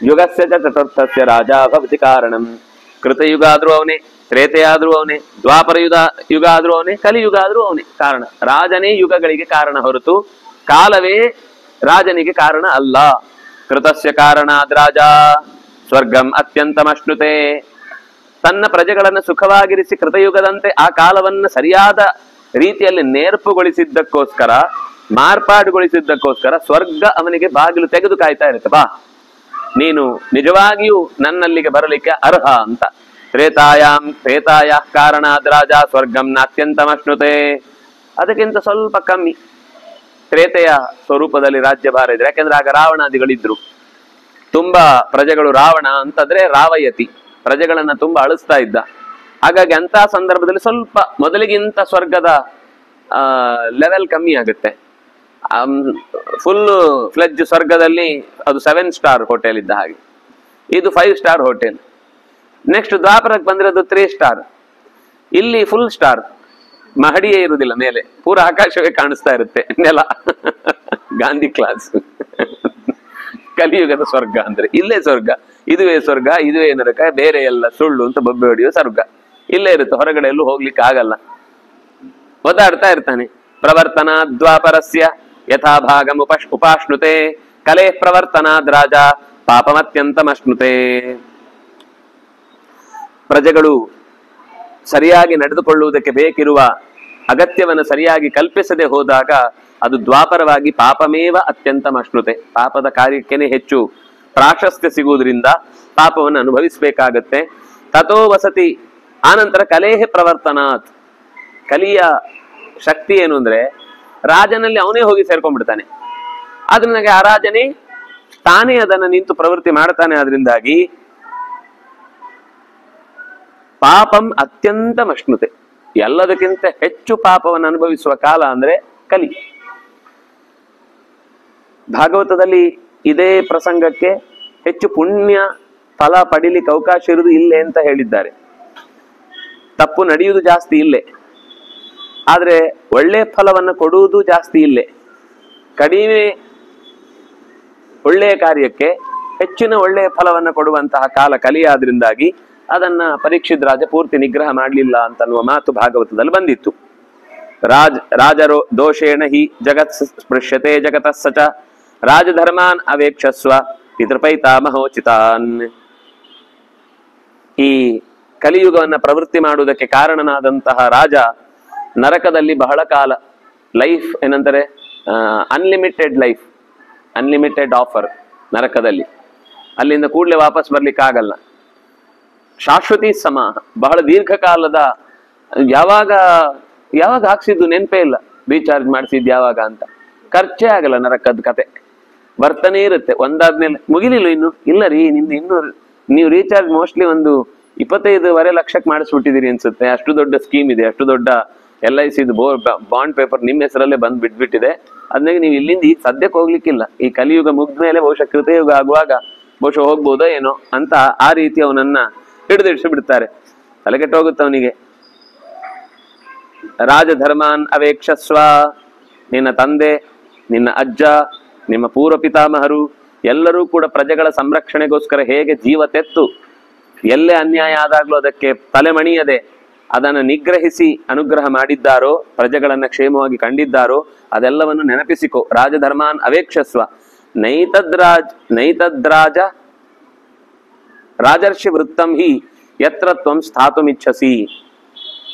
ಯುಗಸ್ಯ ಚ ಚತುರ್ಥಸ್ಯ ರಾಜ ಭವತಿ ಕಾರಣಂ. ಕೃತಯುಗ ಆದ್ರೂ ಅವನೇ, ತ್ರೇತೆಯಾದ್ರೂ ಅವನೇ, ದ್ವಾಪರ ಯುಗ ಆದ್ರೂ ಅವನೇ, ಕಲಿಯುಗ ಆದ್ರೂ ಅವನೇ ಕಾರಣ. ರಾಜನೇ ಯುಗಗಳಿಗೆ ಕಾರಣ ಹೊರತು ಕಾಲವೇ ರಾಜನಿಗೆ ಕಾರಣ ಅಲ್ಲ. ಕೃತಸ್ಯ ಕಾರಣಾದ್ ರಾಜ ಸ್ವರ್ಗಂ ಅತ್ಯಂತಮಶ್ನುತೆ. ತನ್ನ ಪ್ರಜೆಗಳನ್ನು ಸುಖವಾಗಿರಿಸಿ ಕೃತಯುಗದಂತೆ ಆ ಕಾಲವನ್ನು ಸರಿಯಾದ ರೀತಿಯಲ್ಲಿ ನೇರ್ಪುಗೊಳಿಸಿದ್ದಕ್ಕೋಸ್ಕರ, ಮಾರ್ಪಾಡುಗೊಳಿಸಿದ್ದಕ್ಕೋಸ್ಕರ ಸ್ವರ್ಗ ಅವನಿಗೆ ಬಾಗಿಲು ತೆಗೆದು ಕಾಯ್ತಾ ಇರುತ್ತೆ. ಬಾ, ನೀನು ನಿಜವಾಗಿಯೂ ನನ್ನಲ್ಲಿಗೆ ಬರಲಿಕ್ಕೆ ಅರ್ಹ ಅಂತ. ತ್ರೇತಾಯ ಕಾರಣಾದ್ ರಾಜ ಸ್ವರ್ಗಂ ಅತ್ಯಂತಮಶ್ನುತೆ. ಅದಕ್ಕಿಂತ ಸ್ವಲ್ಪ ಕಮ್ಮಿ ತ್ರೇತೆಯ ಸ್ವರೂಪದಲ್ಲಿ ರಾಜ್ಯಭಾರ ಇದ್ರೆ. ಯಾಕೆಂದ್ರೆ ಆಗ ರಾವಣಾದಿಗಳಿದ್ರು. ತುಂಬಾ ಪ್ರಜೆಗಳು, ರಾವಣ ಅಂತಂದ್ರೆ ರಾವಯತಿ, ಪ್ರಜೆಗಳನ್ನ ತುಂಬಾ ಅಳಿಸ್ತಾ ಇದ್ದ. ಹಾಗಾಗಿ ಅಂತ ಸಂದರ್ಭದಲ್ಲಿ ಸ್ವಲ್ಪ ಮೊದಲಿಗಿಂತ ಸ್ವರ್ಗದ ಲೆವೆಲ್ ಕಮ್ಮಿ ಆಗುತ್ತೆ. ಫುಲ್ ಫ್ಲೆಜ್ ಸ್ವರ್ಗದಲ್ಲಿ ಅದು 7 ಸ್ಟಾರ್ ಹೋಟೆಲ್ ಇದ್ದ ಹಾಗೆ, ಇದು 5 ಸ್ಟಾರ್ ಹೋಟೆಲ್. ನೆಕ್ಸ್ಟ್ ದ್ವಾಪರಕ್ಕೆ ಬಂದ್ರೆ ಅದು 3 ಸ್ಟಾರ್. ಇಲ್ಲಿ ಫುಲ್ ಸ್ಟಾರ್, ಮಹಡಿಯೇ ಇರುವುದಿಲ್ಲ, ಮೇಲೆ ಪೂರ ಆಕಾಶವೇ ಕಾಣಿಸ್ತಾ ಇರುತ್ತೆ, ನೆಲ. ಗಾಂಧಿ ಕ್ಲಾಸ್. ಕಲಿಯುಗದ ಸ್ವರ್ಗ ಅಂದ್ರೆ ಇಲ್ಲೇ ಸ್ವರ್ಗ, ಇದುವೇ ಸ್ವರ್ಗ, ಇದುವೇ ನರಕ, ಬೇರೆ ಎಲ್ಲ ಸುಳ್ಳು ಅಂತ ಬೊಬ್ಬೆ ಹೊಡೆಯುವ ಸ್ವರ್ಗ ಇಲ್ಲೇ ಇರುತ್ತೆ, ಹೊರಗಡೆ ಎಲ್ಲೂ ಹೋಗ್ಲಿಕ್ಕೆ ಆಗಲ್ಲ. ಒದ್ದಾಡ್ತಾ ಇರ್ತಾನೆ. ಪ್ರವರ್ತನ ದ್ವಾಪರಸ್ಯ ಯಥಾಭಾಗಂ ಉಪಾಶ್ನುತೆ ಕಲೆ ಪ್ರವರ್ತನಾದ್ ರಾಜ ಪಾಪಮತ್ಯಂತಮಶ್ನುತೆ. ಪ್ರಜೆಗಳು ಸರಿಯಾಗಿ ನಡೆದುಕೊಳ್ಳುವುದಕ್ಕೆ ಬೇಕಿರುವ ಅಗತ್ಯವನ್ನು ಸರಿಯಾಗಿ ಕಲ್ಪಿಸದೆ ಹೋದಾಗ ಅದು ದ್ವಾಪರವಾಗಿ ಪಾಪಮೇವ ಅತ್ಯಂತಮಶ್ನುತೆ, ಪಾಪದ ಕಾರ್ಯಕ್ಕೇನೆ ಹೆಚ್ಚು ಪ್ರಾಶಸ್ತ್ಯ ಸಿಗುವುದರಿಂದ ಪಾಪವನ್ನು ಅನುಭವಿಸಬೇಕಾಗತ್ತೆ. ತಥೋ ವಸತಿ, ಆನಂತರ ಕಲೇಹೆ ಪ್ರವರ್ತನಾತ್. ಕಲಿಯ ಶಕ್ತಿ ಏನು ಅಂದ್ರೆ ರಾಜನಲ್ಲಿ ಅವನೇ ಹೋಗಿ ಸೇರ್ಕೊಂಡ್ಬಿಡ್ತಾನೆ. ಅದರಿಂದಾಗಿ ಆ ರಾಜನೇ ತಾನೇ ಅದನ್ನು ನಿಂತು ಪ್ರವೃತ್ತಿ ಮಾಡ್ತಾನೆ. ಅದರಿಂದಾಗಿ ಪಾಪಂ ಅತ್ಯಂತಮಶ್ನುತೆ, ಎಲ್ಲದಕ್ಕಿಂತ ಹೆಚ್ಚು ಪಾಪವನ್ನು ಅನುಭವಿಸುವ ಕಾಲ ಅಂದ್ರೆ ಕಲಿ. ಭಾಗವತದಲ್ಲಿ ಇದೇ ಪ್ರಸಂಗಕ್ಕೆ ಹೆಚ್ಚು ಪುಣ್ಯ ಫಲ ಪಡಿಲಿಕ್ಕೆ ಅವಕಾಶ ಇರುವುದು ಇಲ್ಲೇ ಅಂತ ಹೇಳಿದ್ದಾರೆ. ತಪ್ಪು ನಡೆಯುವುದು ಜಾಸ್ತಿ ಇಲ್ಲೇ, ಆದ್ರೆ ಒಳ್ಳೆ ಫಲವನ್ನು ಕೊಡುವುದು ಜಾಸ್ತಿ ಇಲ್ಲೇ. ಕಡಿಮೆ ಒಳ್ಳೆಯ ಕಾರ್ಯಕ್ಕೆ ಹೆಚ್ಚಿನ ಒಳ್ಳೆಯ ಫಲವನ್ನು ಕೊಡುವಂತಹ ಕಾಲ ಕಲಿಯಾದ್ರಿಂದಾಗಿ ಅದನ್ನ ಪರೀಕ್ಷಿತ್ ರಾಜ ಪೂರ್ತಿ ನಿಗ್ರಹ ಮಾಡಲಿಲ್ಲ ಅಂತನ್ನುವ ಮಾತು ಭಾಗವತದಲ್ಲಿ ಬಂದಿತ್ತು. ರಾಜರೋ ದೋಷೇಣ ಹಿ ಜಗತ್ ಸ್ಪೃಶ್ಯತೆ ಜಗತಃ ಸಚ ರಾಜಧರ್ಮಾನ್ ಅವೇಕ್ಷಸ್ವ ಪಿತೃಪೈತಾಮಹೋಚಿತಾನ್. ಈ ಕಲಿಯುಗವನ್ನ ಪ್ರವೃತ್ತಿ ಮಾಡುವುದಕ್ಕೆ ಕಾರಣನಾದಂತಹ ರಾಜ ನರಕದಲ್ಲಿ ಬಹಳ ಕಾಲ ಲೈಫ್ ಏನಂತಾರೆ, ಅನ್ಲಿಮಿಟೆಡ್ ಲೈಫ್, ಅನ್ಲಿಮಿಟೆಡ್ ಆಫರ್ ನರಕದಲ್ಲಿ. ಅಲ್ಲಿಂದ ಕೂಡಲೇ ವಾಪಸ್ ಬರ್ಲಿಕ್ಕೆ ಆಗಲ್ಲ. ಶಾಶ್ವತಿ ಸಮಾಹ, ಬಹಳ ದೀರ್ಘಕಾಲದ, ಯಾವಾಗ ಹಾಕ್ಸಿದ್ದು ನೆನಪೇ ಇಲ್ಲ, ರೀಚಾರ್ಜ್ ಮಾಡಿಸಿದ್ ಯಾವಾಗ ಅಂತ. ಖರ್ಚೇ ಆಗಲ್ಲ ನರಕದ ಕತೆ. ಬರ್ತನೇ ಇರುತ್ತೆ, ಒಂದಾದ್ಮೇಲೆ ಮುಗಿಲಿಲ್ಲ ಇನ್ನು, ಇಲ್ಲ ರೀ ನಿಮ್ದು ಇನ್ನು ನೀವು ರೀಚಾರ್ಜ್ ಮೋಸ್ಟ್ಲಿ ಒಂದು 25 ಲಕ್ಷಕ್ಕೆ ಮಾಡಿಸ್ಬಿಟ್ಟಿದ್ದೀರಿ ಅನ್ಸುತ್ತೆ, ಅಷ್ಟು ದೊಡ್ಡ ಸ್ಕೀಮ್ ಇದೆ, ಅಷ್ಟು ದೊಡ್ಡ LIC ಬಾಂಡ್ ಪೇಪರ್ ನಿಮ್ಮ ಹೆಸರಲ್ಲೇ ಬಂದ್ ಬಿಟ್ಬಿಟ್ಟಿದೆ. ಅದನ್ನಾಗಿ ನೀವು ಇಲ್ಲಿಂದ ಈಗ ಸದ್ಯಕ್ಕೆ ಹೋಗ್ಲಿಕ್ಕಿಲ್ಲ, ಈ ಕಲಿಯುಗ ಮುಗ್ದ ಮೇಲೆ ಬಹುಶಃ ಕೃತಯುಗ ಆಗುವಾಗ ಬಹುಶಃ ಹೋಗ್ಬೋದೋ ಏನೋ ಅಂತ ಆ ರೀತಿ ಅವನನ್ನ ಹಿಡಿದಿಡಿಸಿ ಬಿಡ್ತಾರೆ. ತಲೆಗೆಟ್ಟು ಹೋಗುತ್ತೆ ಅವನಿಗೆ. ರಾಜಧರ್ಮಾನ್ ಅವೇಕ್ಷಸ್ವ, ನಿನ್ನ ತಂದೆ, ನಿನ್ನ ಅಜ್ಜ, ನಿಮ್ಮ ಪೂರ್ವ ಪಿತಾಮಹರು ಎಲ್ಲರೂ ಕೂಡ ಪ್ರಜೆಗಳ ಸಂರಕ್ಷಣೆಗೋಸ್ಕರ ಹೇಗೆ ಜೀವ ತೆತ್ತು, ಎಲ್ಲೇ ಅನ್ಯಾಯ ಆದಾಗ್ಲೂ ಅದಕ್ಕೆ ತಲೆಮಣಿಯದೆ ಅದನ್ನು ನಿಗ್ರಹಿಸಿ ಅನುಗ್ರಹ ಮಾಡಿದ್ದಾರೋ, ಪ್ರಜೆಗಳನ್ನ ಕ್ಷೇಮವಾಗಿ ಕಂಡಿದ್ದಾರೋ ಅದೆಲ್ಲವನ್ನು ನೆನಪಿಸಿಕೊ. ರಾಜಧರ್ಮಾನ್ ಅವೇಕ್ಷಸ್ವ ನೈತದ್ರಾಜ ರಾಜರ್ಷಿ ವೃತ್ತಂ ಹಿ ಯತ್ರ ತ್ವಂ ಸ್ಥಾತುಮಿಚ್ಛಸಿ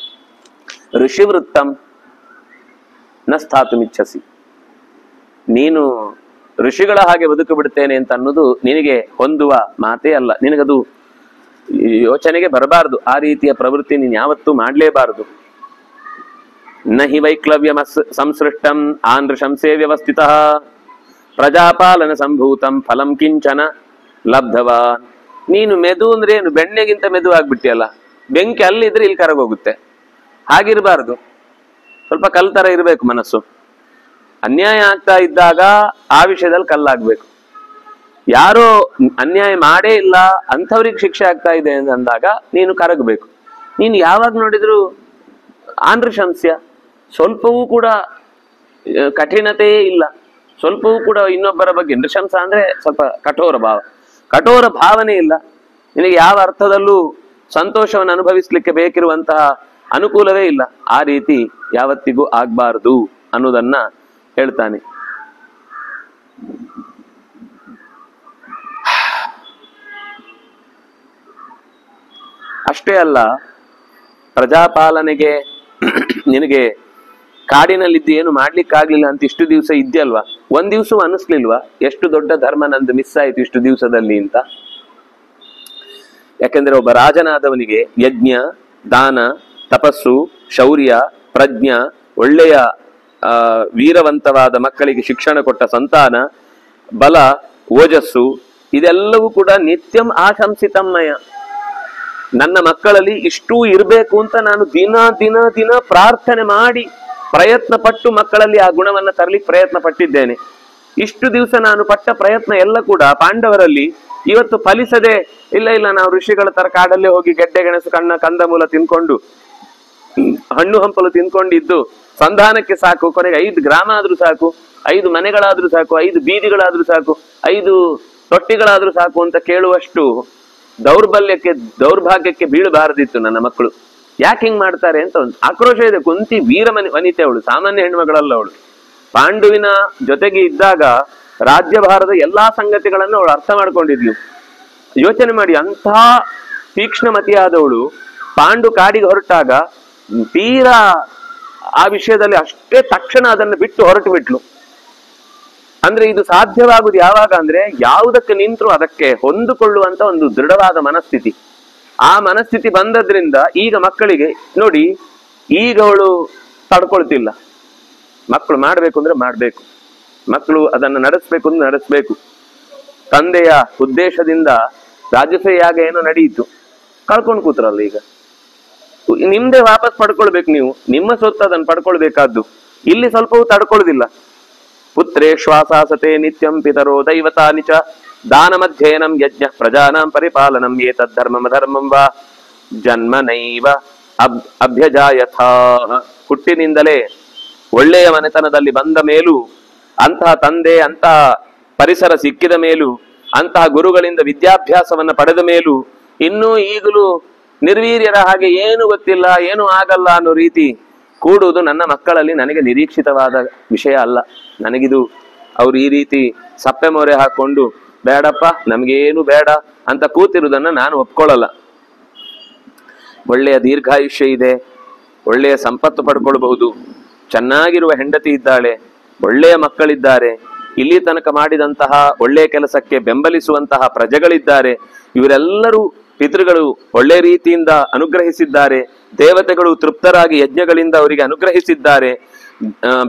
ಋಷಿ ವೃತ್ತಂ ನ ಸ್ಥಾತುಮಿಚ್ಛಸಿ. ನೀನು ಋಷಿಗಳ ಹಾಗೆ ಬದುಕು ಬಿಡ್ತೇನೆ ಅಂತ ಅನ್ನೋದು ನಿನಗೆ ಹೊಂದುವ ಮಾತೇ ಅಲ್ಲ, ನಿನಗದು ಯೋಚನೆಗೆ ಬರಬಾರದು. ಆ ರೀತಿಯ ಪ್ರವೃತ್ತಿ ನೀನು ಯಾವತ್ತೂ ಮಾಡಲೇಬಾರದು. ನ ಹಿ ವೈಕ್ಲವ್ಯಂ ಸಂಸೃಷ್ಟಂ ಆನೃಶಂಸೇ ವ್ಯವಸ್ಥಿತಃ ಪ್ರಜಾಪಾಲನ ಸಂಭೂತಂ ಫಲಂ ಕಿಂಚನ ಲಬ್ಧವಾನ್. ನೀನು ಮೆದು ಅಂದ್ರೆ ಏನು, ಬೆಣ್ಣೆಗಿಂತ ಮೆದು ಆಗ್ಬಿಟ್ಟಿಯಲ್ಲ, ಬೆಂಕಿ ಅಲ್ಲಿದ್ರೆ ಇಲ್ಲಿ ಕರಗೋಗುತ್ತೆ. ಹಾಗಿರಬಾರದು, ಸ್ವಲ್ಪ ಕಲ್ತರ ಇರಬೇಕು ಮನಸ್ಸು. ಅನ್ಯಾಯ ಆಗ್ತಾ ಇದ್ದಾಗ ಆ ವಿಷಯದಲ್ಲಿ ಕಲ್ಲಾಗ್ಬೇಕು. ಯಾರೋ ಅನ್ಯಾಯ ಮಾಡೇ ಇಲ್ಲ ಅಂಥವ್ರಿಗೆ ಶಿಕ್ಷೆ ಆಗ್ತಾ ಇದೆ ಅಂದಾಗ ನೀನು ಕರಗಬೇಕು. ನೀನು ಯಾವಾಗ ನೋಡಿದ್ರು ಆನೃಶಂಸ್ಯ, ಸ್ವಲ್ಪವೂ ಕೂಡ ಕಠಿಣತೆಯೇ ಇಲ್ಲ, ಸ್ವಲ್ಪವೂ ಕೂಡ ಇನ್ನೊಬ್ಬರ ಬಗ್ಗೆ. ನೃಶಂಸ ಅಂದ್ರೆ ಸ್ವಲ್ಪ ಕಠೋರ ಭಾವನೆ ಇಲ್ಲ. ನಿನಗೆ ಯಾವ ಅರ್ಥದಲ್ಲೂ ಸಂತೋಷವನ್ನು ಅನುಭವಿಸ್ಲಿಕ್ಕೆ ಬೇಕಿರುವಂತಹ ಅನುಕೂಲವೇ ಇಲ್ಲ. ಆ ರೀತಿ ಯಾವತ್ತಿಗೂ ಆಗ್ಬಾರ್ದು ಅನ್ನೋದನ್ನ ಹೇಳ್ತಾನೆ. ಅಷ್ಟೇ ಅಲ್ಲ, ಪ್ರಜಾಪಾಲನೆಗೆ ನಿನಗೆ ಕಾಡಿನಲ್ಲಿದ್ದು ಏನು ಮಾಡ್ಲಿಕ್ಕಾಗ್ಲಿಲ್ಲ ಅಂತ ಇಷ್ಟು ದಿವಸ ಇದ್ಯಲ್ವಾ, ಒಂದ್ ದಿವಸ ಅನಿಸ್ಲಿಲ್ವಾ ಎಷ್ಟು ದೊಡ್ಡ ಧರ್ಮ ನಂದು ಮಿಸ್ ಆಯ್ತು ಇಷ್ಟು ದಿವಸದಲ್ಲಿ ಅಂತ? ಯಾಕೆಂದ್ರೆ ಒಬ್ಬ ರಾಜನಾದವನಿಗೆ ಯಜ್ಞ, ದಾನ, ತಪಸ್ಸು, ಶೌರ್ಯ, ಪ್ರಜ್ಞ, ಒಳ್ಳೆಯ ವೀರವಂತವಾದ ಮಕ್ಕಳಿಗೆ ಶಿಕ್ಷಣ ಕೊಟ್ಟ ಸಂತಾನ, ಬಲ, ಓಜಸ್ಸು ಇದೆಲ್ಲವೂ ಕೂಡ ನಿತ್ಯಂ ಆಶಂಸಿತಮ್ಮಯ. ನನ್ನ ಮಕ್ಕಳಲ್ಲಿ ಇಷ್ಟೂ ಇರಬೇಕು ಅಂತ ನಾನು ದಿನ ದಿನ ದಿನ ಪ್ರಾರ್ಥನೆ ಮಾಡಿ ಪ್ರಯತ್ನ ಪಟ್ಟು ಮಕ್ಕಳಲ್ಲಿ ಆ ಗುಣವನ್ನ ತರಲಿಕ್ಕೆ ಪ್ರಯತ್ನ ಪಟ್ಟಿದ್ದೇನೆ. ಇಷ್ಟು ದಿವಸ ನಾನು ಪಟ್ಟ ಪ್ರಯತ್ನ ಎಲ್ಲ ಕೂಡ ಪಾಂಡವರಲ್ಲಿ ಇವತ್ತು ಫಲಿಸದೆ, ಇಲ್ಲ ಇಲ್ಲ ನಾವು ಋಷಿಗಳ ತರ ಕಾಡಲ್ಲೇ ಹೋಗಿ ಗೆಡ್ಡೆ ಗೆಣಸು ಕಂದಮೂಲ ತಿನ್ಕೊಂಡು ಹಣ್ಣು ಹಂಪಲು ತಿನ್ಕೊಂಡಿದ್ದು ಸಂಧಾನಕ್ಕೆ ಸಾಕು, ಕೊನೆಗೆ 5 ಗ್ರಾಮ ಆದ್ರೂ ಸಾಕು, 5 ಮನೆಗಳಾದ್ರೂ ಸಾಕು, 5 ಬೀದಿಗಳಾದ್ರೂ ಸಾಕು, 5 ತೊಟ್ಟಿಗಳಾದ್ರೂ ಸಾಕು ಅಂತ ಕೇಳುವಷ್ಟು ದೌರ್ಭಾಗ್ಯಕ್ಕೆ ಬೀಳಬಾರದಿತ್ತು ನನ್ನ ಮಕ್ಕಳು. ಯಾಕೆ ಹಿಂಗ್ ಮಾಡ್ತಾರೆ ಅಂತ ಒಂದು ಆಕ್ರೋಶ ಇದೆ. ಕುಂತಿ ವನಿತೆ ಅವಳು, ಸಾಮಾನ್ಯ ಹೆಣ್ಮಗಳಲ್ಲ ಅವಳು. ಪಾಂಡುವಿನ ಜೊತೆಗೆ ಇದ್ದಾಗ ರಾಜ್ಯಭಾರದ ಎಲ್ಲಾ ಸಂಗತಿಗಳನ್ನು ಅವಳು ಅರ್ಥ ಮಾಡ್ಕೊಂಡಿದ್ಲು. ಯೋಚನೆ ಮಾಡಿ, ಅಂಥ ತೀಕ್ಷ್ಣಮತಿಯಾದವಳು ಪಾಂಡು ಕಾಡಿಗೆ ಹೊರಟಾಗ ತೀರಾ ಆ ವಿಷಯದಲ್ಲಿ ಅಷ್ಟೇ ತಕ್ಷಣ ಅದನ್ನು ಬಿಟ್ಟು ಹೊರಟು ಬಿಟ್ಲು. ಅಂದ್ರೆ ಇದು ಸಾಧ್ಯವಾಗುದು ಯಾವಾಗ ಅಂದ್ರೆ ಯಾವುದಕ್ಕೆ ನಿಂತರೂ ಅದಕ್ಕೆ ಹೊಂದಿಕೊಳ್ಳುವಂತ ಒಂದು ದೃಢವಾದ ಮನಸ್ಥಿತಿ. ಆ ಮನಸ್ಥಿತಿ ಬಂದದ್ರಿಂದ ಈಗ ಮಕ್ಕಳಿಗೆ ನೋಡಿ, ಈಗ ಅವಳು ತಡ್ಕೊಳ್ತಿಲ್ಲ. ಮಕ್ಕಳು ಮಾಡ್ಬೇಕು ಅಂದ್ರೆ ಮಾಡ್ಬೇಕು, ಮಕ್ಕಳು ಅದನ್ನು ನಡೆಸ್ಬೇಕು ಅಂದ್ರೆ ನಡೆಸ್ಬೇಕು. ತಂದೆಯ ಉದ್ದೇಶದಿಂದ ರಾಜಸೂಯಾಗ ಏನೋ ನಡೆಯಿತು, ಕಳ್ಕೊಂಡು ಕೂತ್ರಲ್ಲ. ಈಗ ನಿಮ್ದೇ ವಾಪಸ್ ಪಡ್ಕೊಳ್ಬೇಕು, ನೀವು ನಿಮ್ಮ ಸೊತ್ತು ಅದನ್ನು ಪಡ್ಕೊಳ್ಬೇಕಾದ್ದು. ಇಲ್ಲಿ ಸ್ವಲ್ಪವೂ ತಡ್ಕೊಳ್ಳುದಿಲ್ಲ. ಪುತ್ರೇ ಶ್ವಾಸಾಸತೆ ನಿತ್ಯಂ ಪಿತರೋ ದೈವತಾನಿ ಚ ದಾನಮಧ್ಯಯನಂ ಯಜ್ಞ ಪ್ರಜಾನಾಂ ಪರಿಪಾಲನಂ ಏತದ್ಧರ್ಮಂ ವಾ ಜನ್ಮನೈವ ಅಭ್ಯಜಾಯಥಾ. ಹುಟ್ಟಿನಿಂದಲೇ ಒಳ್ಳೆಯ ಮನೆತನದಲ್ಲಿ ಬಂದ ಮೇಲೂ, ಅಂತಹ ತಂದೆ ಅಂತಹ ಪರಿಸರ ಸಿಕ್ಕಿದ ಮೇಲೂ, ಅಂತಹ ಗುರುಗಳಿಂದ ವಿದ್ಯಾಭ್ಯಾಸವನ್ನ ಪಡೆದ ಮೇಲೂ ಇನ್ನೂ ಈಗಲೂ ನಿರ್ವೀರ್ಯರ ಹಾಗೆ ಏನು ಗೊತ್ತಿಲ್ಲ, ಏನು ಆಗಲ್ಲ ಅನ್ನೋ ರೀತಿ ಕೂಡುವುದು ನನ್ನ ಮಕ್ಕಳಲ್ಲಿ ನನಗೆ ನಿರೀಕ್ಷಿತವಾದ ವಿಷಯ ಅಲ್ಲ. ನನಗಿದು ಅವ್ರು ಈ ರೀತಿ ಸಪ್ಪೆ ಮೊರೆ ಹಾಕೊಂಡು ಬೇಡಪ್ಪ ನಮ್ಗೇನು ಬೇಡ ಅಂತ ಕೂತಿರುವುದನ್ನ ನಾನು ಒಪ್ಕೊಳ್ಳಲ್ಲ. ಒಳ್ಳೆಯ ದೀರ್ಘಾಯುಷ್ಯ ಇದೆ, ಒಳ್ಳೆಯ ಸಂಪತ್ತು ಪಡ್ಕೊಳ್ಬಹುದು, ಚೆನ್ನಾಗಿರುವ ಹೆಂಡತಿ ಇದ್ದಾಳೆ, ಒಳ್ಳೆಯ ಮಕ್ಕಳಿದ್ದಾರೆ, ಇಲ್ಲಿ ತನಕ ಮಾಡಿದಂತಹ ಒಳ್ಳೆಯ ಕೆಲಸಕ್ಕೆ ಬೆಂಬಲಿಸುವಂತಹ ಪ್ರಜೆಗಳಿದ್ದಾರೆ, ಇವರೆಲ್ಲರೂ ಪಿತೃಗಳು ಒಳ್ಳೆ ರೀತಿಯಿಂದ ಅನುಗ್ರಹಿಸಿದ್ದಾರೆ, ದೇವತೆಗಳು ತೃಪ್ತರಾಗಿ ಯಜ್ಞಗಳಿಂದ ಅವರಿಗೆ ಅನುಗ್ರಹಿಸಿದ್ದಾರೆ,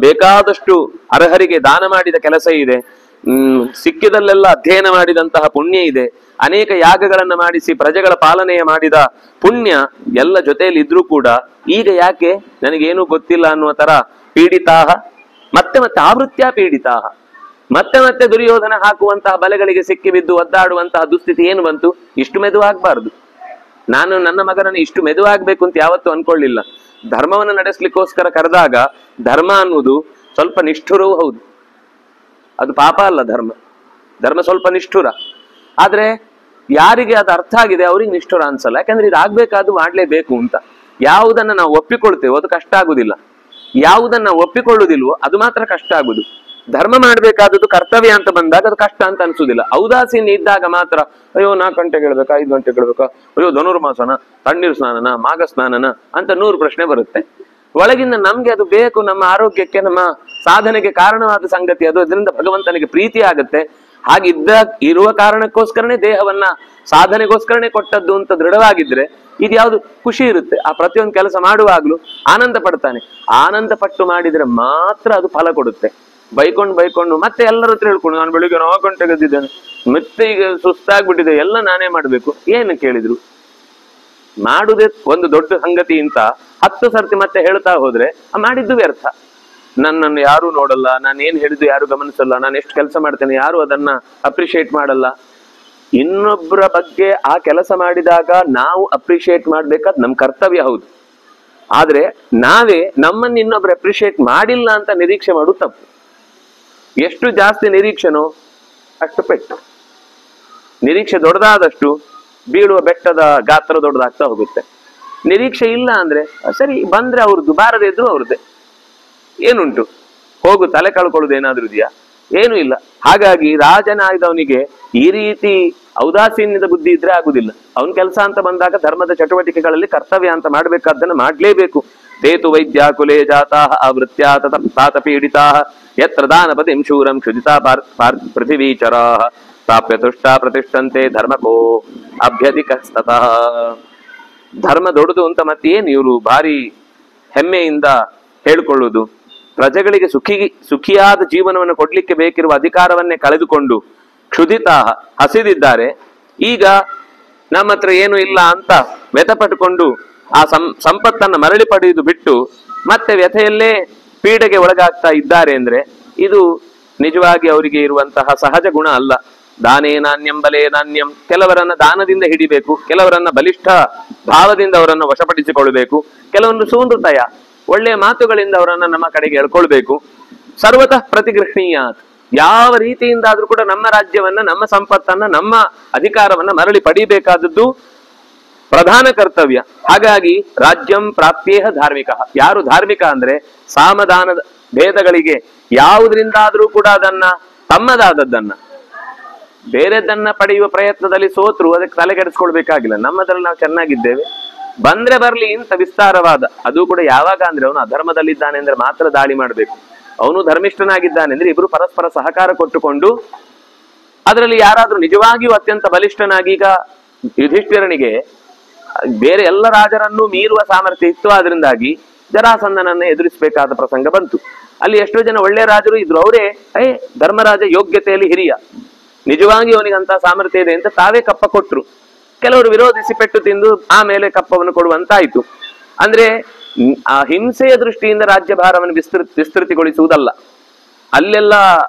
ಬೇಕಾದಷ್ಟು ಅರ್ಹರಿಗೆ ದಾನ ಮಾಡಿದ ಕೆಲಸ ಇದೆ, ಸಿಕ್ಕಿದಲ್ಲೆಲ್ಲ ಅಧ್ಯಯನ ಮಾಡಿದಂತಹ ಪುಣ್ಯ ಇದೆ, ಅನೇಕ ಯಾಗಗಳನ್ನ ಮಾಡಿಸಿ ಪ್ರಜೆಗಳ ಪಾಲನೆಯ ಮಾಡಿದ ಪುಣ್ಯ ಎಲ್ಲ ಜೊತೆಯಲ್ಲಿ ಇದ್ರೂ ಕೂಡ ಈಗ ಯಾಕೆ ನನಗೇನು ಗೊತ್ತಿಲ್ಲ ಅನ್ನುವ ತರ ಪೀಡಿತಾಹ ಮತ್ತೆ ಮತ್ತೆ ಆವೃತ್ಯ ಪೀಡಿತಾಹ, ಮತ್ತೆ ಮತ್ತೆ ದುರ್ಯೋಧನ ಹಾಕುವಂತಹ ಬಲೆಗಳಿಗೆ ಸಿಕ್ಕಿ ಬಿದ್ದು ಒದ್ದಾಡುವಂತಹ ದುಸ್ಥಿತಿ ಏನು ಬಂತು? ಇಷ್ಟು ಮೆದುವಾಗಬಾರ್ದು. ನಾನು ನನ್ನ ಮಗನನ್ನು ಇಷ್ಟು ಮೆದುವಾಗಬೇಕು ಅಂತ ಯಾವತ್ತೂ ಅನ್ಕೊಳ್ಳಿಲ್ಲ. ಧರ್ಮವನ್ನು ನಡೆಸ್ಲಿಕ್ಕೋಸ್ಕರ ಕರೆದಾಗ ಧರ್ಮ ಅನ್ನುವುದು ಸ್ವಲ್ಪ ನಿಷ್ಠುರವೂ ಹೌದು, ಅದು ಪಾಪ ಅಲ್ಲ. ಧರ್ಮ ಸ್ವಲ್ಪ ನಿಷ್ಠುರ. ಆದ್ರೆ ಯಾರಿಗೆ ಅದು ಅರ್ಥ ಆಗಿದೆ ಅವ್ರಿಗೆ ನಿಷ್ಠುರ ಅನ್ಸಲ್ಲ. ಯಾಕಂದ್ರೆ ಇದು ಆಗ್ಬೇಕಾದ್ದು ಮಾಡ್ಲೇಬೇಕು ಅಂತ. ಯಾವುದನ್ನ ನಾವು ಒಪ್ಪಿಕೊಳ್ತೇವೋ ಅದು ಕಷ್ಟ ಆಗುದಿಲ್ಲ, ಯಾವುದನ್ನ ನಾವು ಒಪ್ಪಿಕೊಳ್ಳುವುದಿಲ್ವೋ ಅದು ಮಾತ್ರ ಕಷ್ಟ ಆಗುದು. ಧರ್ಮ ಮಾಡ್ಬೇಕಾದದ್ದು ಕರ್ತವ್ಯ ಅಂತ ಬಂದಾಗ ಅದು ಕಷ್ಟ ಅಂತ ಅನ್ಸುದಿಲ್ಲ. ಔದಾಸೀನ್ಯ ಇದ್ದಾಗ ಮಾತ್ರ ಅಯ್ಯೋ 4 ಗಂಟೆಗೆ ಹೇಳ್ಬೇಕಾ, 5 ಗಂಟೆಗೆ ಹೇಳ್ಬೇಕಾ, ಅಯ್ಯೋ ಧನುರ್ಮಾಸನ, ತಣ್ಣೀರು ಸ್ನಾನನ, ಮಾಘ ಸ್ನಾನನ ಅಂತ 100 ಪ್ರಶ್ನೆ ಬರುತ್ತೆ. ಒಳಗಿಂದ ನಮ್ಗೆ ಅದು ಬೇಕು, ನಮ್ಮ ಆರೋಗ್ಯಕ್ಕೆ ನಮ್ಮ ಸಾಧನೆಗೆ ಕಾರಣವಾದ ಸಂಗತಿ ಅದು, ಅದರಿಂದ ಭಗವಂತನಿಗೆ ಪ್ರೀತಿ ಆಗತ್ತೆ. ಇರುವ ಕಾರಣಕ್ಕೋಸ್ಕರನೇ ದೇಹವನ್ನ ಸಾಧನೆಗೋಸ್ಕರನೇ ಕೊಟ್ಟದ್ದು ಅಂತ ದೃಢವಾಗಿದ್ರೆ ಇದು ಯಾವುದು ಖುಷಿ ಇರುತ್ತೆ. ಆ ಪ್ರತಿಯೊಂದು ಕೆಲಸ ಮಾಡುವಾಗ್ಲೂ ಆನಂದ ಪಡ್ತಾನೆ. ಆನಂದ ಪಟ್ಟು ಮಾಡಿದ್ರೆ ಮಾತ್ರ ಅದು ಫಲ ಕೊಡುತ್ತೆ. ಬೈಕೊಂಡು ಮತ್ತೆ ಎಲ್ಲರ ಹತ್ರ ಹೇಳ್ಕೊಂಡು ನಾನು ಬೆಳಿಗ್ಗೆ 4 ಗಂಟೆಗೆ ಎದ್ದಿದ್ದೇನೆ, ಮತ್ತೆ ಈಗ ಸುಸ್ತಾಗ್ಬಿಟ್ಟಿದೆ, ಎಲ್ಲ ನಾನೇ ಮಾಡ್ಬೇಕು, ಏನು ಕೇಳಿದ್ರು? ಮಾಡುದೇ ಒಂದು ದೊಡ್ಡ ಸಂಗತಿ ಅಂತ 10 ಸರ್ತಿ ಮತ್ತೆ ಹೇಳ್ತಾ ಹೋದ್ರೆ ಮಾಡಿದ್ದು ವ್ಯರ್ಥ. ನನ್ನನ್ನು ಯಾರು ನೋಡಲ್ಲ, ನಾನು ಏನ್ ಹೇಳಿದ್ದು ಯಾರು ಗಮನಿಸಲ್ಲ, ನಾನು ಎಷ್ಟು ಕೆಲಸ ಮಾಡ್ತೇನೆ ಯಾರು ಅದನ್ನ ಅಪ್ರಿಶಿಯೇಟ್ ಮಾಡಲ್ಲ. ಇನ್ನೊಬ್ಬರ ಬಗ್ಗೆ ಆ ಕೆಲಸ ಮಾಡಿದಾಗ ನಾವು ಅಪ್ರಿಶಿಯೇಟ್ ಮಾಡ್ಬೇಕಾದ್ ನಮ್ ಕರ್ತವ್ಯ ಹೌದು. ಆದ್ರೆ ನಾವೇ ನಮ್ಮನ್ನು ಇನ್ನೊಬ್ರು ಅಪ್ರಿಶಿಯೇಟ್ ಮಾಡಿಲ್ಲ ಅಂತ ನಿರೀಕ್ಷೆ ಮಾಡೋದು ತಪ್ಪು. ಎಷ್ಟು ಜಾಸ್ತಿ ನಿರೀಕ್ಷೆನೋ ಅಷ್ಟು ಪೆಟ್ಟು. ನಿರೀಕ್ಷೆ ದೊಡ್ಡದಾದಷ್ಟು ಬೀಳುವ ಬೆಟ್ಟದ ಗಾತ್ರ ದೊಡ್ಡದಾಗ್ತಾ ಹೋಗುತ್ತೆ. ನಿರೀಕ್ಷೆ ಇಲ್ಲ ಅಂದ್ರೆ ಸರಿ, ಬಂದ್ರೆ ಅವ್ರದ್ದು, ಬಾರದೇ ಇದ್ರು ಅವ್ರದ್ದೇ. ಏನುಂಟು? ಹೋಗು, ತಲೆ ಕಳ್ಕೊಳ್ಳೋದು ಏನಾದ್ರೂ ಇದೆಯಾ? ಏನೂ ಇಲ್ಲ. ಹಾಗಾಗಿ ರಾಜನಾದವನಿಗೆ ಈ ರೀತಿ ಔದಾಸೀನ್ಯದ ಬುದ್ಧಿ ಇದ್ರೆ ಆಗುದಿಲ್ಲ. ಅವನ ಕೆಲಸ ಅಂತ ಬಂದಾಗ ಧರ್ಮದ ಚಟುವಟಿಕೆಗಳಲ್ಲಿ ಕರ್ತವ್ಯ ಅಂತ ಮಾಡ್ಬೇಕಾದ್ದನ್ನ ಮಾಡ್ಲೇಬೇಕು. ತೇತು ವೈದ್ಯ ಕುಲೇ ಜಾತಾ ಆವೃತ್ಯ ತಾತ ಪೀಡಿತಾ ಯತ್ರ ದಾನಪತಿಂ ಶೂರಂ ಕ್ಷುದಿತಾ ಪೃಥಿವೀಚರಾ ಪ್ರಾಪ್ಯ ತುಷ್ಟ ಪ್ರತಿಷ್ಠಂತೆ ಧರ್ಮಕೋ ಅಭ್ಯಧಿಕಸ್ತತಃ. ಧರ್ಮ ದೊಡ್ಡದು ಅಂತ ಮತ್ತೇನು ಇವರು ಭಾರಿ ಹೆಮ್ಮೆಯಿಂದ ಹೇಳ್ಕೊಳ್ಳುವುದು? ಪ್ರಜೆಗಳಿಗೆ ಸುಖಿಯಾದ ಜೀವನವನ್ನು ಕೊಡ್ಲಿಕ್ಕೆ ಬೇಕಿರುವ ಅಧಿಕಾರವನ್ನೇ ಕಳೆದುಕೊಂಡು ಕ್ಷುದಿತಾ ಹಸಿದಿದ್ದಾರೆ. ಈಗ ನಮ್ಮ ಹತ್ರ ಏನು ಇಲ್ಲ ಅಂತ ವ್ಯಥೆ ಪಟ್ಟುಕೊಂಡು ಆ ಸಂಪತ್ತನ್ನ ಮರಳಿ ಪಡೆಯುವುದು ಬಿಟ್ಟು ಮತ್ತೆ ವ್ಯಥೆಯಲ್ಲೇ ಪೀಡೆಗೆ ಒಳಗಾಗ್ತಾ ಇದ್ದಾರೆ ಅಂದ್ರೆ ಇದು ನಿಜವಾಗಿ ಅವರಿಗೆ ಇರುವಂತಹ ಸಹಜ ಗುಣ ಅಲ್ಲ. ದಾನೇ ನಾಣ್ಯಂ ಬಲೇ ನಾಣ್ಯಂ. ಕೆಲವರನ್ನ ದಾನದಿಂದ ಹಿಡಿಬೇಕು, ಕೆಲವರನ್ನ ಬಲಿಷ್ಠ ಭಾವದಿಂದ ಅವರನ್ನು ವಶಪಡಿಸಿಕೊಳ್ಬೇಕು, ಕೆಲವೊಂದು ಸೂನೃತಯ ಒಳ್ಳೆಯ ಮಾತುಗಳಿಂದ ಅವರನ್ನ ನಮ್ಮ ಕಡೆಗೆ ಎಳ್ಕೊಳ್ಬೇಕು. ಸರ್ವತಃ ಪ್ರತಿಗೃಹಣೀಯಾತ್. ಯಾವ ರೀತಿಯಿಂದಾದ್ರೂ ಕೂಡ ನಮ್ಮ ರಾಜ್ಯವನ್ನ, ನಮ್ಮ ಸಂಪತ್ತನ್ನ, ನಮ್ಮ ಅಧಿಕಾರವನ್ನ ಮರಳಿ ಪಡಿಬೇಕಾದದ್ದು ಪ್ರಧಾನ ಕರ್ತವ್ಯ. ಹಾಗಾಗಿ ರಾಜ್ಯಂ ಪ್ರಾಪ್ಯೇಹ ಧಾರ್ಮಿಕ. ಯಾರು ಧಾರ್ಮಿಕ ಅಂದ್ರೆ ಸಾಮದಾನದ ಭೇದಗಳಿಗೆ ಯಾವುದರಿಂದಾದ್ರೂ ಕೂಡ ಅದನ್ನ ತಮ್ಮದಾದದ್ದನ್ನ ಬೇರೆದನ್ನ ಪಡೆಯುವ ಪ್ರಯತ್ನದಲ್ಲಿ ಸೋತ್ರು ಅದಕ್ಕೆ ತಲೆಗೆಡಿಸ್ಕೊಳ್ಬೇಕಾಗಿಲ್ಲ. ನಮ್ಮದ್ರಲ್ಲಿ ನಾವು ಚೆನ್ನಾಗಿದ್ದೇವೆ, ಬಂದ್ರೆ ಬರ್ಲಿ ಇಂತ ವಿಸ್ತಾರವಾದ, ಅದು ಕೂಡ ಯಾವಾಗ ಅಂದ್ರೆ ಅವನು ಅಧರ್ಮದಲ್ಲಿದ್ದಾನೆ ಅಂದ್ರೆ ಮಾತ್ರ ದಾಳಿ ಮಾಡ್ಬೇಕು. ಅವನು ಧರ್ಮಿಷ್ಠನಾಗಿದ್ದಾನೆ ಅಂದ್ರೆ ಇಬ್ರು ಪರಸ್ಪರ ಸಹಕಾರ ಕೊಟ್ಟುಕೊಂಡು ಅದರಲ್ಲಿ ಯಾರಾದ್ರೂ ನಿಜವಾಗಿಯೂ ಅತ್ಯಂತ ಬಲಿಷ್ಠನಾಗಿ, ಈಗ ಯುಧಿಷ್ಠಿರನಿಗೆ ಬೇರೆ ಎಲ್ಲ ರಾಜರನ್ನು ಮೀರುವ ಸಾಮರ್ಥ್ಯ ಇತ್ತು, ಆದ್ರಿಂದಾಗಿ ಜರಾಸಂಧನನ್ನ ಎದುರಿಸಬೇಕಾದ ಪ್ರಸಂಗ ಬಂತು. ಅಲ್ಲಿ ಎಷ್ಟೋ ಜನ ಒಳ್ಳೆ ರಾಜರು ಇದ್ರು, ಅವರೇ ಧರ್ಮರಾಜ ಯೋಗ್ಯತೆಯಲ್ಲಿ ಹಿರಿಯ, ನಿಜವಾಗಿ ಅವನಿಗಂತ ಸಾಮರ್ಥ್ಯ ಇದೆ ಅಂತ ತಾವೇ ಕಪ್ಪ ಕೊಟ್ರು. ಕೆಲವರು ವಿರೋಧಿಸಿ ಪೆಟ್ಟು ತಿಂದು ಆಮೇಲೆ ಕಪ್ಪವನ್ನು ಕೊಡುವಂತಾಯ್ತು. ಅಂದ್ರೆ ಆ ಹಿಂಸೆಯ ದೃಷ್ಟಿಯಿಂದ ರಾಜ್ಯಭಾರವನ್ನು ವಿಸ್ತೃತಿಗೊಳಿಸುವುದಲ್ಲ. ಅಲ್ಲೆಲ್ಲ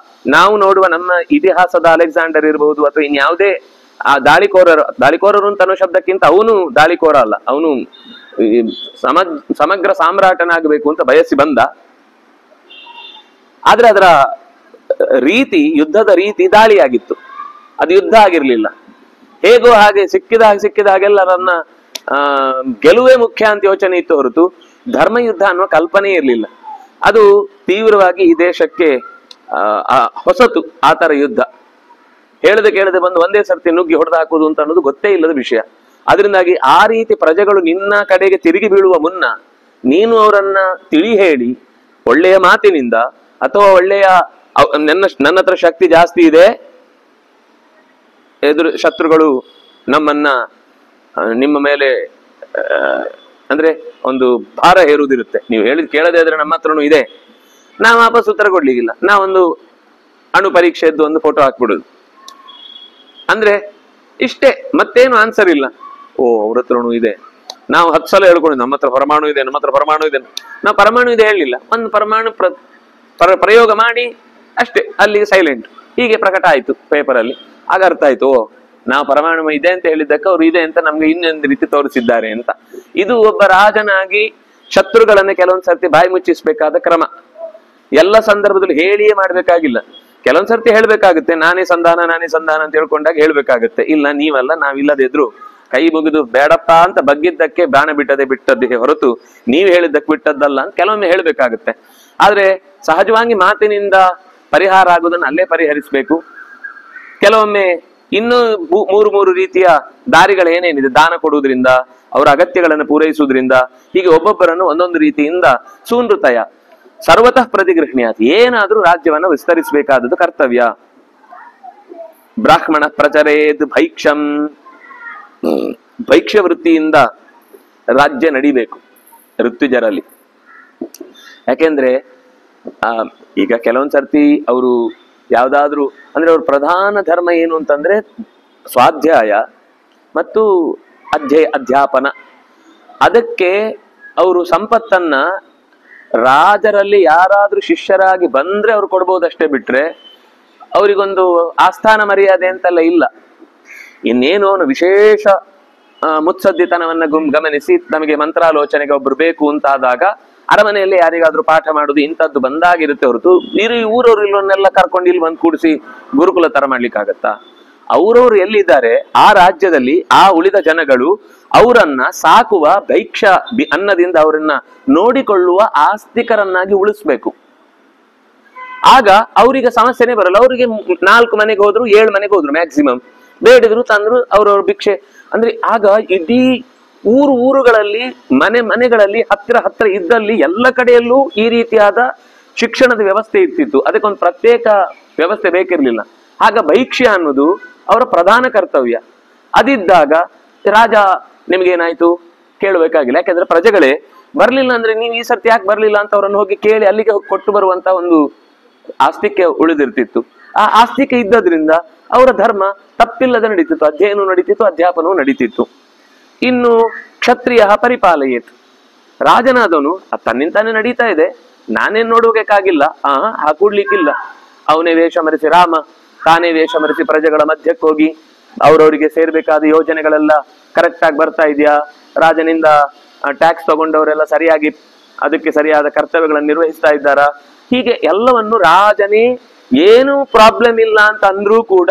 ನಾವು ನೋಡುವ ನಮ್ಮ ಇತಿಹಾಸದ ಅಲೆಕ್ಸಾಂಡರ್ ಇರಬಹುದು ಅಥವಾ ಇನ್ಯಾವುದೇ ಆ ದಾಳಿಕೋರರು ಅಂತ ಅನ್ನೋ ಶಬ್ದಕ್ಕಿಂತ ಅವನು ದಾಳಿಕೋರ ಅಲ್ಲ, ಅವನು ಸಮಗ್ರ ಸಾಮ್ರಾಟನಾಗಬೇಕು ಅಂತ ಬಯಸಿ ಬಂದ. ಆದ್ರೆ ಅದರ ರೀತಿ, ಯುದ್ಧದ ರೀತಿ ದಾಳಿಯಾಗಿತ್ತು, ಅದು ಯುದ್ಧ ಆಗಿರ್ಲಿಲ್ಲ. ಹೇಗೋ ಹಾಗೆ ಸಿಕ್ಕಿದ ಹಾಗೆಲ್ಲರನ್ನ ಗೆಲುವೇ ಮುಖ್ಯ ಅಂತ ಯೋಚನೆ ಇತ್ತು ಹೊರತು ಧರ್ಮಯುದ್ಧ ಅನ್ನುವ ಕಲ್ಪನೆ ಇರಲಿಲ್ಲ. ಅದು ತೀವ್ರವಾಗಿ ಈ ದೇಶಕ್ಕೆ ಹೊಸತು. ಆ ತರ ಯುದ್ಧ ಕೇಳದೆ ಬಂದು ಒಂದೇ ಸರ್ತಿ ನುಗ್ಗಿ ಹೊಡೆದು ಹಾಕುವುದು ಅಂತ ಅನ್ನೋದು ಗೊತ್ತೇ ಇಲ್ಲದ ವಿಷಯ. ಅದರಿಂದಾಗಿ ಆ ರೀತಿ ಪ್ರಜೆಗಳು ನಿನ್ನ ಕಡೆಗೆ ತಿರುಗಿ ಬೀಳುವ ಮುನ್ನ ನೀನು ಅವರನ್ನ ತಿಳಿ ಹೇಳಿ ಒಳ್ಳೆಯ ಮಾತಿನಿಂದ ಅಥವಾ ಒಳ್ಳೆಯ ನನ್ನ ಹತ್ರ ಶಕ್ತಿ ಜಾಸ್ತಿ ಇದೆ, ಎದುರು ಶತ್ರುಗಳು ನಮ್ಮನ್ನ ನಿಮ್ಮ ಮೇಲೆ ಅಂದ್ರೆ ಒಂದು ಭಾರ ಹೇರುವುದಿರುತ್ತೆ. ನೀವು ಹೇಳಿದ್ ಕೇಳದೆ ಆದ್ರೆ ನಮ್ಮ ಹತ್ರನೂ ಇದೆ, ನಾವು ವಾಪಸ್ ಉತ್ತರ ಕೊಡ್ಲಿಕ್ಕಿಲ್ಲ, ನಾವೊಂದು ಅಣು ಪರೀಕ್ಷೆದ್ದು ಒಂದು ಫೋಟೋ ಹಾಕ್ಬಿಡುದು ಅಂದ್ರೆ ಇಷ್ಟೇ, ಮತ್ತೇನು ಆನ್ಸರ್ ಇಲ್ಲ. ಅವ್ರ ಹತ್ರನೂ ಇದೆ, ನಾವು 10 ಸಲ ಹೇಳ್ಕೊಂಡು ನಮ್ಮ ಹತ್ರ ಪರಮಾಣು ಇದೆ, ನಮ್ಮ ಹತ್ರ ಪರಮಾಣು ಇದೆ. ನಾವು ಪರಮಾಣು ಇದೆ ಹೇಳಲಿಲ್ಲ, ಒಂದು ಪರಮಾಣು ಪ್ರಯೋಗ ಮಾಡಿ ಅಷ್ಟೇ, ಅಲ್ಲಿಗೆ ಸೈಲೆಂಟ್. ಹೀಗೆ ಪ್ರಕಟ ಆಯ್ತು ಪೇಪರ್ ಅಲ್ಲಿ. ಆಗ ಅರ್ಥ ಆಯ್ತು, ನಾವು ಪರಮಾಣು ಇದೆ ಅಂತ ಹೇಳಿದ್ದಕ್ಕೆ ಅವ್ರು ಇದೆ ಅಂತ ನಮ್ಗೆ ಇನ್ನೊಂದು ರೀತಿ ತೋರಿಸಿದ್ದಾರೆ ಅಂತ. ಇದು ಒಬ್ಬ ರಾಜನಾಗಿ ಶತ್ರುಗಳನ್ನ ಕೆಲವೊಂದ್ ಸರ್ತಿ ಬಾಯಿ ಮುಚ್ಚಿಸ್ಬೇಕಾದ ಕ್ರಮ. ಎಲ್ಲ ಸಂದರ್ಭದಲ್ಲಿ ಹೇಳಿಯೇ ಮಾಡ್ಬೇಕಾಗಿಲ್ಲ, ಕೆಲವೊಂದ್ ಸರ್ತಿ ಹೇಳ್ಬೇಕಾಗುತ್ತೆ. ನಾನೇ ಸಂಧಾನ ಅಂತ ಹೇಳ್ಕೊಂಡಾಗ ಹೇಳ್ಬೇಕಾಗತ್ತೆ. ಇಲ್ಲ ನೀವಲ್ಲ, ನಾವಿಲ್ಲದಿದ್ರು ಕೈ ಮುಗಿದು ಬೇಡಪ್ಪ ಅಂತ ಬಗ್ಗಿದ್ದಕ್ಕೆ ಬಾಣ ಬಿಟ್ಟದ್ದೇ ಹೊರತು ನೀವು ಹೇಳಿದ್ದಕ್ಕೆ ಬಿಟ್ಟದ್ದಲ್ಲ ಅಂತ ಕೆಲವೊಮ್ಮೆ ಹೇಳ್ಬೇಕಾಗುತ್ತೆ. ಆದ್ರೆ ಸಹಜವಾಗಿ ಮಾತಿನಿಂದ ಪರಿಹಾರ ಆಗುವುದನ್ನು ಅಲ್ಲೇ ಪರಿಹರಿಸಬೇಕು. ಕೆಲವೊಮ್ಮೆ ಇನ್ನೂ ಮೂರು ರೀತಿಯ ದಾರಿಗಳೇನೇನಿದೆ, ದಾನ ಕೊಡುವುದರಿಂದ, ಅವರ ಅಗತ್ಯಗಳನ್ನು ಪೂರೈಸುವುದರಿಂದ, ಹೀಗೆ ಒಬ್ಬೊಬ್ಬರನ್ನು ಒಂದೊಂದು ರೀತಿಯಿಂದ ಸೂನೃತಯ ಸರ್ವತಃ ಪ್ರತಿಗೃಹಣೀಯಾತ್. ಏನಾದ್ರೂ ರಾಜ್ಯವನ್ನ ವಿಸ್ತರಿಸಬೇಕಾದದ್ದು ಕರ್ತವ್ಯ. ಬ್ರಾಹ್ಮಣ ಪ್ರಚರೇದ್ ಭೈಕ್ಷಂ. ಭೈಕ್ಷ್ಯ ವೃತ್ತಿಯಿಂದ ರಾಜ್ಯ ನಡಿಬೇಕು ಋತುಜರಲ್ಲಿ. ಯಾಕೆಂದ್ರೆ ಈಗ ಕೆಲವೊಂದ್ ಸರ್ತಿ ಅವರು ಯಾವ್ದಾದ್ರು ಅಂದ್ರೆ ಅವ್ರ ಪ್ರಧಾನ ಧರ್ಮ ಏನು ಅಂತಂದ್ರೆ ಸ್ವಾಧ್ಯಾಯ ಮತ್ತು ಅಧ್ಯಾಪನ. ಅದಕ್ಕೆ ಅವರು ಸಂಪತ್ತನ್ನ ರಾಜರಲ್ಲಿ ಯಾರಾದ್ರೂ ಶಿಷ್ಯರಾಗಿ ಬಂದ್ರೆ ಅವ್ರು ಕೊಡ್ಬೋದಷ್ಟೇ, ಬಿಟ್ರೆ ಅವರಿಗೊಂದು ಆಸ್ಥಾನ ಮರ್ಯಾದೆ ಅಂತೆಲ್ಲ ಇಲ್ಲ. ಇನ್ನೇನು ಅವನು ವಿಶೇಷ ಮುತ್ಸದ್ದಿತನವನ್ನ ಗಮನಿಸಿ ನಮಗೆ ಮಂತ್ರಾಲೋಚನೆಗೆ ಒಬ್ರು ಬೇಕು ಅಂತ ಆದಾಗ ಅರಮನೆಯಲ್ಲಿ ಯಾರಿಗಾದ್ರೂ ಪಾಠ ಮಾಡುದು ಇಂಥದ್ದು ಬಂದಾಗಿರುತ್ತೆ ಹೊರತು ಊರವ್ರು ಇಲ್ಲೊನ್ನೆಲ್ಲ ಕರ್ಕೊಂಡು ಇಲ್ಲಿ ಬಂದು ಕೂಡಿಸಿ ಗುರುಕುಲ ತರ ಮಾಡ್ಲಿಕ್ಕಾಗತ್ತಾ? ಅವ್ರವ್ರು ಎಲ್ಲಿದ್ದಾರೆ ಆ ರಾಜ್ಯದಲ್ಲಿ ಆ ಉಳಿದ ಜನಗಳು ಅವರನ್ನ ಸಾಕುವ ಭೈಕ್ಷ ಅನ್ನದಿಂದ ಅವರನ್ನ ನೋಡಿಕೊಳ್ಳುವ ಆಸ್ತಿಕರನ್ನಾಗಿ ಉಳಿಸ್ಬೇಕು. ಆಗ ಅವರಿಗೆ ಸಮಸ್ಯೆನೇ ಬರಲ್ಲ. ಅವರಿಗೆ 4 ಮನೆಗೆ ಹೋದ್ರು 7 ಮನೆಗೆ ಹೋದ್ರು ಮ್ಯಾಕ್ಸಿಮಮ್, ಬೇಡಿದ್ರು ತಂದ್ರು ಅವ್ರವ್ರ ಭಿಕ್ಷೆ. ಅಂದ್ರೆ ಆಗ ಇಡೀ ಊರುಗಳಲ್ಲಿ ಮನೆಗಳಲ್ಲಿ ಹತ್ತಿರ ಇದ್ದಲ್ಲಿ ಎಲ್ಲ ಕಡೆಯಲ್ಲೂ ಈ ರೀತಿಯಾದ ಶಿಕ್ಷಣದ ವ್ಯವಸ್ಥೆ ಇರ್ತಿತ್ತು. ಅದಕ್ಕೊಂದು ಪ್ರತ್ಯೇಕ ವ್ಯವಸ್ಥೆ ಬೇಕಿರ್ಲಿಲ್ಲ. ಆಗ ಭೈಕ್ಷ್ಯ ಅನ್ನೋದು ಅವರ ಪ್ರಧಾನ ಕರ್ತವ್ಯ. ಅದಿದ್ದಾಗ ರಾಜ ನಿಮ್ಗೇನಾಯ್ತು ಕೇಳಬೇಕಾಗಿಲ್ಲ. ಯಾಕಂದ್ರೆ ಪ್ರಜೆಗಳೇ ಬರ್ಲಿಲ್ಲ ಅಂದ್ರೆ ನೀವು ಈ ಸರ್ತಿ ಯಾಕೆ ಬರ್ಲಿಲ್ಲ ಅಂತ ಅವರನ್ನು ಹೋಗಿ ಕೇಳಿ ಅಲ್ಲಿಗೆ ಹೋಗಿ ಕೊಟ್ಟು ಬರುವಂತ ಒಂದು ಆಸ್ತಿಕ್ಯ ಉಳಿದಿರ್ತಿತ್ತು. ಆ ಆಸ್ತಿಕೆ ಇದ್ದದ್ರಿಂದ ಅವರ ಧರ್ಮ ತಪ್ಪಿಲ್ಲದೆ ನಡೀತಿತ್ತು, ಅಧ್ಯಯನವೂ ನಡೀತಿತ್ತು, ಅಧ್ಯಾಪನವೂ ನಡೀತಿತ್ತು. ಇನ್ನು ಕ್ಷತ್ರಿಯ ಪರಿಪಾಲಯೇತ್, ರಾಜನಾದವನು ತನ್ನಿಂತಾನೆ ನಡೀತಾ ಇದೆ, ನಾನೇನ್ ನೋಡುವುದಕ್ಕಾಗಿಲ್ಲ, ಕೂಡ್ಲಿಕ್ಕಿಲ್ಲ. ಅವನೇ ವೇಷ ಮರೆಸಿ ರಾಮ, ತಾನೇ ವೇಷ ಮರೆಸಿ ಪ್ರಜೆಗಳ ಮಧ್ಯಕ್ಕೆ ಹೋಗಿ ಅವ್ರವರಿಗೆ ಸೇರ್ಬೇಕಾದ ಯೋಜನೆಗಳೆಲ್ಲ ಕರೆಕ್ಟ್ ಆಗಿ ಬರ್ತಾ ಇದೆಯಾ, ರಾಜನಿಂದ ಟ್ಯಾಕ್ಸ್ ತಗೊಂಡವರೆಲ್ಲ ಸರಿಯಾಗಿ ಅದಕ್ಕೆ ಸರಿಯಾದ ಕರ್ತವ್ಯಗಳನ್ನು ನಿರ್ವಹಿಸ್ತಾ ಇದ್ದಾರಾ, ಹೀಗೆ ಎಲ್ಲವನ್ನು ರಾಜನೇ ಏನು ಪ್ರಾಬ್ಲಮ್ ಇಲ್ಲ ಅಂತ ಅಂದ್ರೂ ಕೂಡ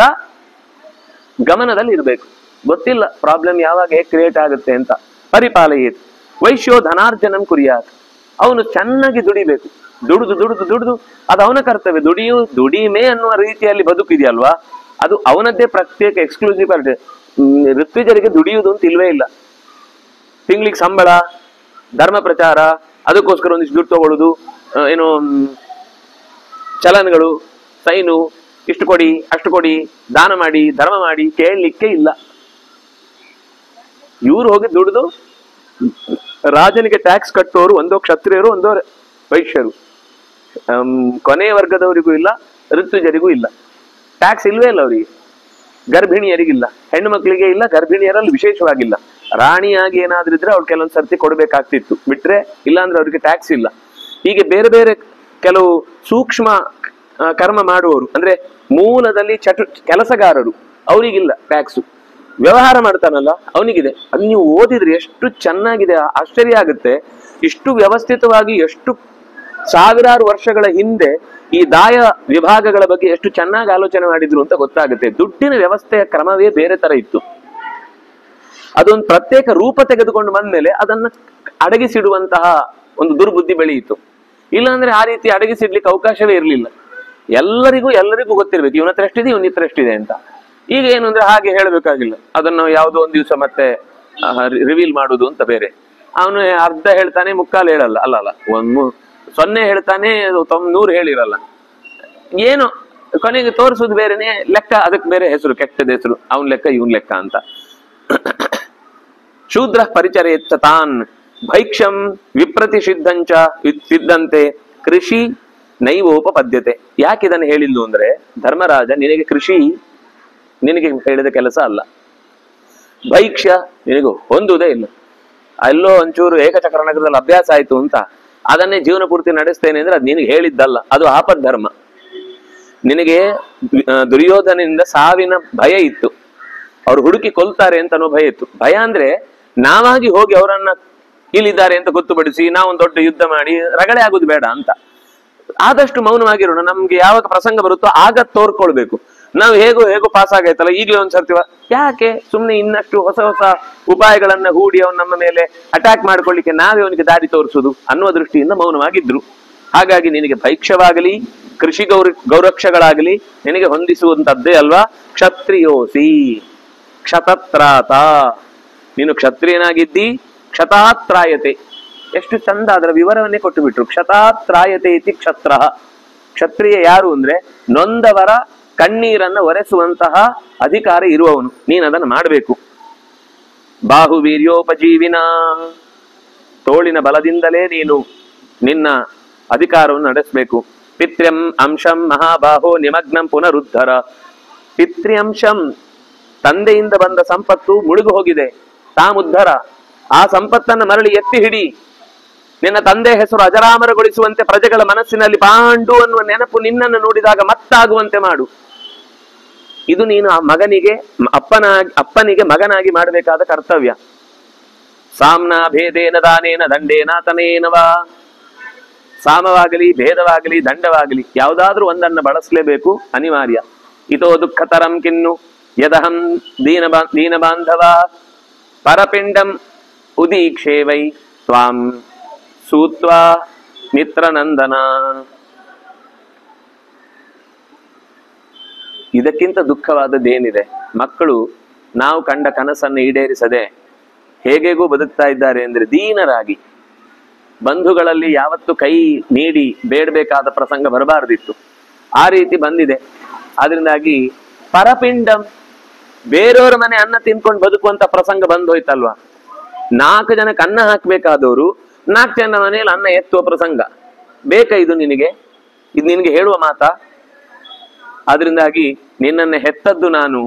ಗಮನದಲ್ಲಿ ಇರ್ಬೇಕು. ಗೊತ್ತಿಲ್ಲ ಪ್ರಾಬ್ಲಮ್ ಯಾವಾಗ ಹೇಗೆ ಕ್ರಿಯೇಟ್ ಆಗುತ್ತೆ ಅಂತ. ಪರಿಪಾಲಯೇತ್ ವೈಶ್ಯೋ ಧನಾರ್ಜನಂ ಕುರಿಯಾತ್, ಅವನು ಚೆನ್ನಾಗಿ ದುಡಿಬೇಕು, ದುಡಿದು ಅದು ಅವನ ಕರ್ತವ್ಯ. ದುಡಿಮೆ ಅನ್ನುವ ರೀತಿಯಲ್ಲಿ ಬದುಕಿದೆಯಲ್ವಾ, ಅದು ಅವನದ್ದೇ ಪ್ರತ್ಯೇಕ ಎಕ್ಸ್ಕ್ಲೂಸಿವ್ ಪಾರ್ಟಿ. ಋತ್ವಿಜರಿಗೆ ದುಡಿಯುವುದು ಅಂತ ಇಲ್ವೇ ಇಲ್ಲ. ತಿಂಗಳಿಗೆ ಸಂಬಳ, ಧರ್ಮ ಪ್ರಚಾರ, ಅದಕ್ಕೋಸ್ಕರ ಒಂದಿಷ್ಟು ದುಡ್ಡು ತಗೊಳ್ಳೋದು, ಏನು ಚಲನ್ಗಳು, ಸೈನು, ಇಷ್ಟು ಕೊಡಿ ಅಷ್ಟು ಕೊಡಿ, ದಾನ ಮಾಡಿ, ಧರ್ಮ ಮಾಡಿ ಕೇಳಲಿಕ್ಕೆ ಇಲ್ಲ. ಇವ್ರು ಹೋಗಿ ದುಡಿದು ರಾಜನಿಗೆ ಟ್ಯಾಕ್ಸ್ ಕಟ್ಟೋರು ಒಂದೋ ಕ್ಷತ್ರಿಯರು, ಒಂದೋ ವೈಶ್ಯರು, ಕೊನೆಯ ವರ್ಗದವರಿಗೂ ಇಲ್ಲ, ಋತುಜರಿಗೂ ಇಲ್ಲ. ಟ್ಯಾಕ್ಸ್ ಇಲ್ವೇ ಇಲ್ಲ ಅವರಿಗೆ. ಗರ್ಭಿಣಿಯರಿಗಿಲ್ಲ, ಹೆಣ್ಣು ಮಕ್ಕಳಿಗೆ ಇಲ್ಲ, ಗರ್ಭಿಣಿಯರಲ್ಲಿ ವಿಶೇಷವಾಗಿಲ್ಲ. ರಾಣಿಯಾಗಿ ಏನಾದ್ರೂ ಇದ್ರೆ ಅವ್ರು ಕೆಲವೊಂದು ಸರ್ತಿ ಕೊಡ್ಬೇಕಾಗ್ತಿತ್ತು, ಬಿಟ್ರೆ ಇಲ್ಲಾಂದ್ರೆ ಅವ್ರಿಗೆ ಟ್ಯಾಕ್ಸ್ ಇಲ್ಲ. ಹೀಗೆ ಬೇರೆ ಬೇರೆ ಕೆಲವು ಸೂಕ್ಷ್ಮ ಕರ್ಮ ಮಾಡುವವರು, ಅಂದ್ರೆ ಮೂಲದಲ್ಲಿ ಕೆಲಸಗಾರರು, ಅವರಿಗಿಲ್ಲ ಟ್ಯಾಕ್ಸು. ವ್ಯವಹಾರ ಮಾಡ್ತಾನಲ್ಲ ಅವನಿಗಿದೆ. ಅದು ನೀವು ಓದಿದ್ರೆ ಎಷ್ಟು ಚೆನ್ನಾಗಿದೆ, ಆಶ್ಚರ್ಯ ಆಗುತ್ತೆ. ಇಷ್ಟು ವ್ಯವಸ್ಥಿತವಾಗಿ, ಎಷ್ಟು ಸಾವಿರಾರು ವರ್ಷಗಳ ಹಿಂದೆ ಈ ದಾಯ ವಿಭಾಗಗಳ ಬಗ್ಗೆ ಎಷ್ಟು ಚೆನ್ನಾಗಿ ಆಲೋಚನೆ ಮಾಡಿದ್ರು ಅಂತ ಗೊತ್ತಾಗುತ್ತೆ. ದುಡ್ಡಿನ ವ್ಯವಸ್ಥೆಯ ಕ್ರಮವೇ ಬೇರೆ ತರ ಇತ್ತು. ಅದೊಂದು ಪ್ರತ್ಯೇಕ ರೂಪ ತೆಗೆದುಕೊಂಡು ಬಂದ್ಮೇಲೆ ಅದನ್ನ ಅಡಗಿಸಿಡುವಂತಹ ಒಂದು ದುರ್ಬುದ್ಧಿ ಬೆಳೆಯಿತು. ಇಲ್ಲಾಂದ್ರೆ ಆ ರೀತಿ ಅಡಗಿಸಿಡ್ಲಿಕ್ಕೆ ಅವಕಾಶವೇ ಇರಲಿಲ್ಲ. ಎಲ್ಲರಿಗೂ ಗೊತ್ತಿರ್ಬೇಕು ಇವನ ಹತ್ರ ಎಷ್ಟಿದೆ, ಇವನ ಹತ್ರ ಎಷ್ಟಿದೆ ಅಂತ. ಈಗ ಏನು ಅಂದ್ರೆ ಹಾಗೆ ಹೇಳಬೇಕಾಗಿಲ್ಲ, ಅದನ್ನು ಯಾವುದೋ ಒಂದು ದಿವಸ ಮತ್ತೆ ರಿವೀಲ್ ಮಾಡುದು ಅಂತ ಬೇರೆ. ಅವನು ಅರ್ಧ ಹೇಳ್ತಾನೆ, ಮುಕ್ಕಾಲು ಹೇಳಲ್ಲ, ಅಲ್ಲ 0 ಹೇಳ್ತಾನೆ, 100 ಹೇಳಿರಲ್ಲ. ಏನು ಕೊನೆಗೆ ತೋರಿಸುದು ಬೇರೆನೆ, ಲೆಕ್ಕ ಅದಕ್ಕೆ ಬೇರೆ ಹೆಸರು, ಕೆಟ್ಟದ ಹೆಸರು, ಅವನ್ ಲೆಕ್ಕ ಇವನ್ ಲೆಕ್ಕ ಅಂತ. ಶೂದ್ರ ಪರಿಚರೇಚ್ಛ ತಾನ್ ಭೈಕ್ಷಂ ವಿಪ್ರತಿಷಿದ್ಧಂಚ ಸಿದ್ಧಂತೆ ಕೃಷಿ ನೈವೋಪಪದ್ಯತೆ. ಯಾಕೆ ಇದನ್ನು ಹೇಳಿದ್ದು ಅಂದ್ರೆ, ಧರ್ಮರಾಜ ನಿನಗೆ ಕೃಷಿ ನಿನಗೆ ಹೇಳಿದ ಕೆಲಸ ಅಲ್ಲ, ಭೈಕ್ಷ್ಯ ನಿನಗೂ ಹೊಂದುವುದೇ ಇಲ್ಲ. ಅಲ್ಲೋ ಒಂಚೂರು ಏಕಚಕ್ರ ನಗರದಲ್ಲಿ ಅಭ್ಯಾಸ ಆಯ್ತು ಅಂತ ಅದನ್ನೇ ಜೀವನ ಪೂರ್ತಿ ನಡೆಸ್ತೇನೆ ಅಂದ್ರೆ ಅದು ನಿನಗೆ ಹೇಳಿದ್ದಲ್ಲ, ಅದು ಆಪದ್ಧರ್ಮ. ನಿನಗೆ ದುರ್ಯೋಧನದಿಂದ ಸಾವಿನ ಭಯ ಇತ್ತು, ಅವ್ರು ಹುಡುಕಿ ಕೊಲ್ತಾರೆ ಅಂತ ಅನ್ನೋ ಭಯ ಇತ್ತು. ಭಯ ಅಂದ್ರೆ ನಾವಾಗಿ ಹೋಗಿ ಅವರನ್ನ ಇಲ್ಲಿದ್ದಾರೆ ಅಂತ ಗೊತ್ತುಪಡಿಸಿ ನಾವೊಂದು ದೊಡ್ಡ ಯುದ್ಧ ಮಾಡಿ ರಗಳೆ ಆಗುದು ಬೇಡ ಅಂತ. ಆದಷ್ಟು ಮೌನವಾಗಿರೋಣ, ನಮ್ಗೆ ಯಾವಾಗ ಪ್ರಸಂಗ ಬರುತ್ತೋ ಆಗ ತೋರ್ಕೊಳ್ಬೇಕು. ನಾವು ಹೇಗೋ ಪಾಸ್ ಆಗೈತಲ್ಲ, ಈಗಲೇ ಒಂದ್ಸರ್ತಿ ಯಾಕೆ ಸುಮ್ನೆ ಇನ್ನಷ್ಟು ಹೊಸ ಉಪಾಯಗಳನ್ನ ಹೂಡಿ ಅವನ್ ನಮ್ಮ ಮೇಲೆ ಅಟ್ಯಾಕ್ ಮಾಡ್ಕೊಳ್ಳಿಕ್ಕೆ ನಾವೇ ಅವನಿಗೆ ದಾರಿ ತೋರಿಸುದು ಅನ್ನುವ ದೃಷ್ಟಿಯಿಂದ ಮೌನವಾಗಿದ್ರು. ಹಾಗಾಗಿ ನಿನಗೆ ಭೈಕ್ಷವಾಗಲಿ ಕೃಷಿ ಗೌರಕ್ಷಗಳಾಗಲಿ ನಿನಗೆ ಹೊಂದಿಸುವಂತದ್ದೇ ಅಲ್ವಾ. ಕ್ಷತ್ರಿಯೋಸಿ ಕ್ಷತತ್ರಾತ, ನೀನು ಕ್ಷತ್ರಿಯನಾಗಿದ್ದಿ, ಕ್ಷತಾತ್ರಾಯತೆ. ಎಷ್ಟು ಚಂದ ಅದರ ವಿವರವನ್ನೇ ಕೊಟ್ಟು ಬಿಟ್ರು. ಕ್ಷತಾತ್ರಾಯತೆ ಇತಿ ಕ್ಷತ್ರ. ಕ್ಷತ್ರಿಯ ಯಾರು ಅಂದ್ರೆ ನೊಂದವರ ಕಣ್ಣೀರನ್ನ ಒರೆಸುವಂತಹ ಅಧಿಕಾರ ಇರುವವನು, ನೀನು ಅದನ್ನು ಮಾಡಬೇಕು. ಬಾಹುವೀರ್ಯೋಪಜೀವಿನ, ತೋಳಿನ ಬಲದಿಂದಲೇ ನೀನು ನಿನ್ನ ಅಧಿಕಾರವನ್ನು ನಡೆಸಬೇಕು. ಪಿತ್ರ್ಯಂ ಅಂಶಂ ಮಹಾಬಾಹೋ ನಿಮಗ್ನಂ ಪುನರುದ್ಧರ. ಪಿತೃಂಶಂ, ತಂದೆಯಿಂದ ಬಂದ ಸಂಪತ್ತು ಮುಳುಗು ಹೋಗಿದೆ, ತಾಮುದ್ಧರ. ಆ ಸಂಪತ್ತನ್ನು ಮರಳಿ ಎತ್ತಿ ಹಿಡಿ. ನಿನ್ನ ತಂದೆ ಹೆಸರು ಅಜರಾಮರಗೊಳಿಸುವಂತೆ ಪ್ರಜೆಗಳ ಮನಸ್ಸಿನಲ್ಲಿ ಪಾಂಡು ಅನ್ನುವ ನೆನಪು ನಿನ್ನನ್ನು ನೋಡಿದಾಗ ಮತ್ತಾಗುವಂತೆ ಮಾಡು. ಇದು ನೀನು ಆ ಮಗನಿಗೆ ಅಪ್ಪನಿಗೆ ಮಗನಾಗಿ ಮಾಡಬೇಕಾದ ಕರ್ತವ್ಯ. ಸಾಮ್ನ ಭೇದೇನ ದಾನೇನ ದಂಡೇನ ತನೇನವಾ. ಸಾಮವಾಗಲಿ ಭೇದವಾಗಲಿ ದಂಡವಾಗಲಿ ಯಾವುದಾದ್ರೂ ಒಂದನ್ನು ಬಳಸಲೇಬೇಕು, ಅನಿವಾರ್ಯ. ಇತೋ ದುಃಖತರಂ ಕಿನ್ನು ಯದಹಂ ದೀನ ಬಾಂಧವ ಪರಪಿಂಡಂ ಉದೀಕ್ಷೇ ವೈ ತ್ವಾಂ ಸೂತ್ವಾ ಮಿತ್ರನಂದನ. ಇದಕ್ಕಿಂತ ದುಃಖವಾದದ್ದೇನಿದೆ? ಮಕ್ಕಳು ನಾವು ಕಂಡ ಕನಸನ್ನು ಈಡೇರಿಸದೆ ಹೇಗೆಗೂ ಬದುಕ್ತಾ ಇದ್ದಾರೆ ಅಂದ್ರೆ ದೀನರಾಗಿ. ಬಂಧುಗಳಲ್ಲಿ ಯಾವತ್ತು ಕೈ ನೀಡಿ ಬೇಡಬೇಕಾದ ಪ್ರಸಂಗ ಬರಬಾರದಿತ್ತು, ಆ ರೀತಿ ಬಂದಿದೆ. ಆದ್ರಿಂದಾಗಿ ಪರಪಿಂಡಂ, ಬೇರೆಯವರ ಮನೆ ಅನ್ನ ತಿನ್ಕೊಂಡು ಬದುಕುವಂತ ಪ್ರಸಂಗ ಬಂದೋಯ್ತಲ್ವಾ. 4 ಜನಕ್ಕೆ ಅನ್ನ ಹಾಕ್ಬೇಕಾದವರು 4 ಜನ ಮನೆಯಲ್ಲಿ ಅನ್ನ ಎತ್ತುವ ಪ್ರಸಂಗ ಬೇಕಾ? ಇದು ನಿನಗೆ ಹೇಳುವ ಮಾತಾ? ಆದ್ರಿಂದಾಗಿ ನಿನ್ನನ್ನು ಹೆತ್ತದ್ದು ನಾನು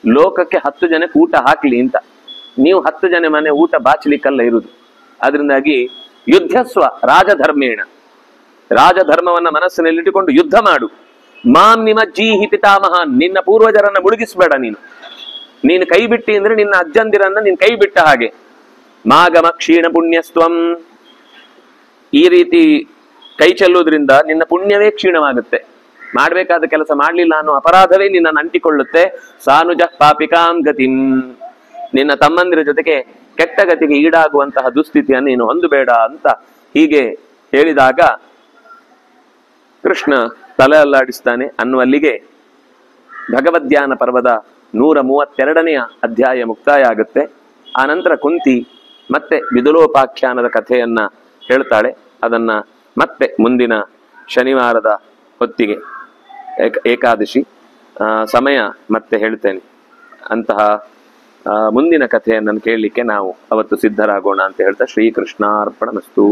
ಲೋಕಕ್ಕೆ 10 ಜನಕ್ಕೆ ಊಟ ಹಾಕ್ಲಿ ಅಂತ. ನೀವು 10 ಜನ ಮನೆ ಊಟ ಬಾಚಲಿಕ್ಕಲ್ಲ ಇರುವುದು. ಆದ್ರಿಂದಾಗಿ ಯುದ್ಧಸ್ವ ರಾಜಧರ್ಮೇಣ, ರಾಜಧರ್ಮವನ್ನ ಮನಸ್ಸಿನಲ್ಲಿಟ್ಟುಕೊಂಡು ಯುದ್ಧ ಮಾಡು. ಮಾಂ ನಿಮಜ್ಜೀಹಿ ಪಿತಾಮಹ, ನಿನ್ನ ಪೂರ್ವಜರನ್ನ ಮುಳುಗಿಸ್ಬೇಡ. ನೀನು ಕೈ ಬಿಟ್ಟಿ ಅಂದ್ರೆ ನಿನ್ನ ಅಜ್ಜಂದಿರನ್ನ ನೀನ್ ಕೈ ಬಿಟ್ಟ ಹಾಗೆ. ಮಾಗಮ ಕ್ಷೀಣ ಪುಣ್ಯಸ್ತ್ವಂ, ಈ ರೀತಿ ಕೈ ಚೆಲ್ಲುವುದರಿಂದ ನಿನ್ನ ಪುಣ್ಯವೇ ಕ್ಷೀಣವಾಗುತ್ತೆ. ಮಾಡ್ಬೇಕಾದ ಕೆಲಸ ಮಾಡ್ಲಿಲ್ಲ ಅನ್ನೋ ಅಪರಾಧವೇ ನಿನ್ನನ್ನು ಅಂಟಿಕೊಳ್ಳುತ್ತೆ. ಸಾನುಜ ಪಾಪಿಕಾಂ ಗತಿಂ, ನಿನ್ನ ತಮ್ಮಂದಿರ ಜೊತೆಗೆ ಕೆಟ್ಟ ಗತಿಗೆ ಈಡಾಗುವಂತಹ ದುಸ್ಥಿತಿಯನ್ನು ನೀನು ಹೊಂದಬೇಡ ಅಂತ ಹೀಗೆ ಹೇಳಿದಾಗ ಕೃಷ್ಣ ತಲೆ ಅಲ್ಲಾಡಿಸ್ತಾನೆ ಅನ್ನುವಲ್ಲಿಗೆ ಭಗವದ್ಧ್ಯಾನ ಪರ್ವದ 132ನೇ ಅಧ್ಯಾಯ ಮುಕ್ತಾಯ ಆಗುತ್ತೆ. ಆನಂತರ ಕುಂತಿ ಮತ್ತೆ ವಿದುಲೋಪಾಖ್ಯಾನದ ಕಥೆಯನ್ನ ಹೇಳ್ತಾಳೆ. ಅದನ್ನ ಮತ್ತೆ ಮುಂದಿನ ಶನಿವಾರದ ಹೊತ್ತಿಗೆ, ಏಕಾದಶಿ ಸಮಯ ಮತ್ತೆ ಹೇಳ್ತೇನೆ. ಅಂತಹ ಮುಂದಿನ ಕಥೆಯನ್ನು ಕೇಳಲಿಕ್ಕೆ ನಾವು ಅವತ್ತು ಸಿದ್ಧರಾಗೋಣ ಅಂತ ಹೇಳ್ತಾ ಶ್ರೀಕೃಷ್ಣಾರ್ಪಣಮಸ್ತು.